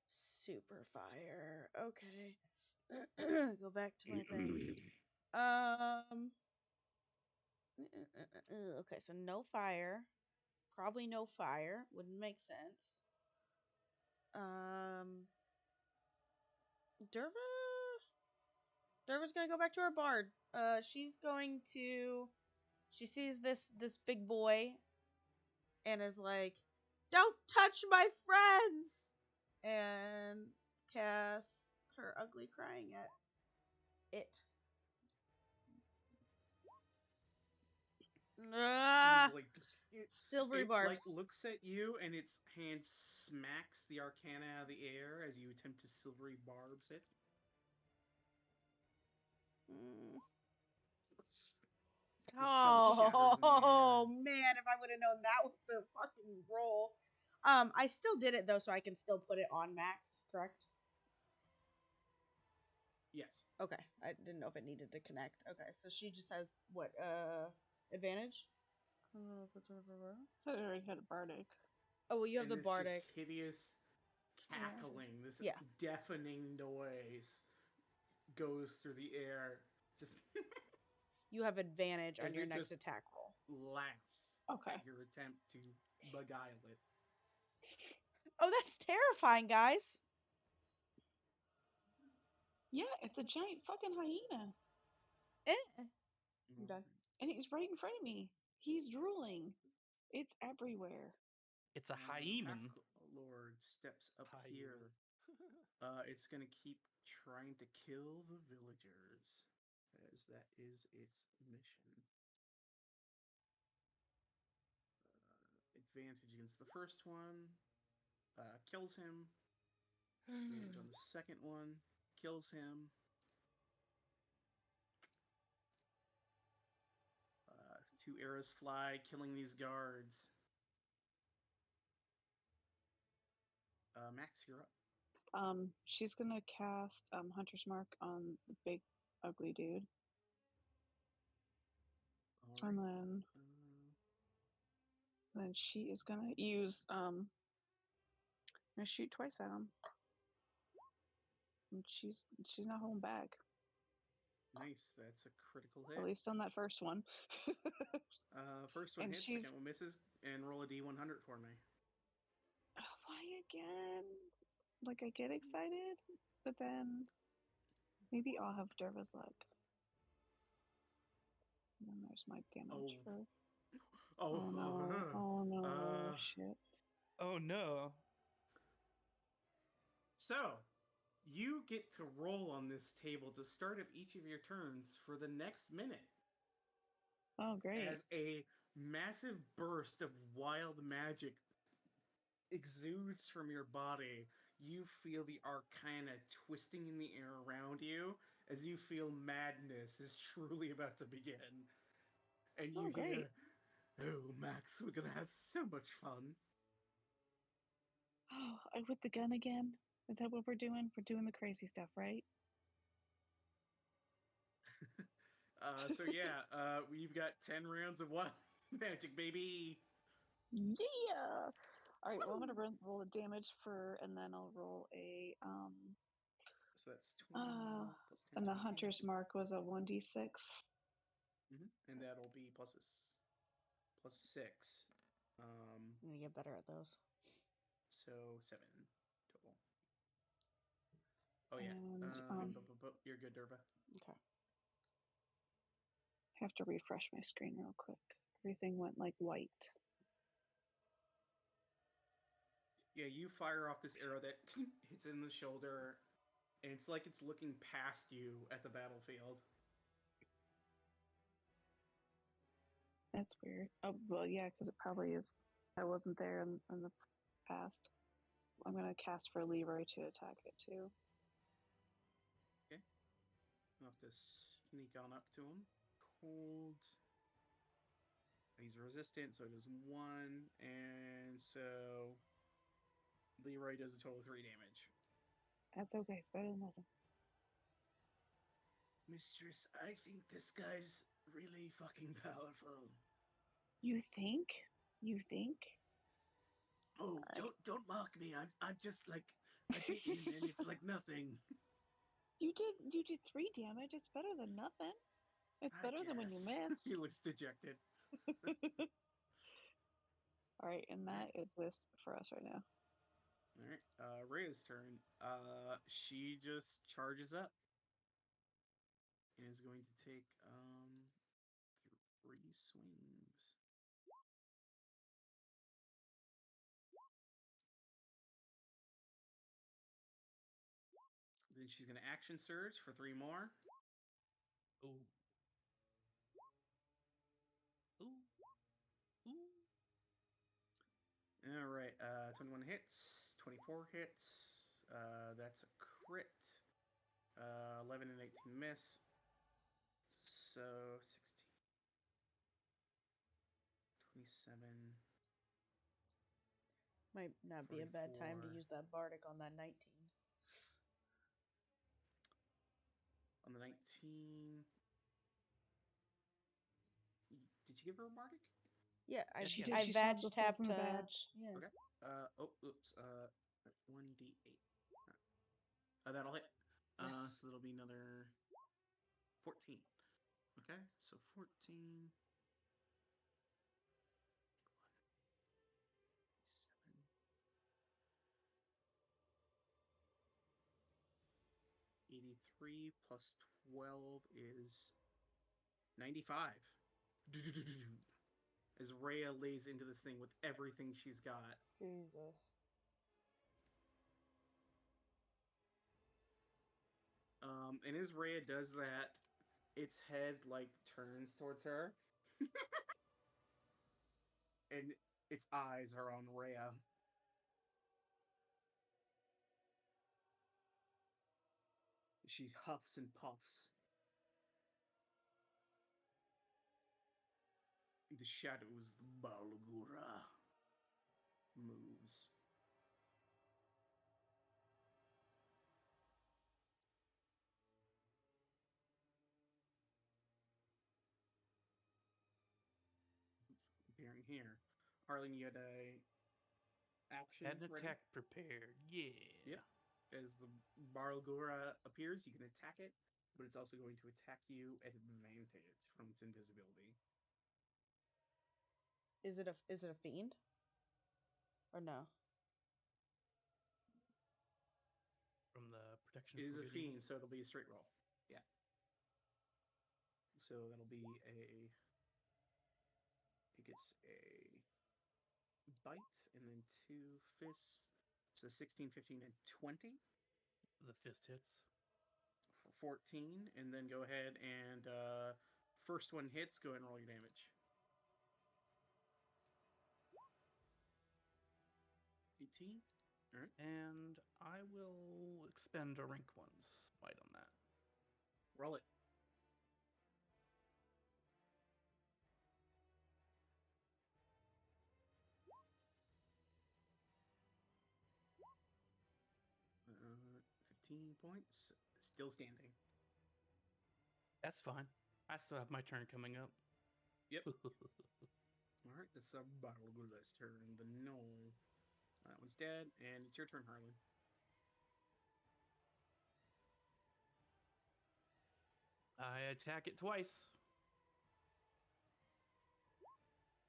Super fire. Super fire. Okay. Go back to my thing. Okay, so no fire. Probably no fire. Wouldn't make sense. Derva's gonna go back to her bard. She's going to. She sees this big boy, and is like, "Don't touch my friends!" And casts her ugly crying at it. He's like, Silvery it barbs. like looks at you and its hand smacks the arcana out of the air as you attempt to silvery barbs it. Mm. The spell shatters in the Oh air. man, if I would have known that was the fucking roll. I still did it though, so I can still put it on max, correct? Yes. Okay. I didn't know if it needed to connect. Okay, so she just has what, advantage? I already had a bardic. Oh well, you have And the this bardic. just hideous cackling, this Yeah. deafening noise goes through the air. Just You have advantage on As your it next just- attack roll. laughs Okay. at your attempt to beguile it. Oh, that's terrifying, guys. Yeah, it's a giant fucking hyena. I'm done. And he's right in front of me. He's drooling. It's everywhere. It's a The hyena. Pack Lord steps up here. It's gonna keep trying to kill the villagers, as that is its mission. Advantage against the first one, kills him. Advantage on the second one, kills him. Two arrows fly, killing these guards. Max, you're up. She's gonna cast Hunter's Mark on the big ugly dude. All And right. then she is gonna use gonna shoot twice at him. And she's not holding back. Nice, that's a critical At hit. least on that first one. First one and hits, she's- second one misses, and roll a d100 for me. Why again? Like I get excited, but then maybe I'll have Derva's luck. And then there's my damage for. Oh no! Oh no! Shit! Oh no. So, you get to roll on this table at the start of each of your turns for the next minute. Oh great! As a massive burst of wild magic exudes from your body, you feel the arcana twisting in the air around you as you feel madness is truly about to begin. And you hear, "Oh, Max, we're gonna have so much fun." Oh, I with the gun again? Is that what we're doing? We're doing the crazy stuff, right? So yeah, we've got 10 rounds of wild magic, baby. Yeah. All right. Well, I'm gonna roll the damage and then I'll roll a So that's 12 plus 10. and the 20. Hunter's Mark was a 1d6. And that'll be plus 6. I'm gonna get better at those. So 7 total. Oh yeah. And You're good, Derva. Okay. I have to refresh my screen real quick. Everything went like white. Yeah, you fire off this arrow that hits in the shoulder, and it's like it's looking past you at the battlefield. That's weird. Oh, well, yeah, because it probably is. I wasn't there in the past. I'm going to cast for Leroy to attack it too. Okay. I'll have to sneak on up to him. Cold. He's resistant, so it does 1. And so Leroy does a total of 3 damage. That's okay. It's better than nothing. Mistress, I think this guy's really fucking powerful. You think? You think? Oh, don't mock me. I'm just like I bit him and it's like nothing. You did 3 damage. It's better than nothing. It's better than when you miss. He looks dejected. All right, and that is this for us right now. All right, Rhea's turn. She just charges up and is going to take 3 swings. Then she's going to action surge for 3 more. Ooh. Ooh. Ooh. All right, 21 hits, 24 hits. That's a crit. 11 and 18 miss. So 16, 27. Might not be a bad time to 44. use that bardic on that 19. On the 19. Did you give her a bardic? Yeah, I Yes, She yes. did. I She saw the badge stuff tapped in the badge. Yeah. Okay. Oops. 1d8. That'll hit. Yes. So that'll be another 14. Okay, so 14. 7. 83 plus 12 is 95. As Rhea lays into this thing with everything she's got. Jesus. And as Rhea does that, its head like turns towards her. And its eyes are on Rhea. She huffs and puffs. The shadows, the Balgura moves. Appearing here. Harlan, you had a action Had an ready? attack prepared. Yeah. Yep. As the Barlgura appears, you can attack it, but it's also going to attack you at advantage from its invisibility. Is it a fiend? Or no? From the protection. It is a forbidden fiend, wounds. so it'll be a straight roll. Yeah. So that'll be a... It gets a bite and then 2 fists. So 16, 15, and 20. The fist hits. 14, and then go ahead and first one hits, go ahead and roll your damage. 18. All right. And I will expend a rank 1 smite on that. Roll it. Uh, 15 points. Still standing. That's fine. I still have my turn coming up. Yep. All right, that's a Barlgula's turn. The gnome. That one's dead, and it's your turn, Harlan. I attack it twice.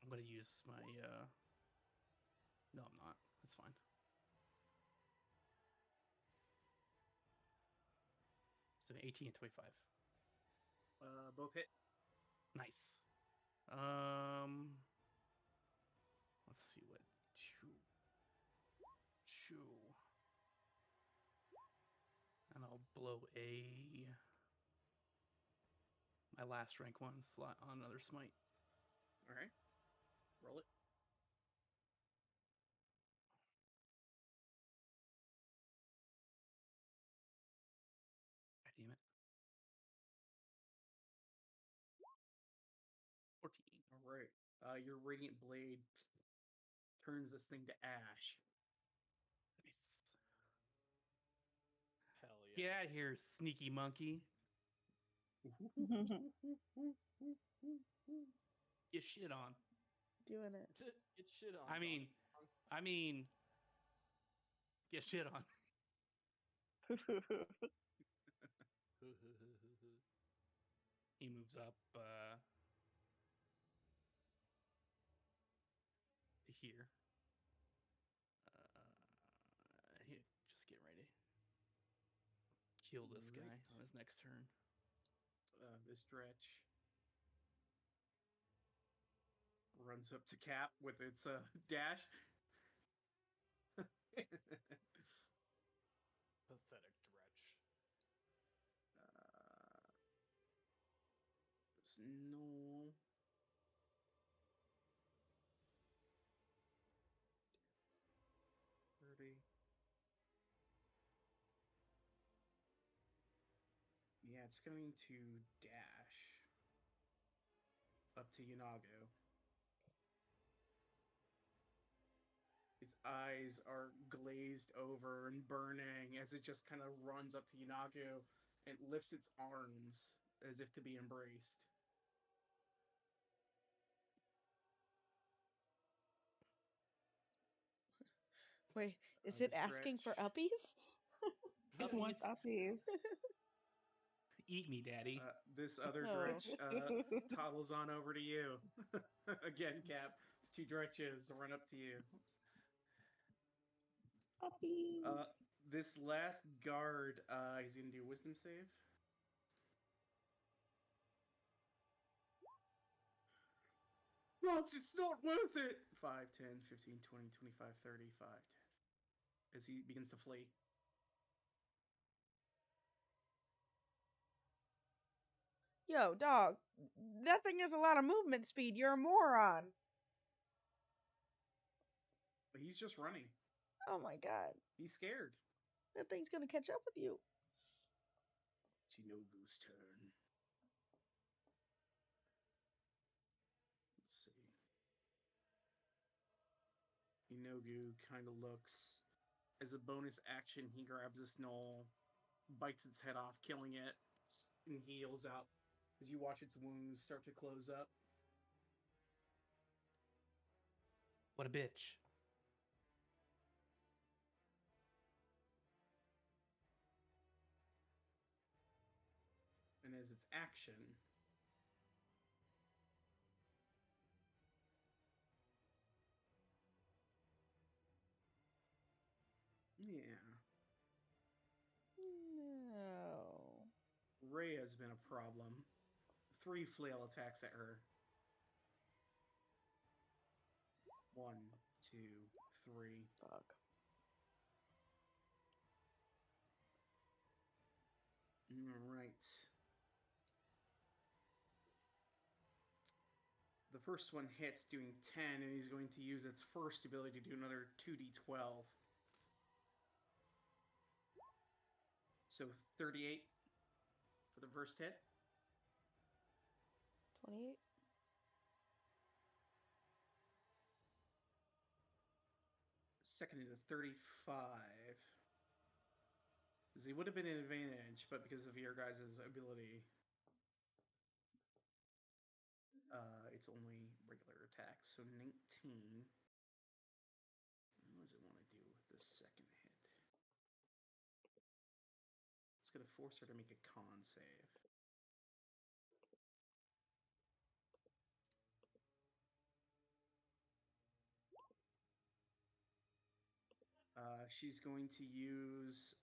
I'm gonna use my No, I'm not. That's fine. It's an 18 and 25. Both hit. Nice. Let's see what two. And I'll blow my last rank 1 slot on another smite. All right. Roll it. God damn it. 14. All right. Your radiant blade turns this thing to ash. Nice. Hell yeah. Get out of here, sneaky monkey. Get shit on. Doing it. Get shit on. I mean, get shit on. He moves up here. Just get ready. Kill this guy Right. on his next turn. This dretch runs up to Cap with its dash. Pathetic dretch. No. Yeah, it's going to dash up to Yanago. Its eyes are glazed over and burning as it just kind of runs up to Yanago and lifts its arms as if to be embraced. Wait, is it asking for uppies? It wants uppies. Eat me, daddy. This other Oh. dretch toddles on over to you. Again, Cap. These two dretches run up to you. Puppy. This last guard, he's going to do a wisdom save. Rods, it's not worth it! 5, 10, 15, 20, 25, 30, 5, 10. As he begins to flee. Yo, dog, that thing has a lot of movement speed. You're a moron. But he's just running. Oh my god. He's scared. That thing's gonna catch up with you. It's Inogu's turn. Let's see. Inogu kind of looks. As a bonus action, he grabs a snoll, bites its head off, killing it, and heals out as you watch its wounds start to close up. What a bitch. And as its action, yeah, No. Rhea's been a problem. 3 flail attacks at her. 1, 2, 3. Fuck. Alright. The first one hits, doing 10, and he's going to use its first ability to do another 2d12. So 38 for the first hit. 28. Second into 35. Because he would have been an advantage, but because of your guys' ability, it's only regular attacks. So 19. What does it want to do with this second hit? It's going to force her to make a con save. She's going to use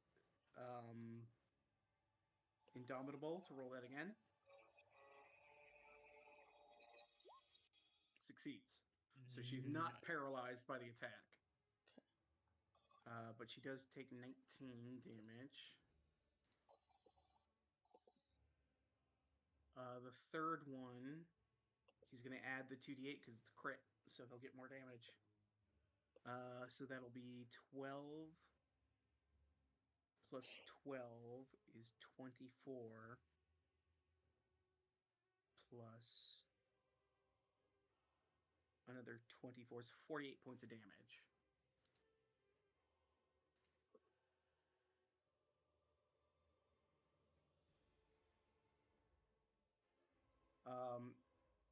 Indomitable to roll that again. Succeeds. So she's not paralyzed by the attack. But she does take 19 damage. The third one, He's going to add the 2d8 because it's a crit, so he'll get more damage. So that'll be 12 plus 12 is 24 plus another 24 is 48 points of damage.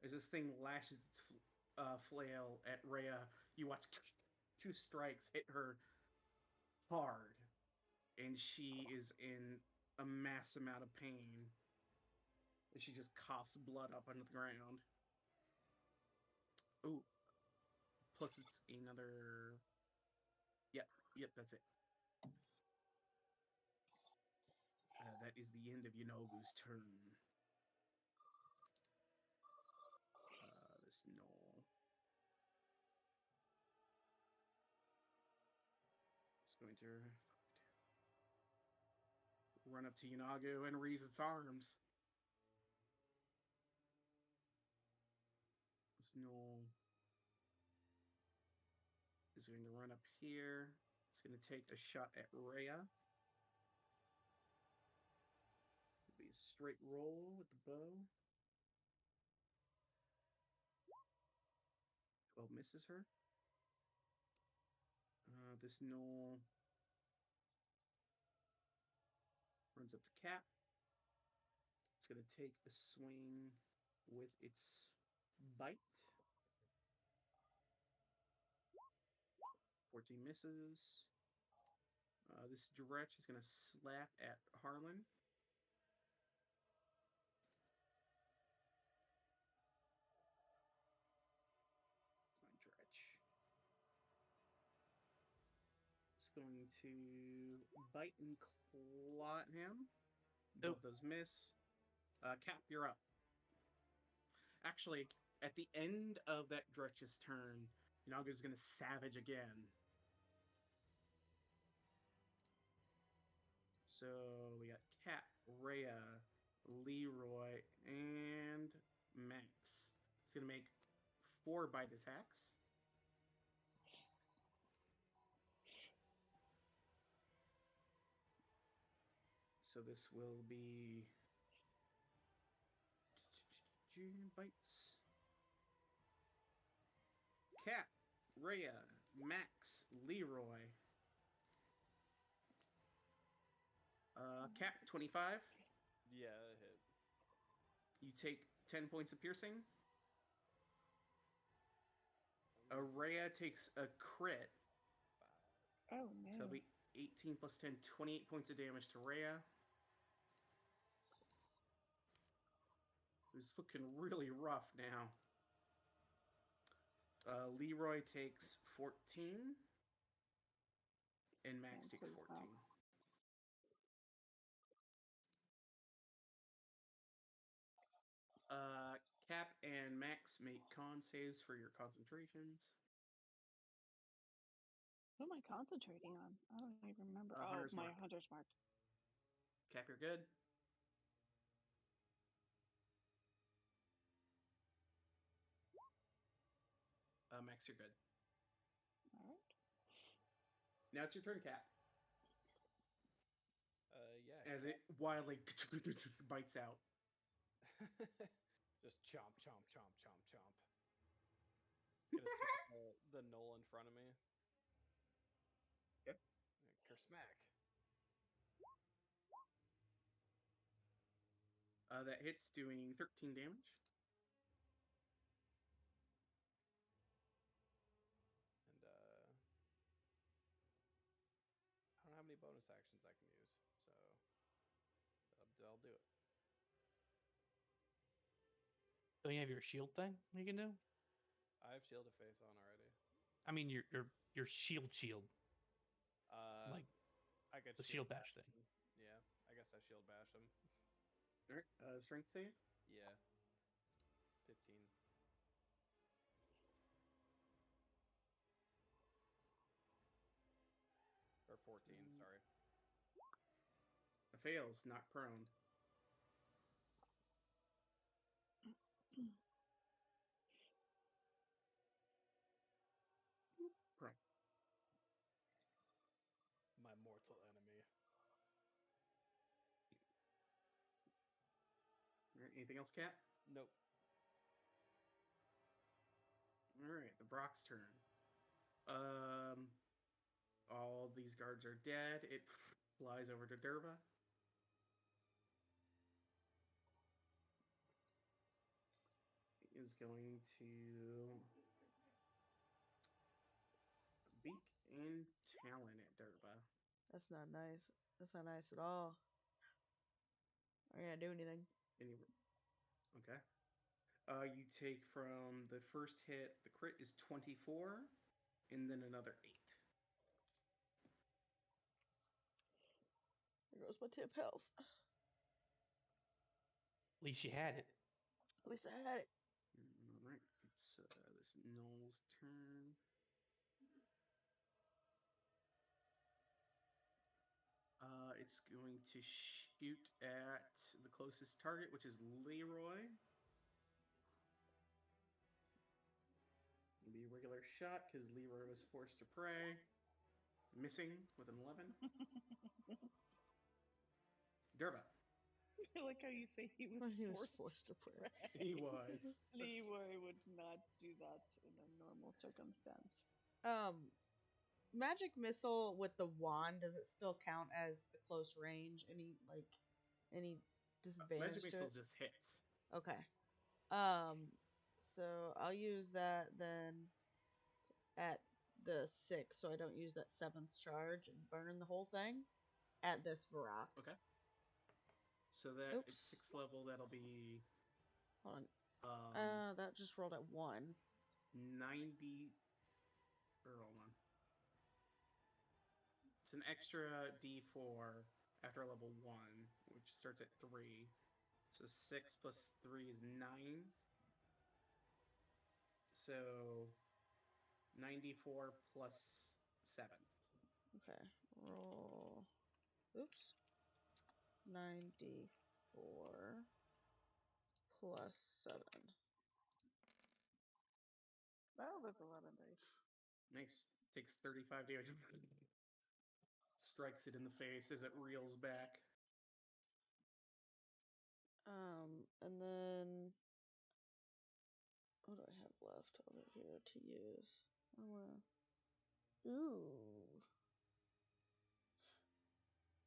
As this thing lashes its flail at Rhea, you watch 2 strikes hit her hard, and she is in a mass amount of pain. And she just coughs blood up onto the ground. Ooh. Plus it's another... Yep, that's it. That is the end of Yanogu's turn. This gnoll is going to run up to Yanagu and raise its arms. This gnoll is going to run up here. It's going to take a shot at Rhea. It'll be a straight roll with the bow. 12 misses her. This gnoll runs up to Cap. It's going to take a swing with its bite. 14 misses. This Dretch is going to slap at Harlan. My Dretch. It's going to bite and claw at him. Both those miss. Cap, you're up. Actually, at the end of that Dretch's turn, Yanagu's going to savage again. So we got Cap, Rhea, Leroy, and Max. It's going to make 4 bite attacks. So this will be bites. Cap, Rhea, Max, Leroy. Cap, 25. Yeah, it hit. You take 10 points of piercing. Rhea takes a crit. Oh, no. So it'll be 18 plus 10, 28 points of damage to Rhea. It's looking really rough now. Leroy takes 14. And Max takes 14. Cap and Max make con saves for your concentrations. What am I concentrating on? I don't even remember. Hunter's my Mark. Hunter's Mark. Cap, you're good. Max, you're good. All right. Now it's your turn, Cap. Yeah. As it wildly bites out. Just chomp, chomp, chomp, chomp, chomp. Gonna smack the knoll in front of me. Yep. Kersmack. That hits, doing 13 damage. And I don't have any bonus actions I can use, so I'll do it. Don't you have your shield thing you can do? I have Shield of Faith on already. I mean, your shield. Like I could the shield bash thing. him. Yeah, I guess I shield bash him. Alright, strength save? Yeah. 15. Or 14, sorry. It fails, not prone. Anything else, Cat? Nope. All right. The Brock's turn. All these guards are dead. It flies over to Derva. It is going to beak and talon at Derva. That's not nice. That's not nice at all. I'm gonna do anything. Okay. You take from the first hit, the crit is 24, and then another 8. There goes my tip health. At least you had it. At least I had it. All right. It's this Noel's turn. It's going to shoot at the closest target, which is Leroy. It'll be a regular shot because Leroy was forced to prey. Missing with an 11. Derva. I like how you say he was, He was forced, forced to pray. He was. Leroy would not do that in a normal circumstance. Magic missile with the wand, does it still count as a close range? Any disadvantage Magic to missile it? just hits. Okay. So I'll use that then at the 6, so I don't use that 7th charge and burn the whole thing at this Varrock. Okay. So that Oops. it's 6th level. That'll be Hold on. That just rolled at 1. 90. Or hold on. It's an extra D4 after level 1, which starts at 3. So 6 plus 3 is 9. So 94 plus 7. Okay. Roll. Oops. 94 plus 7. Wow, that's a lot of dice. Nice. Takes 35 damage. Strikes it in the face as it reels back. And then what do I have left over here to use?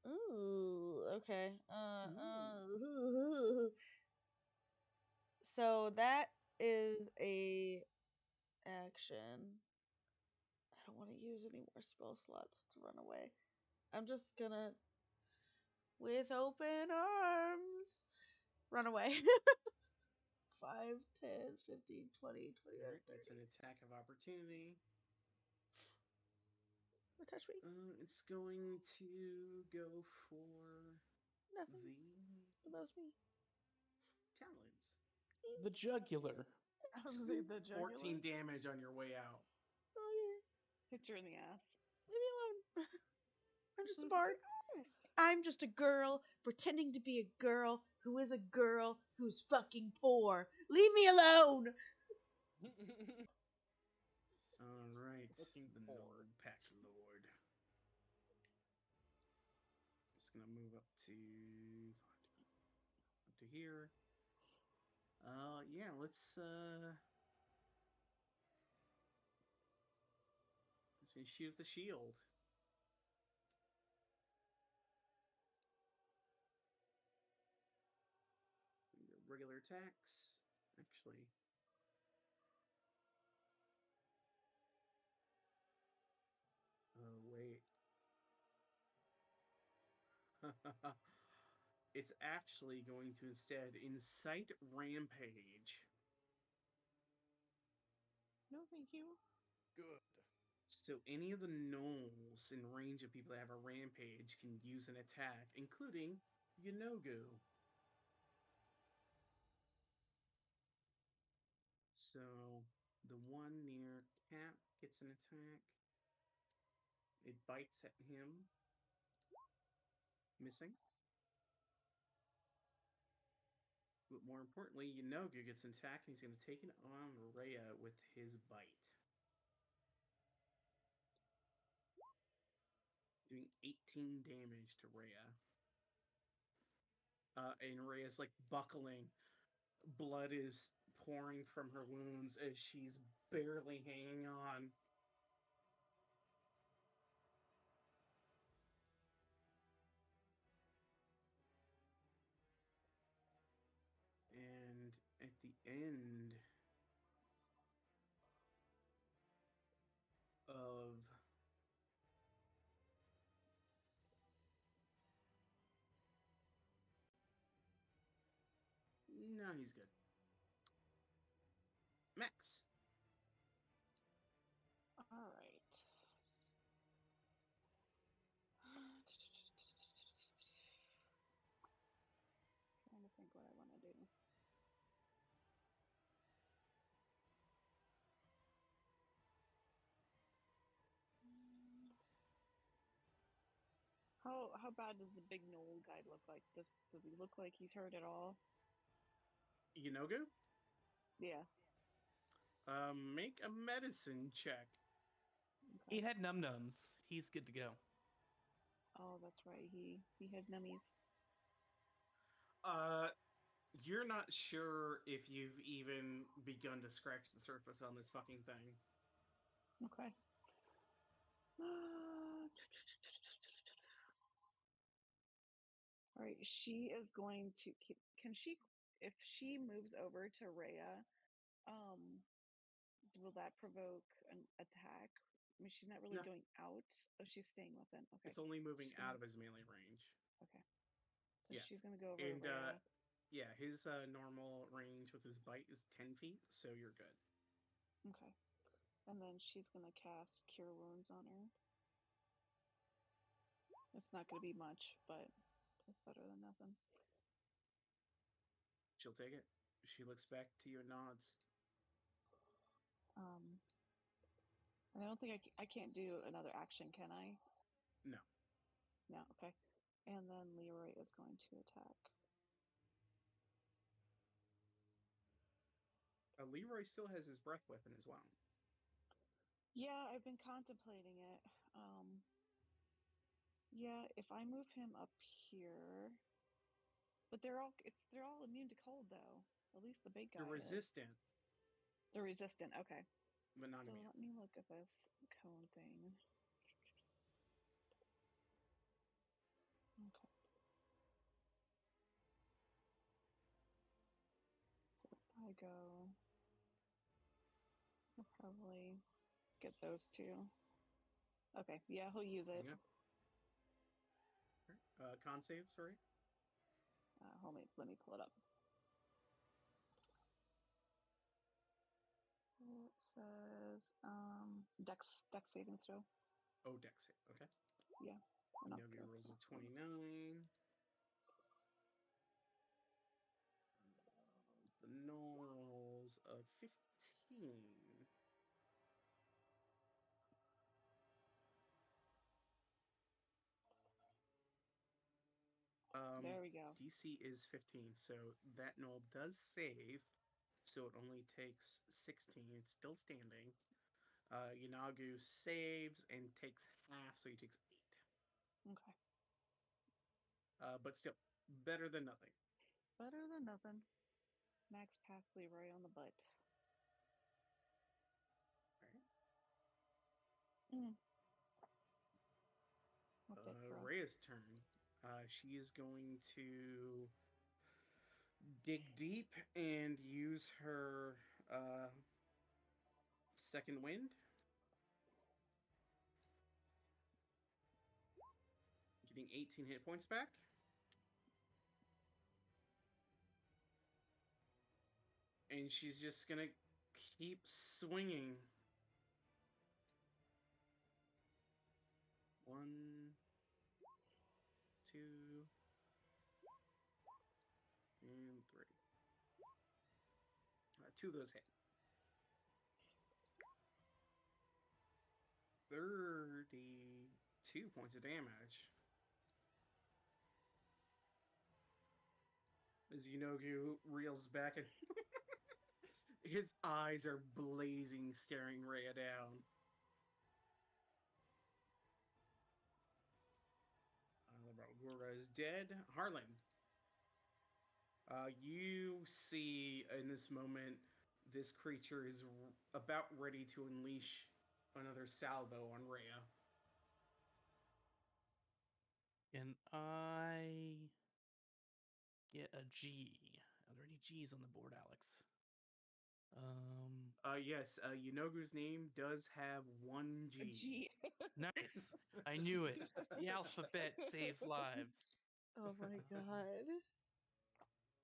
Ooh, okay. So that is a action. I don't want to use any more spell slots to run away. I'm just gonna, with open arms, run away. 5, 10, 15, 20, 25, 30. It's an attack of opportunity. Don't touch me. It's going to go for Nothing. the That's me. talons. The jugular. I was gonna say the jugular. 14 damage on your way out. Oh yeah. Hits her in the ass. Leave me alone. I'm just a bard. I'm just a girl pretending to be a girl who is a girl who's fucking poor. Leave me alone. All right, Looking the forward. Nold Pack Lord. It's gonna move up to here. Yeah, let's shoot the shield. Regular attacks, actually. Oh wait. It's actually going to instead incite rampage. No, thank you. Good. So any of the gnolls in range of people that have a rampage can use an attack, including Yanogu. So the one near Cap gets an attack. It bites at him. Missing. But more importantly, Yanogu gets an attack and he's going to take it on Rhea with his bite. Doing 18 damage to Rhea. And Rhea's like buckling. Blood is pouring from her wounds as she's barely hanging on. And at the end of no, he's good. Max. All right. Trying to think what I want to do. How bad does the big knoll guy look like? Does he look like he's hurt at all? Yunogu? Yeah. Make a medicine check. He had num-nums. He's good to go. Oh, that's right. He had nummies. You're not sure if you've even begun to scratch the surface on this fucking thing. Okay. All right, she is going to. Can she, if she moves over to Rhea, will that provoke an attack? I mean, she's not really No. going out. Oh, she's staying within. Okay. It's only moving She's out gonna- of his melee range. Okay. So Yeah. she's gonna go over And to Rhea. yeah, his normal range with his bite is 10 feet, so you're good. Okay. And then she's gonna cast Cure Wounds on her. It's not gonna be much, but it's better than nothing. She'll take it. She looks back to you and nods. And I don't think I can't do another action, can I? No. No, okay. And then Leroy is going to attack. Leroy still has his breath weapon as well. Yeah, I've been contemplating it. Yeah, if I move him up here, but they're all immune to cold though. At least the big guy You're is. resistant, They're resistant. Okay. but not So immune. let me look at this cone thing. Okay. So if I go, I'll probably get those two. Okay, yeah, he'll use it. Con save, sorry. Let me pull it up. It says Dex saving throw. Oh, dex save. Okay. Yeah. Yogi rolls a 29. The Knowles of 15. There we go. DC is 15, so that Knoll does save. So it only takes 16. It's still standing. Yanagu saves and takes half, so he takes 8. Okay. But still, better than nothing. Better than nothing. Max pack Leroy on the butt. Alright. That's it for us. Rhea's turn. She's going to dig deep and use her second wind. Getting 18 hit points back. And she's just gonna keep swinging. 1, 2, and 3. 2 of those hit. 32 points of damage. As Yunogu reels back and his eyes are blazing, staring Rhea down. Gora is dead. Harlan. You see in this moment, this creature is about ready to unleash another salvo on Rhea. Can I get a G? Are there any G's on the board, Alex? Yes, Yunogu's name does have one G. G. Nice. I knew it. The alphabet saves lives. Oh my god.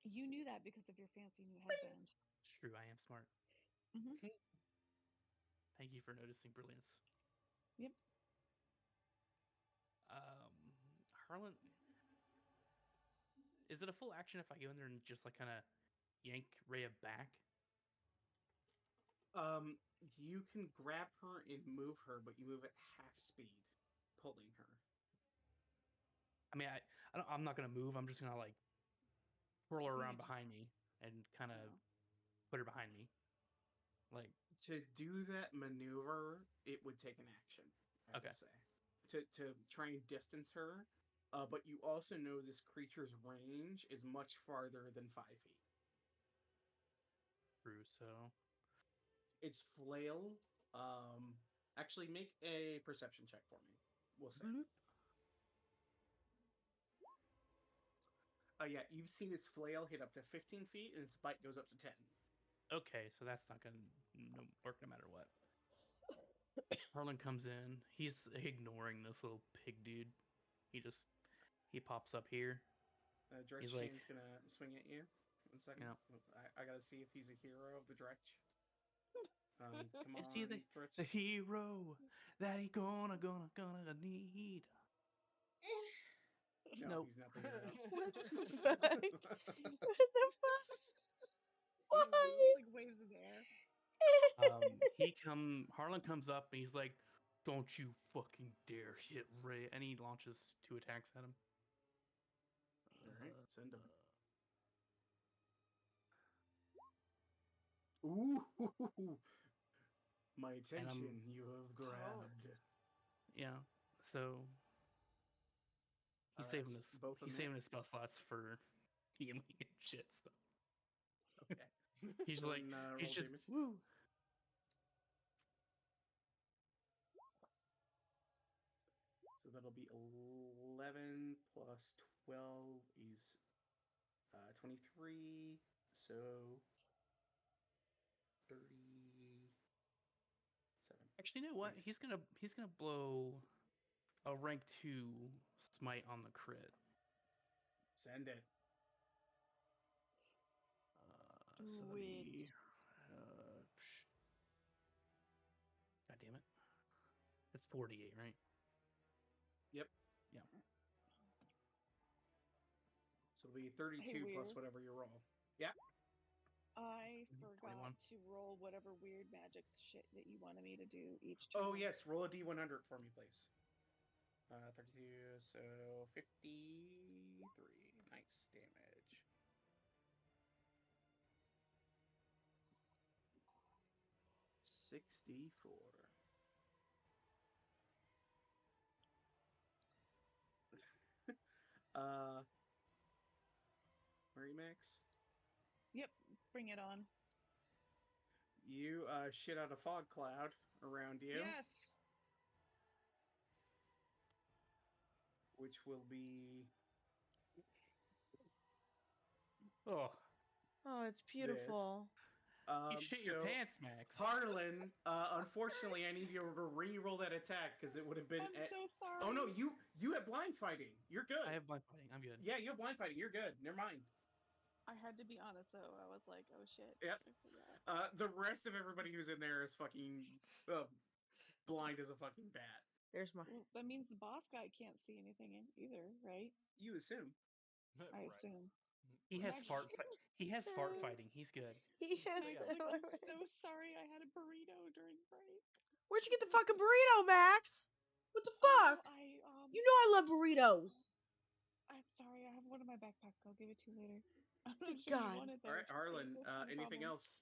You knew that because of your fancy new headband. It's true. I am smart. Mhm. Thank you for noticing brilliance. Yep. Harlan, is it a full action if I go in there and just like kind of yank Rhea back? You can grab her and move her, but you move at half speed, pulling her. I mean, I'm not gonna move. I'm just gonna like twirl her Yeah, around just- behind me and kind of Oh. put her behind me. Like, To do that maneuver, it would take an action, I Okay. would say. To try and distance her, but you also know this creature's range is much farther than 5 feet. through. So Its flail. Actually, make a perception check for me. We'll say. bloop. Yeah, you've seen its flail hit up to 15 feet, and its bite goes up to 10. Okay, so that's not gonna work no matter what. Harlan comes in. He's ignoring this little pig dude. He pops up here. Dretch He's like, Chain's gonna swing at you. 1 second. Yeah. I gotta see if he's a hero of the Dretch. Come Is he on, the Dretch. hero that he gonna need? No, Nope. he's not the hero. What the fuck? What the fuck? He What? waves, like waves in the air. Harlan comes up and he's like, "Don't you fucking dare hit Ray!" And he launches 2 attacks at him. All right, send him. Ooh, my attention you have grabbed. Yeah. So he's saving That's this. both of He's them. saving his spell slots for healing and shit. So Okay. he's Go like, and, he's roll just damage. woo. So that'll be 11 plus 12 is 23. So 37. Actually, you know what? Nice. He's gonna blow a rank 2 smite on the crit. Send it. So that'd Do it. be, God damn it! It's 48, right? Yep. Yeah. So it'll be 32 plus Weird. whatever you roll. Yeah. I 21. forgot to roll whatever weird magic shit that you wanted me to do each turn. Oh, yes. Roll a d100 for me, please. 32, so 53. Nice damage. $64. Where are you, Max? Yep, bring it on. You shit out a fog cloud around you. Yes. Which will be Oh, Oh, it's beautiful. you shit your so pants, Max. Harlan, unfortunately, I need you to re-roll that attack because it would have been. I'm so sorry. Oh no, you have blind fighting. You're good. I have blind fighting. I'm good. Yeah, you have blind fighting. You're good. Never mind. I had to be honest though. I was like, oh shit. Yep. I forgot. The rest of everybody who's in there is fucking blind as a fucking bat. There's my. Well, that means the boss guy can't see anything either, right? You assume. I assume. He has Max, fart. He has fart fighting. He's good. He has. Max, like, I'm so sorry. I had a burrito during break. Where'd you get the fucking burrito, Max? What the fuck? You know I love burritos. I'm sorry. I have one in my backpack. I'll give it to you later. I'm not Thank sure you God. want it All though. right, Harlan. Existing Anything problem. else?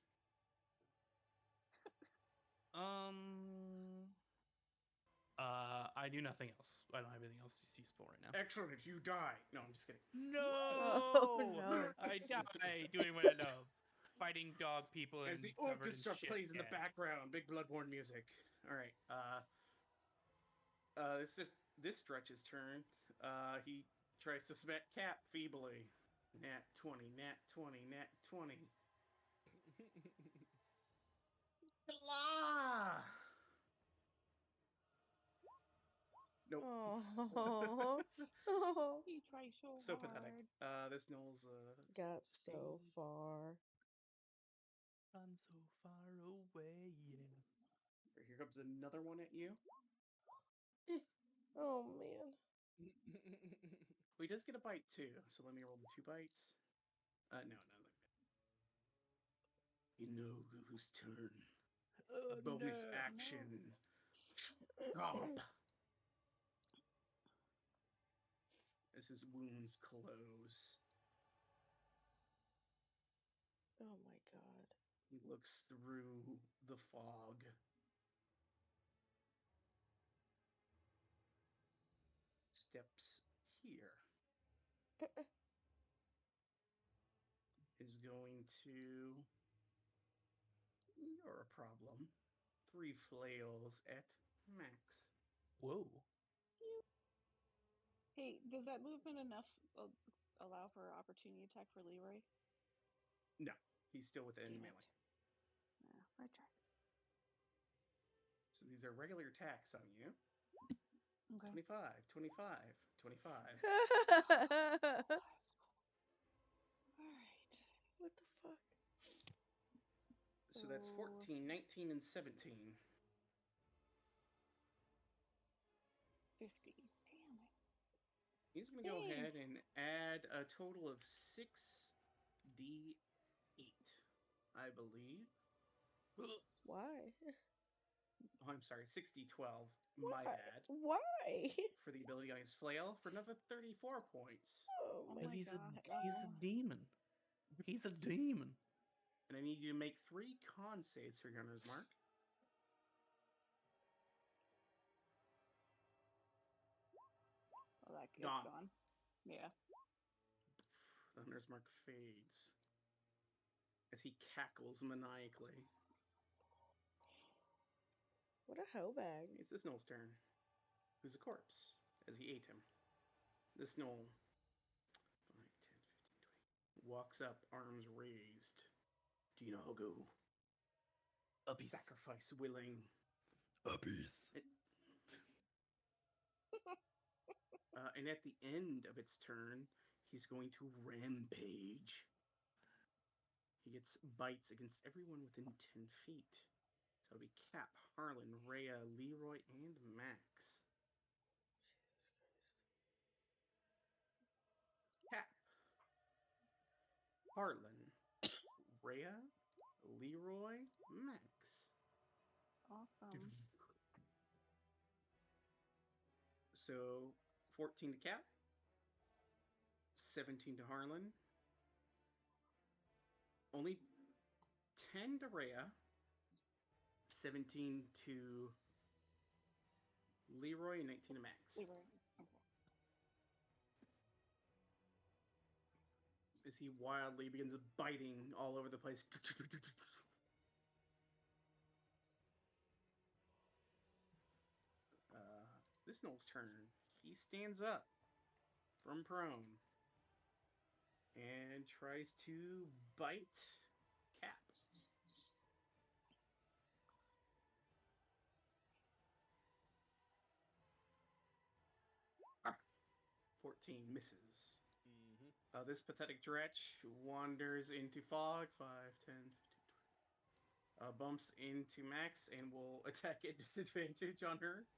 I do nothing else. I don't have anything else useful right now. Excellent, you die. No, I'm just kidding. No, no. I die doing what I love, fighting dog people and As the covered in orchestra shit plays in the gas. background, big bloodborne music. All right. This stretch's turn. He tries to smack Cap feebly. Nat 20, nat 20, nat 20. Blah! Nope. Oh. You try so, So hard. pathetic. This Knoll's Got so Sting. far. I'm so far away. Yeah. Here comes another one at you. Oh man. Well, he does get a bite too, so let me roll the 2 bites. No, not like that. You know whose turn. Oh, Bonus no. action. Chomp. As his wounds close, Oh my god. he looks through the fog. Steps here. Is going to. You're a problem. 3 flails at max. Whoa. Hey, does that movement enough allow for opportunity attack for Leroy? No, he's still within Damn melee. it. Yeah, I tried. So these are regular attacks on you. Okay. 25, 25, 25. All right. What the fuck? So that's 14, 19, and 17. 50. Damn it. He's going to go ahead and add a total of 6d8, I believe. Why? Oh, I'm sorry, 6d12. My bad. Why? For the ability on his flail for another 34 points. Oh my Because he's god. a demon. He's a demon. And I need you to make 3 con saves for Gunner's Mark. Oh, it's Gone. gone. Yeah. The Hunter's Mark fades as he cackles maniacally. What a hoe bag. It's this Knoll's turn, who's a corpse as he ate him. This Knoll 5, 10, 15, 20, walks up, arms raised. Do you know how go? Uppies. Sacrifice willing. Uppies. And at the end of its turn, he's going to rampage. He gets bites against everyone within 10 feet. So it'll be Cap, Harlan, Rhea, Leroy, and Max. Cap, Harlan, Rhea, Leroy, Max. Awesome. So 14 to Cap, 17 to Harlan, only 10 to Rhea, 17 to Leroy, and 19 to Max. Leroy. Okay. As he wildly begins biting all over the place. This Knoll's turn. He stands up from prone and tries to bite Cap. Ah, 14 misses. This pathetic dretch wanders into fog. 5, 10, 15, 20. Bumps into Max and will attack at disadvantage on her.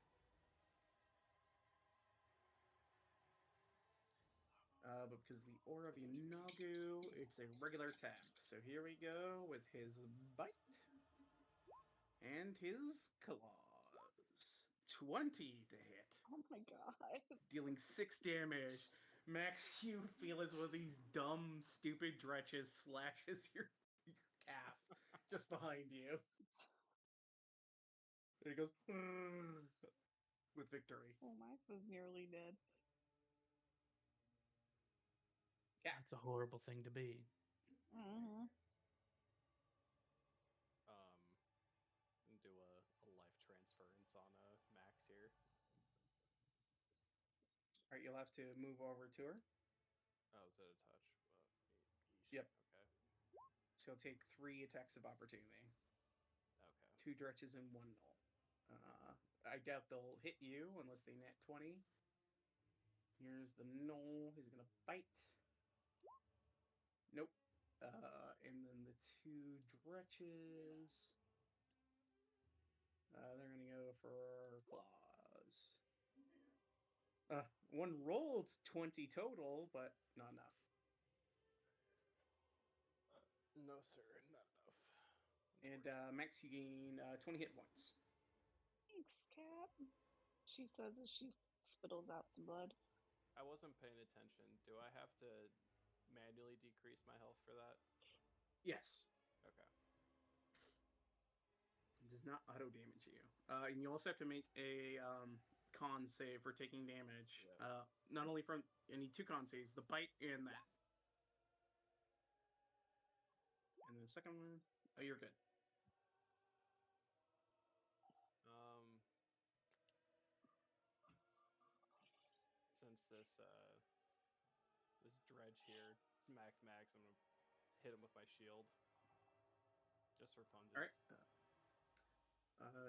But because the Aura of Yanagu, it's a regular attack. So here we go with his bite and his claws. 20 to hit. Oh my god. Dealing 6 damage. Max, you feel as one of these dumb, stupid dretches slashes your calf just behind you. And he goes, with victory. Oh, Max is nearly dead. Yeah. It's a horrible thing to be. Uh-huh. Do a life transference on Max here. All right, you'll have to move over to her. Oh, is it a touch? Yeesh. Yep. Okay. So you'll take 3 attacks of opportunity. Okay. 2 dretches and 1 null. I doubt they'll hit you unless they net 20. Here's the null. He's gonna bite. Nope. And then the 2 dretches. They're gonna go for claws. 1 rolled 20 total, but not enough. No, sir, not enough. And Max, you gain 20 hit points. Thanks, Cat. She says as she spittles out some blood. I wasn't paying attention. Do I have to manually decrease my health for that? Yes. Okay. It does not auto damage you. And you also have to make a con save for taking damage. Yep. Not only from any 2 con saves, the bite and that. And then the second one, oh, you're good. Since this dredge here smacked Max, I'm gonna hit him with my shield. Just for funsies. Alright.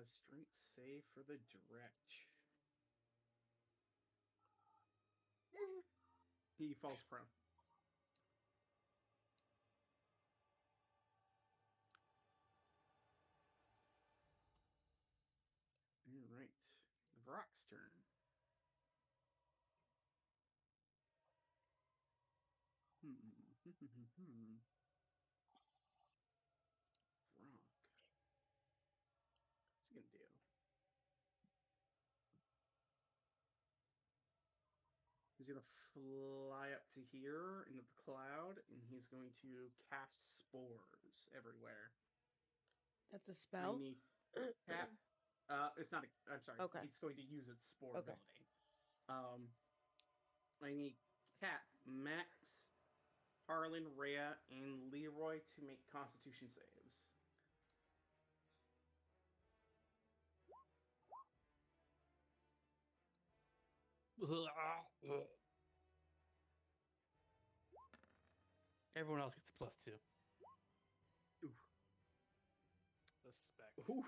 Strength save for the dredge. He falls prone. Alright. Vrock's turn. Vrock. What's he gonna do? He's gonna fly up to here into the cloud, and he's going to cast spores everywhere. That's a I spell? need cat. It's not. I'm sorry. Okay. It's going to use its spore Okay. ability. I need Cat, Max, Harlan, Rhea, and Leroy to make Constitution saves. Everyone else gets a +2. Ooh. The spec. Ooh.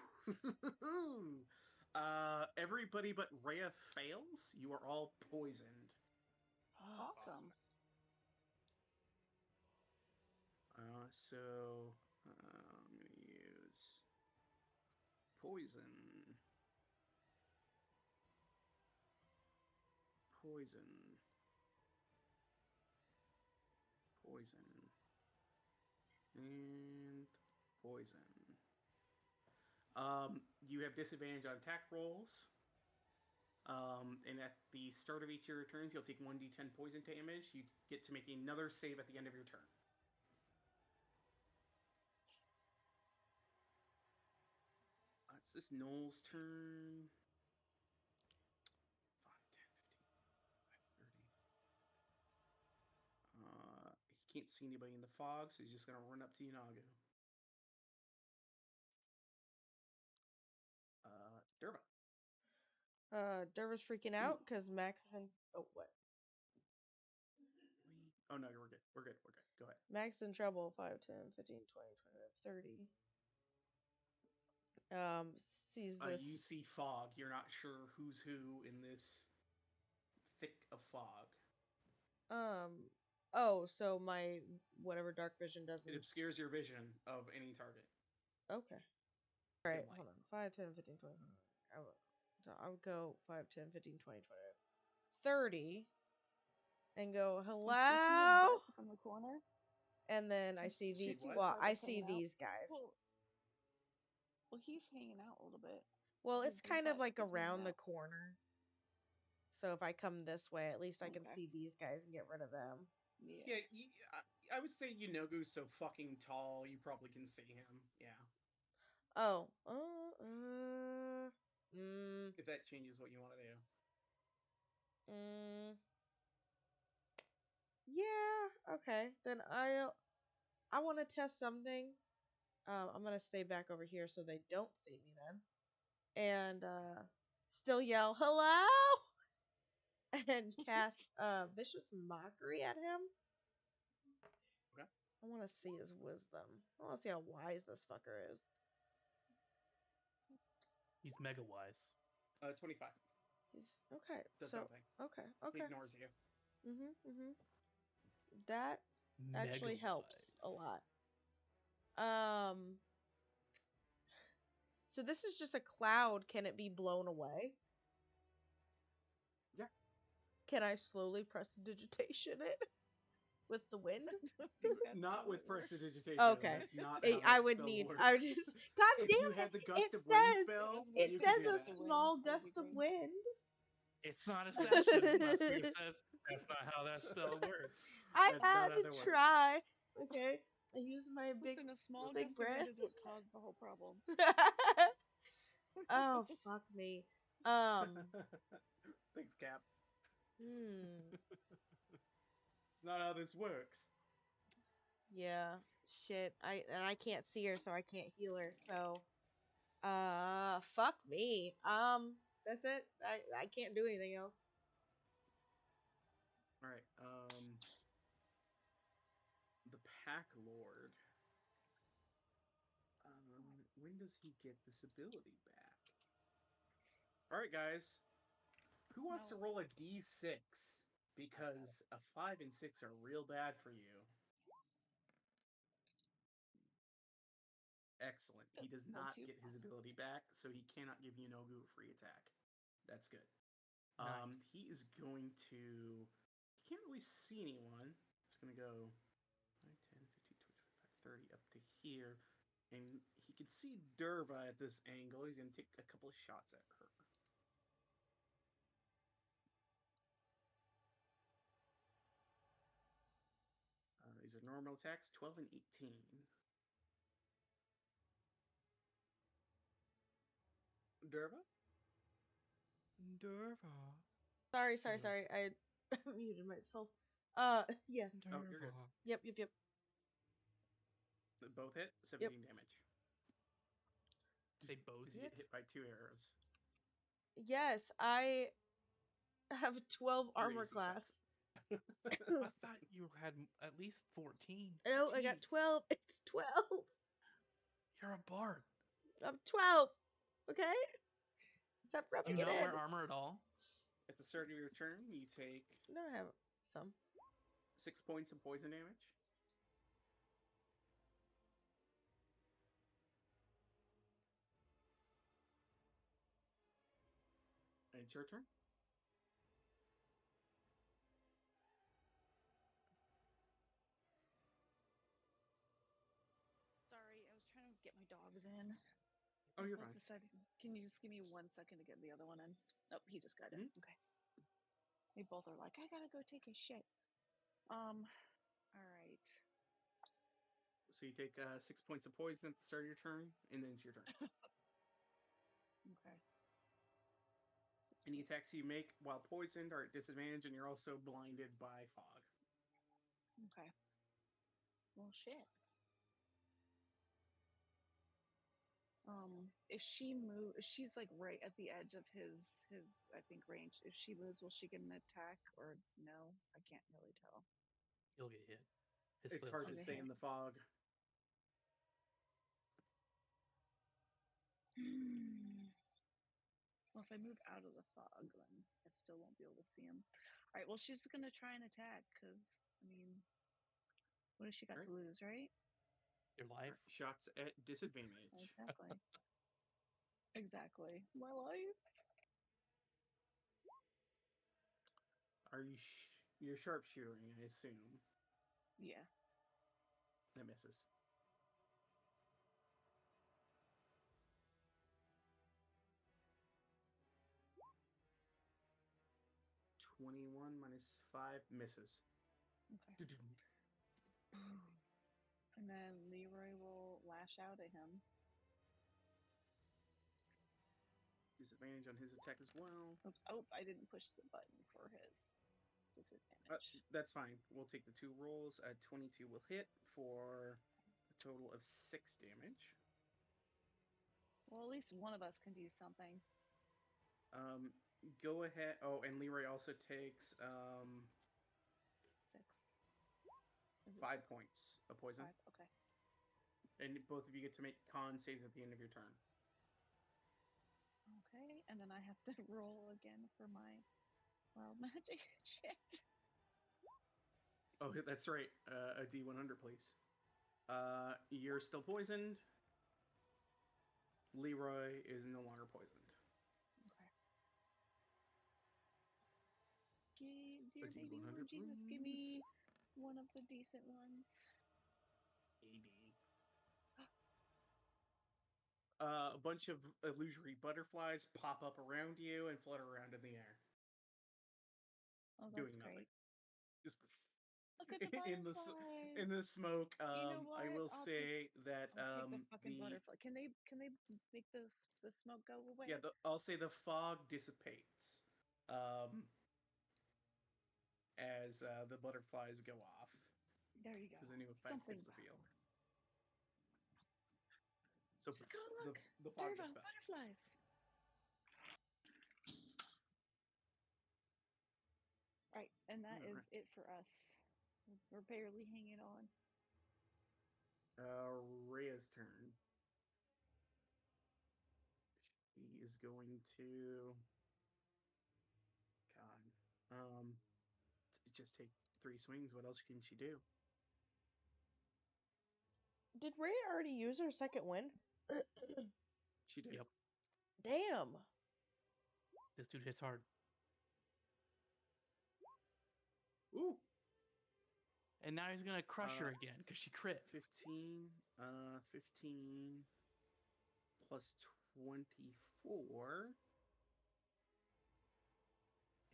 Everybody but Rhea fails. You are all poisoned. Awesome. So I'm gonna use poison. Poison. And poison. You have disadvantage on attack rolls. And at the start of each of your turns, you'll take 1d10 poison damage. You get to make another save at the end of your turn. It's this Noel's turn. 5, 10, 15, 5, 30. He can't see anybody in the fog, so he's just going to run up to Yunago. Derva. Derva's freaking out because Max is in. Oh, what? Oh, no, we're good. We're good. Go ahead. Max is in trouble. 5, 10, 15, 20, 25, 30. Sees this. You see fog. You're not sure who's who in this thick of fog. Oh, so my whatever dark vision doesn't. It obscures your vision of any target. Okay. All right, hold on. 5, 10, 15, 20. I would go 5, 10, 15, 20, 25, 30. And go, hello? From the corner. And then I see these. Well, I see these guys. Well, he's hanging out a little bit. Well, it's kind of like around the corner. So if I come this way, at least I can see these guys and get rid of them. Yeah, I would say Yunogu's so fucking tall, you probably can see him. Yeah. Oh. If that changes what you want to do. Yeah. Okay. Then I want to test something. I'm gonna stay back over here so they don't see me then, and still yell hello, and cast vicious mockery at him. Okay. I want to see his wisdom. I want to see how wise this fucker is. He's mega wise. 25. He's okay. Does So nothing. He okay. ignores you. That actually Mega helps a wise. lot. So this is just a cloud. Can it be blown away? Yeah. Can I slowly prestidigitation it with the wind? Not with prestidigitation. Okay. That's not how that I would spell need. works. I would just. God If damn you it! had the gust It of wind says. spell, It you could do says a that. small gust of wind. It's not a session. That's what it says. That's not how that spell works. I That's had not how to that works. try. Okay. I used my big. Listen, a small big gust of breath. wind is what caused the whole problem. Oh fuck me. Thanks, Cap. Hmm. It's not how this works. Yeah. Shit. I can't see her, so I can't heal her. So, fuck me. That's it. I can't do anything else. All right. The Pack Lord. When does he get this ability back? All right, guys. Who wants to roll a d6? Because a 5 and 6 are real bad for you. Excellent. He does not get his ability back, so he cannot give you Nogu a free attack. That's good. Nice. He is going to... He can't really see anyone. It's going to go 5, 10, 15, 20, 25, 30 up to here. And he can see Derva at this angle. He's going to take a couple of shots at her. These are normal attacks, 12 and 18. Derva? Sorry. I muted myself. Yes. Oh, you're good. Yep. Both hit, 17 damage. They both Because you hit? get hit by 2 arrows. Yes, I have 12 Your armor AC class. I thought you had at least 14. No, I got Jeez. 12. It's 12. You're a bard. I'm 12. Okay? Stop Do rubbing you it not in. wear armor at all? At the start of your turn, you take No, I have some. 6 points of poison damage. And it's your turn. Sorry, I was trying to get my dogs in. Oh, you're Both fine. decided, can you just give me 1 second to get the other one in? Nope, he just got in. Okay. They both are like, I gotta go take a shit. All right. So you take 6 points of poison at the start of your turn, and then it's your turn. Okay. Any attacks you make while poisoned are at disadvantage, and you're also blinded by fog. Okay. Well, shit. If she moves, she's like right at the edge of his I think range. If she moves, will she get an attack or no? I can't really tell. You'll get hit. It's hard to say in the fog. Well, if I move out of the fog, then I still won't be able to see him. All right. Well, she's gonna try and attack because I mean, what has she got to lose, right? Your life. Right. Shots at disadvantage. Exactly. Exactly. My life. Are you? You're sharpshooting, I assume. Yeah. That misses. -21 -5 misses. Okay. And then Leroy will lash out at him. disadvantage on his attack as well. Oops. Oh, I didn't push the button for his disadvantage. That's fine. We'll take the 2 rolls. 22 will hit for a total of 6 damage. Well, at least one of us can do something. Go ahead. Oh, and Leroy also takes 6. Is it 5 6? points of poison. 5. Okay. And both of you get to make con saves at the end of your turn. Okay, and then I have to roll again for my wild magic shit. Oh, that's right. A D100, please. You're still poisoned. Leroy is no longer poisoned. Okay. Dear A baby D100, Lord Jesus, give please. me one of the decent ones. 80. A bunch of illusory butterflies pop up around you and flutter around in the air, Oh, that's doing nothing. great. Just Look at the in butterflies. the smoke. You know I will what? I'll say that I'll take the fucking butterfly. Can they make the smoke go away? yeah, I'll say the fog dissipates as the butterflies go off. There you go. Because a new effect Something hits the about field. it. So Just go look. the fog Durban dispels. butterflies. Right, and that is Alright. it for us. We're barely hanging on. Rhea's turn. She is going to. God. Just take 3 swings. What else can she do? Did Ray already use her second win? She did. Yep. Damn. This dude hits hard. Ooh. And now he's gonna crush her again because she crit. 15. 15 plus 24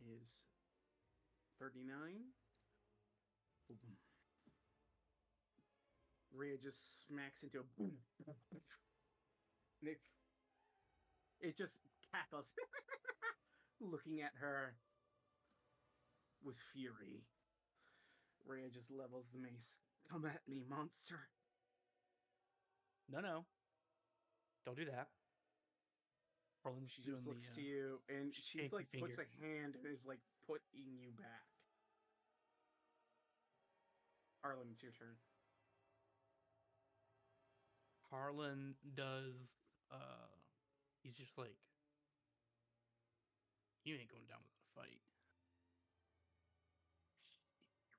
is 39. Boom. Rhea just smacks into a boom. It just cackles, looking at her with fury. Rhea just levels the mace. Come at me, monster. No. Don't do that. Harlan's She just doing looks the, to you, and she's shaky like puts finger. a hand and is like putting you back. Harlan, it's your turn. Harlan does. He's just like, you ain't going down with a fight.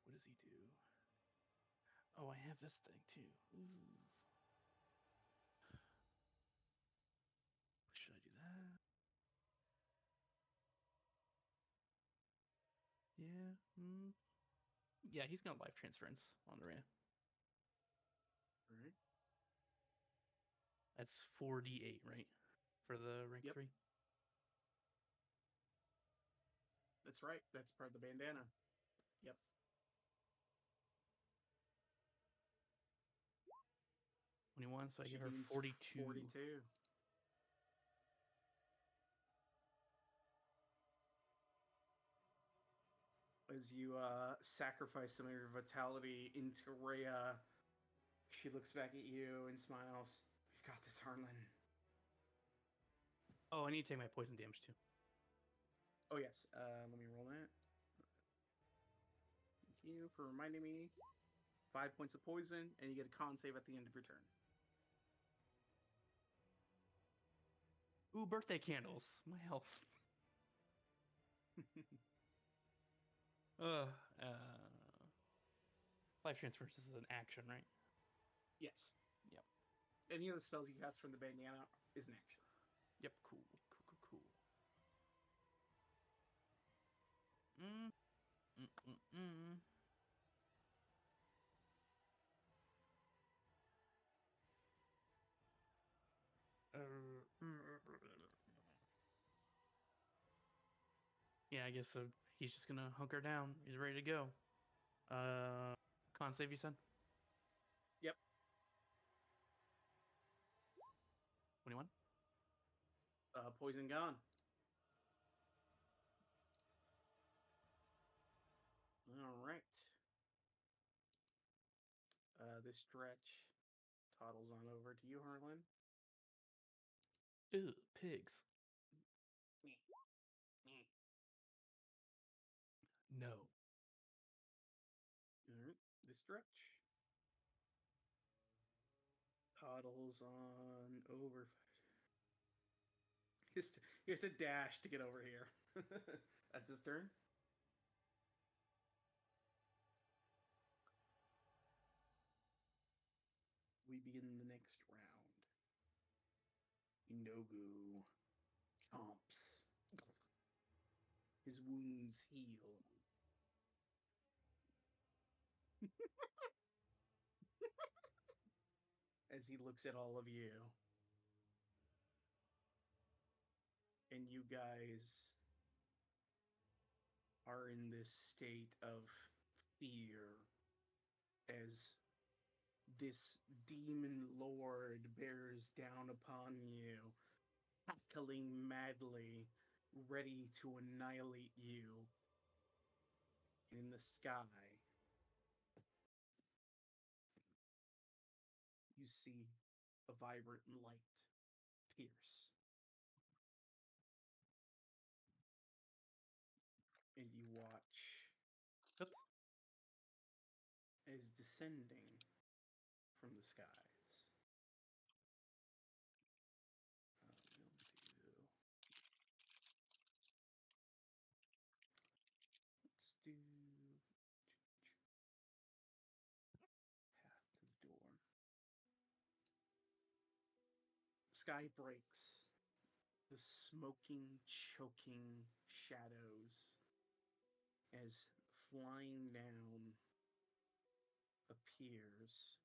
What does he do? Oh, I have this thing too. Ooh. Should I do that? Yeah. Yeah, he's gonna life transference on Rhea. All right. That's 4d8, right? For the rank 3? That's right. That's part of the bandana. Yep. 21, so I She give her gains 42. 42. As you sacrifice some of your vitality into Rhea, she looks back at you and smiles. We've got this, Harlan. Oh, I need to take my poison damage too. Oh, yes. Let me roll that. Thank you for reminding me. 5 points of poison, and you get a con save at the end of your turn. Ooh, birthday candles. My health. Life transference is an action, right? Yes. Yep. Any of the spells you cast from the bandana is an action. Yep, cool. Yeah, I guess so. He's just gonna hunker down. He's ready to go. Con save, you said? Yep. 21? Poison gone. All right. This stretch toddles on over to you, Harlan. Ew, pigs. No. All right. This stretch toddles on over. He has to dash to get over here. That's his turn. We begin the next round. Inogu chomps. His wounds heal. As he looks at all of you. And you guys are in this state of fear as this demon lord bears down upon you, cackling madly, ready to annihilate you. In the sky, you see a vibrant light pierce. And you watch Oops. as descending from the skies. We'll let's do path to the door. Sky breaks. The smoking, choking shadows as flying down appears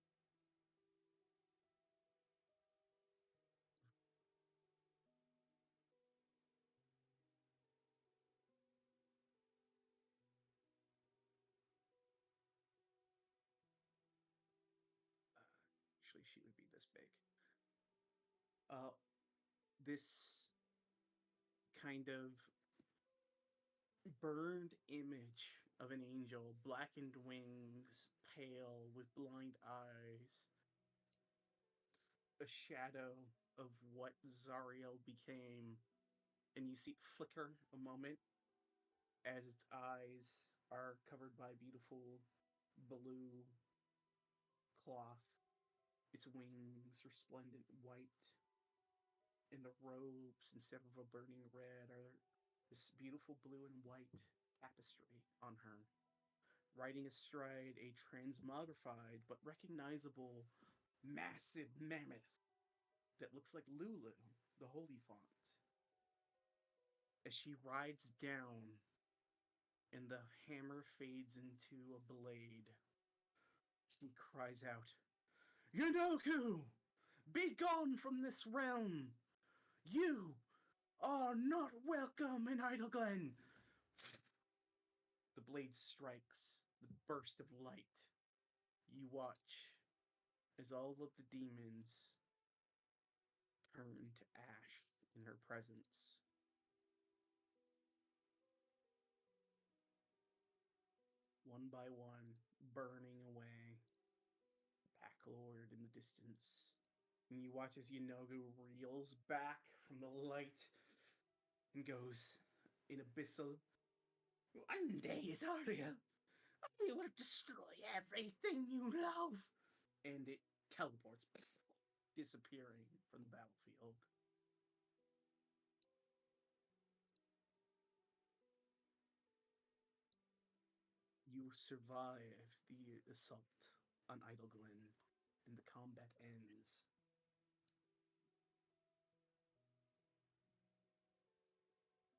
actually she would be this big. This kind of burned image of an angel, blackened wings, pale with blind eyes, a shadow of what Zariel became, and you see it flicker a moment as its eyes are covered by beautiful blue cloth, its wings resplendent white, and the robes, instead of a burning red, are this beautiful blue and white tapestry on her. Riding astride a transmogrified but recognizable massive mammoth that looks like Lulu, the holy font. As she rides down and the hammer fades into a blade, she cries out, Yanoku! Be gone from this realm! You are not welcome in Idleglen! The blade strikes, the burst of light. You watch as all of the demons turn to ash in her presence. One by one, burning away, Pack Lord in the distance. And you watch as Yanogu reels back from the light and goes in abyssal. One day, Zarya, I will destroy everything you love. And it teleports, disappearing from the battlefield. You survive the assault on Idleglen, and the combat ends.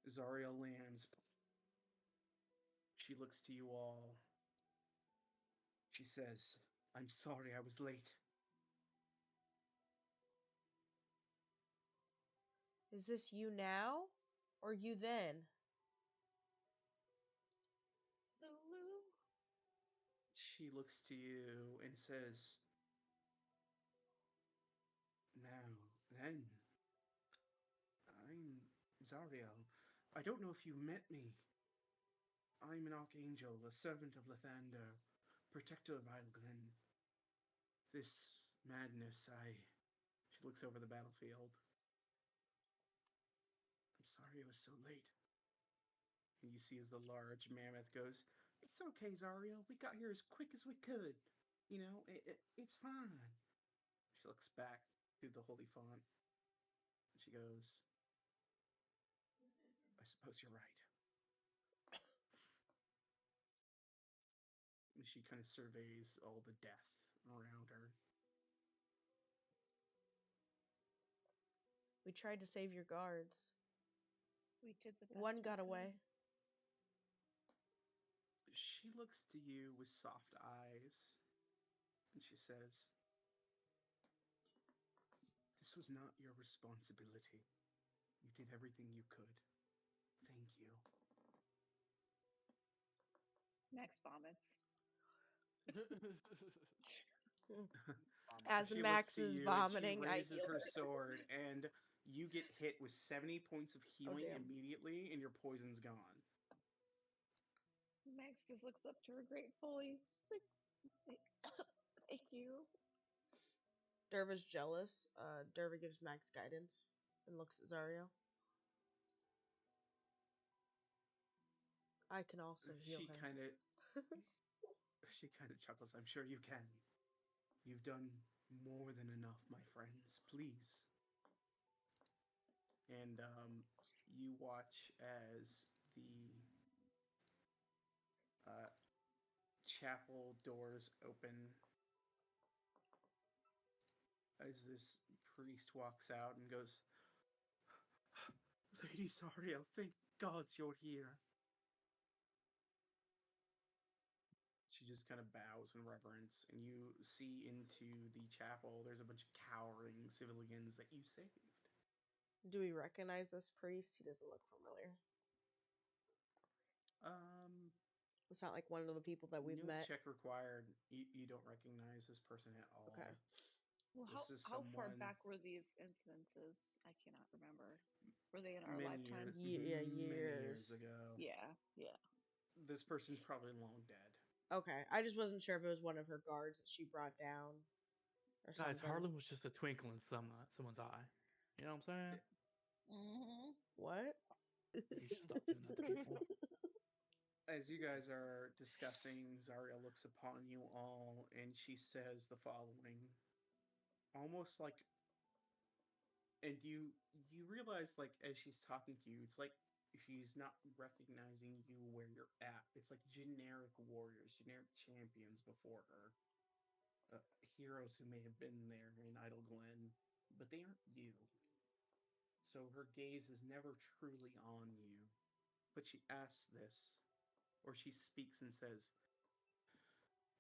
Zarya lands. She looks to you all. She says, I'm sorry I was late. Is this you now or you then? Lulu. She looks to you and says, now, then, I'm Zariel, I don't know if you met me. I'm an archangel, a servant of Lathander, protector of Isleglen. This madness, She looks over the battlefield. I'm sorry it was so late. And you see as the large mammoth goes, "It's okay, Zariel. We got here as quick as we could. It's fine." She looks back to the holy font. And she goes, "I suppose you're right." And she kind of surveys all the death around her. We tried to save your guards. We did the best One we got could. away. She looks to you with soft eyes, and she says, "This was not your responsibility. You did everything you could. Thank you." Max vomits. As She Max looks to is you and she vomiting, I raises heal her her. sword, and you get hit with 70 points of healing damn. immediately, and your poison's gone. Max just looks up to her gratefully. She's like, thank you. Derva's jealous. Derva gives Max guidance and looks at Zario. I can also heal She her. kind of chuckles. "I'm sure you can. You've done more than enough, my friends. Please." And you watch as the chapel doors open as this priest walks out and goes, "Lady Zariel, thank gods you're here." She just kind of bows in reverence, and you see into the chapel. There's a bunch of cowering civilians that you saved. Do we recognize this priest? He doesn't look familiar. It's not like one of the people that we've No met. check required. You don't recognize this person at all. Okay. Well, This is how far someone- back were these incidences? I cannot remember. Were they in our Many lifetime? years, Yeah, many years. years ago. Yeah. This person's probably long dead. Okay, I just wasn't sure if it was one of her guards that she brought down or Guys, something. Harlan was just a twinkle in someone's eye. You know what I'm saying? Mm-hmm. What? You should stop doing that to people. As you guys are discussing, Zarya looks upon you all and she says the following. Almost like, and you realize, like, as she's talking to you, it's like she's not recognizing you where you're at. It's like generic warriors, generic champions before her. Heroes who may have been there in Idle Glen, but they aren't you. So her gaze is never truly on you. But she asks this, or she speaks and says,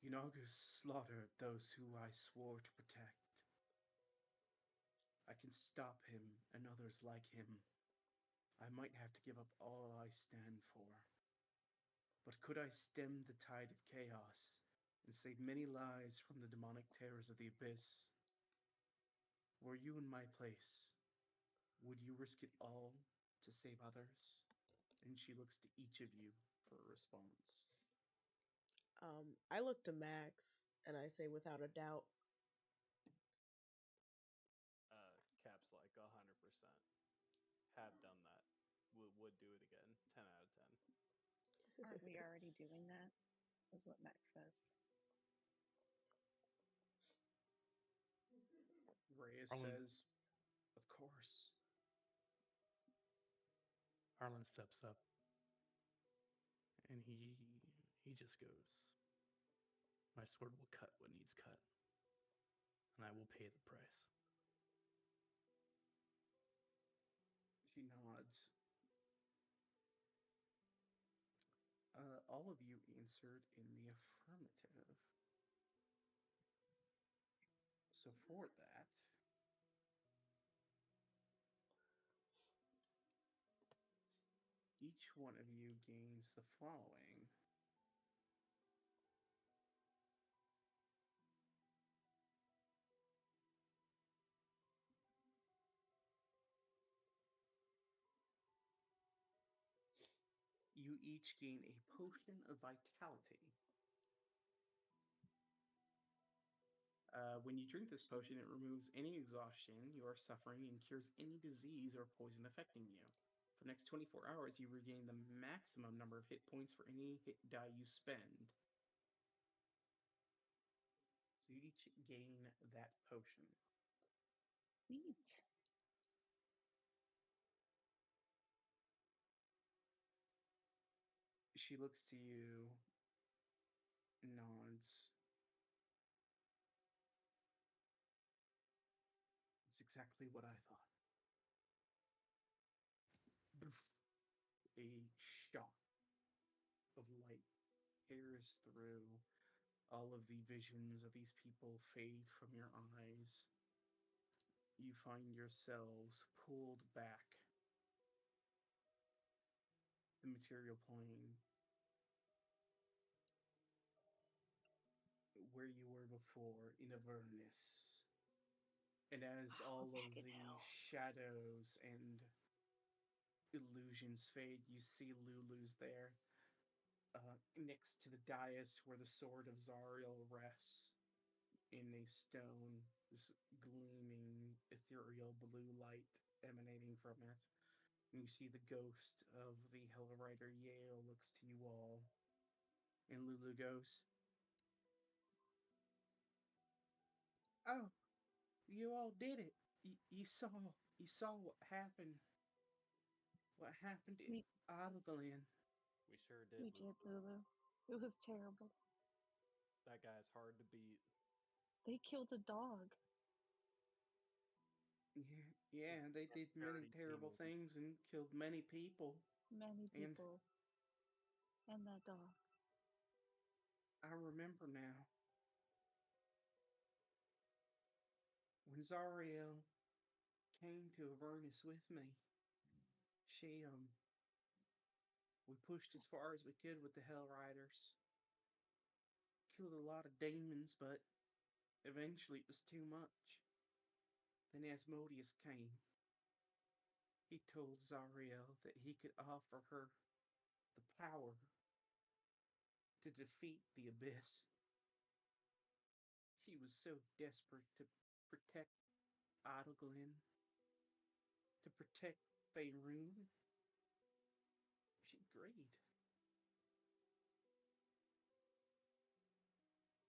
"Inagus slaughtered those who I swore to protect. I can stop him and others like him. I might have to give up all I stand for. But could I stem the tide of chaos and save many lives from the demonic terrors of the abyss? Were you in my place, would you risk it all to save others?" And she looks to each of you for a response. I look to Max and I say without a doubt. Cap's like 100%. Have done that. Would do it again. 10 out of 10. Aren't we already doing that? Is what Max says. Reyes Harlan- says, "Of course." Harlan steps up, and he just goes, "My sword will cut what needs cut, and I will pay the price." She nods. All of you answered in the affirmative. So for that, each one of you gains the following. each gain a potion of vitality. When you drink this potion, it removes any exhaustion you are suffering and cures any disease or poison affecting you. For the next 24 hours, you regain the maximum number of hit points for any hit die you spend. So you each gain that potion. Sweet. She looks to you, nods. It's exactly what I thought. A shock of light tears through. All of the visions of these people fade from your eyes. You find yourselves pulled back. The material plane, where you were before in Avernus. And as all of back in the hell. shadows and illusions fade, you see Lulus there, next to the dais where the sword of Zariel rests in a stone, this gleaming ethereal blue light emanating from it. And you see the ghost of the Hell Rider Yale looks to you all. And Lulu goes, "Oh, you all did it. You saw what happened. What happened to We Adalglen." We sure did. we did, Lulu. It was terrible. That guy's hard to beat. They killed a dog. Yeah, they did many Dirty terrible demons. things and killed many people. Many And people. And that dog. I remember now. When Zariel came to Avernus with me, she we pushed as far as we could with the Hell Riders. Killed a lot of demons, but eventually it was too much. Then Asmodeus came. He told Zariel that he could offer her the power to defeat the Abyss. She was so desperate to protect Adalglen, to protect Faerun. She agreed.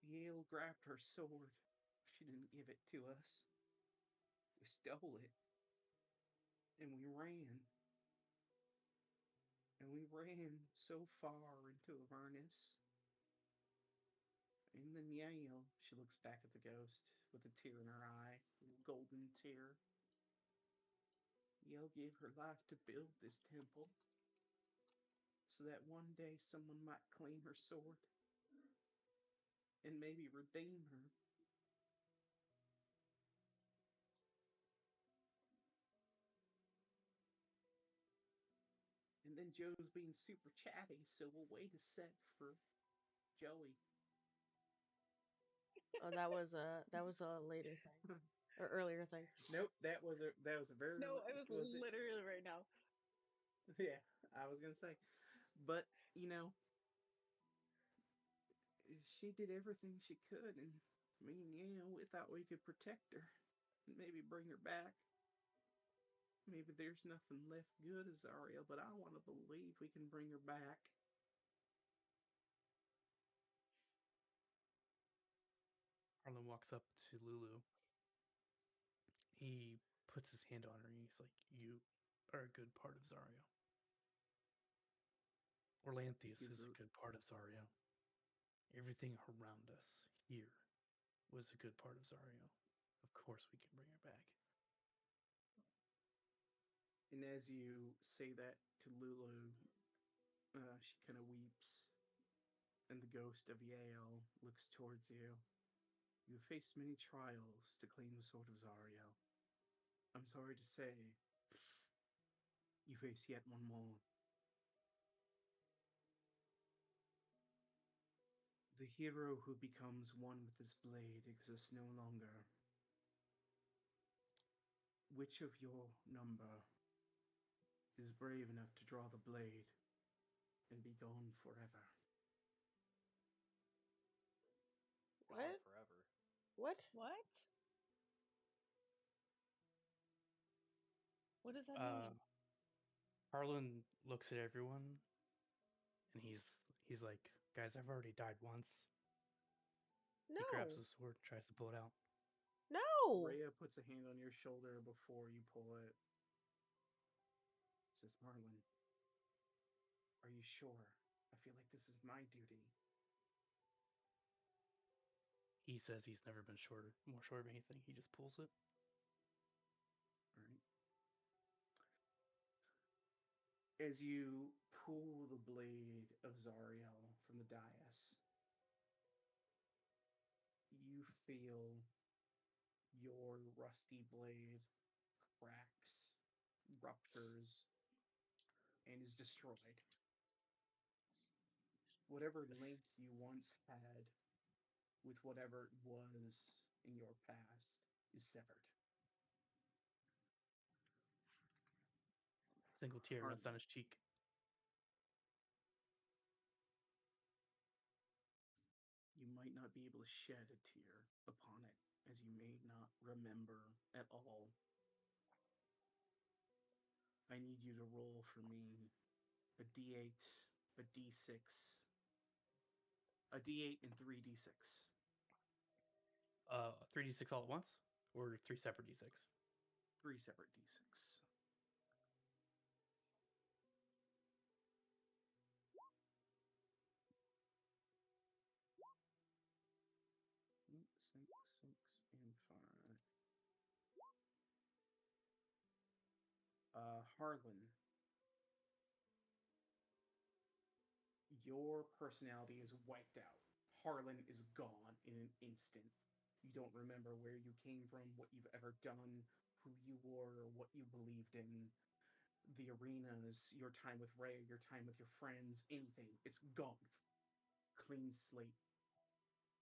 Yale grabbed her sword. She didn't give it to us. We stole it. And we ran. And we ran so far into Avernus. And then Yale, she looks back at the ghost with a tear in her eye, a golden tear. Yale gave her life to build this temple so that one day someone might claim her sword and maybe redeem her. And then Joe's being super chatty, so we'll wait a sec for Joey. Oh, that was a later thing or earlier thing. Nope, that was a very No, it was it? literally right now. Yeah, I was gonna say, but you know, she did everything she could, and me and Yale, we thought we could protect her, and maybe bring her back. Maybe there's nothing left good of Zariel, but I want to believe we can bring her back. Harlan walks up to Lulu. He puts his hand on her and he's like, "You are a good part of Zario. Orlanthius Gives is a her, good part of Zario. Everything around us here was a good part of Zario. Of course we can bring her back." and as you say that to Lulu, she kind of weeps, and the ghost of Yale looks towards you. You have faced many trials to claim the sword of Zariel. I'm sorry to say, you face yet one more. The hero who becomes one with this blade exists no longer. Which of your number is brave enough to draw the blade and be gone forever. Gone What? forever. What? What? What does that Uh, mean? Harlan looks at everyone, and he's like, "Guys, I've already died once." He grabs No. the sword, tries to pull it out. No. Rhea puts a hand on your shoulder before you pull it. Says, Marlon, are you sure? I feel like this is my duty. He says he's never been more sure of anything. He just pulls it. All right. As you pull the blade of Zariel from the dais, you feel your rusty blade cracks, ruptures, and is destroyed. Whatever link you once had with whatever it was in your past is severed. Single tear runs down his cheek. You might not be able to shed a tear upon it, as you may not remember at all. I need you to roll for me a d8, a d6, a d8, and 3d6. 3d6 all at once, or 3 separate d6? 3 separate d6. Six, and 5. Harlan, your personality is wiped out. Harlan is gone in an instant. You don't remember where you came from, what you've ever done, who you were, what you believed in, the arenas, your time with Ray, your time with your friends, anything. It's gone. Clean slate.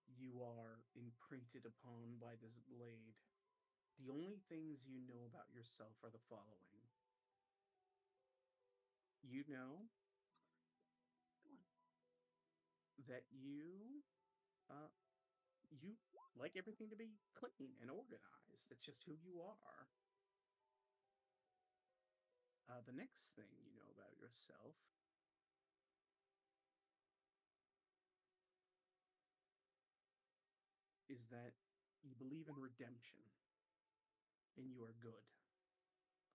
You are imprinted upon by this blade. The only things you know about yourself are the following. You know that you like everything to be clean and organized. That's just who you are. The next thing you know about yourself is that you believe in redemption and you are good.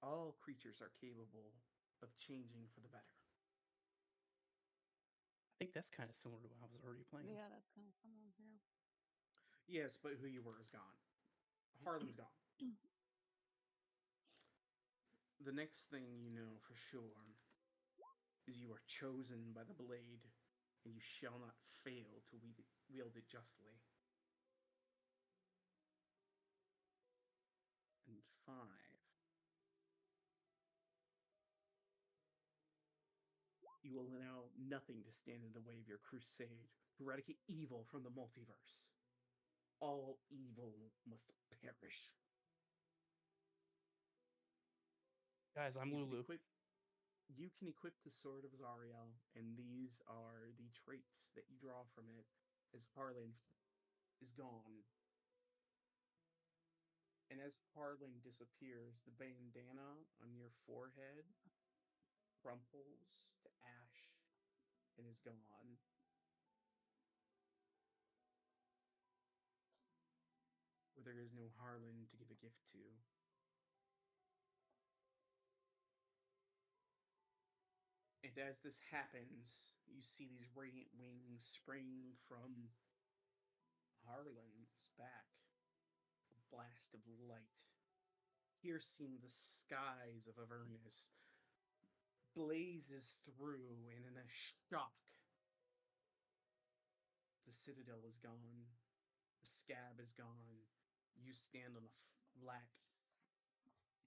All creatures are capable of changing for the better. I think that's kind of similar to what I was already playing. Yeah, that's kind of someone here. Yes, but who you were is gone. Harlan's gone. The next thing you know for sure is you are chosen by the blade, and you shall not fail to wield it justly. And 5. You will allow nothing to stand in the way of your crusade to eradicate evil from the multiverse. All evil must perish. Guys, I'm Lulu. You can equip the Sword of Zariel, and these are the traits that you draw from it as Harlan is gone. And as Harlan disappears, the bandana on your forehead crumples to ash and is gone. Where there is no Harlan to give a gift to. And as this happens, you see these radiant wings spring from Harlan's back. A blast of light, piercing the skies of Avernus, blazes through, and in a shock, the citadel is gone. The scab is gone. You stand on a flat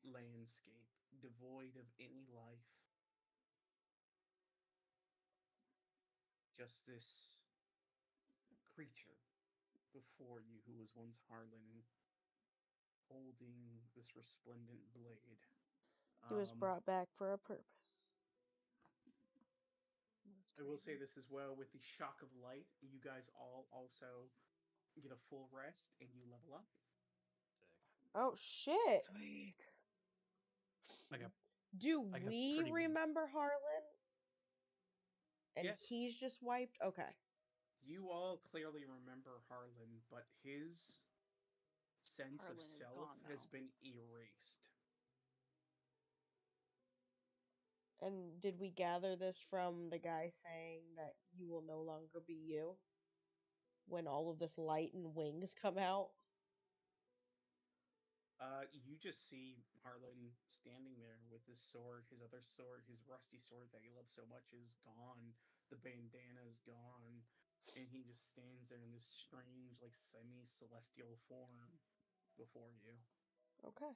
landscape, devoid of any life. Just this creature before you who was once Harlan, holding this resplendent blade. He was brought back for a purpose. It was I will say this as well, with the shock of light, you guys all also get a full rest and you level up. Sick. Oh shit! Sweet. Do like a we pretty weak- remember Harlan? And Yes. he's just wiped? Okay. You all clearly remember Harlan, but his sense Harlan of is self gone has now. been erased. And did we gather this from the guy saying that you will no longer be you? When all of this light and wings come out? You just see Harlan standing there with his sword, his other sword, his rusty sword that he loves so much is gone. The bandana is gone. And he just stands there in this strange, like, semi-celestial form before you. Okay.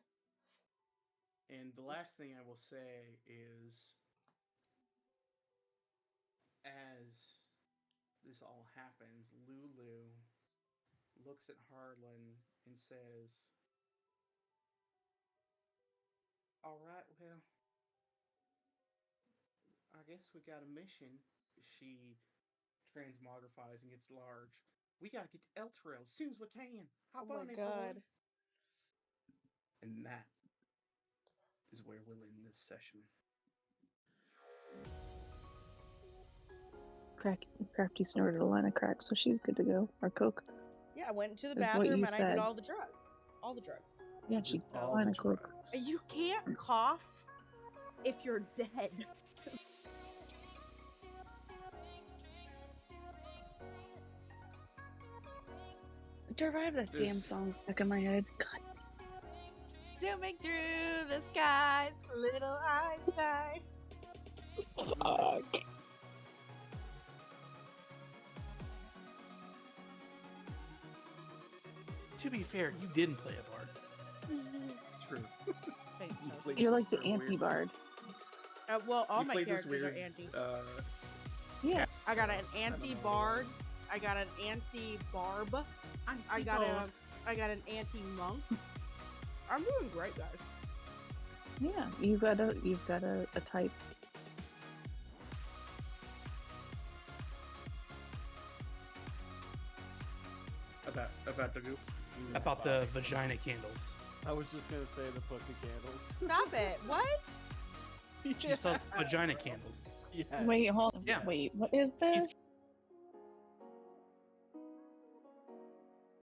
And the last thing I will say is, as this all happens, Lulu looks at Harlan and says, "All right, well, I guess we got a mission." She transmogrifies and gets large. "We gotta get to Elturel as soon as we can. Hop Oh my on, god. everyone." And that is where we'll end this session. Crafty snorted a line of crack, so she's good to go. Or coke. Yeah, I went into the That's what bathroom you and I did said. all the drugs. All the drugs. Yeah, she All line the of coke. drugs. You can't cough if you're dead. Derive that damn This- song stuck in my head. God. Zooming through the skies, little Einstein. Fuck. To be fair, you didn't play a bard. True. Thanks, You Toby. played You're some like the sort of weird- anti-bard. Well, all you my played this characters weird, are anti. Yeah. I got an I don't know what it anti-bard. was. I got an anti-barb. I got an anti-monk. I'm doing great, guys. Yeah, you've got a type. About the About the vagina candles. I was just gonna say the pussy candles. Stop it. What? She sells vagina candles. Yes. Wait, hold on. Yeah. Wait, what is this?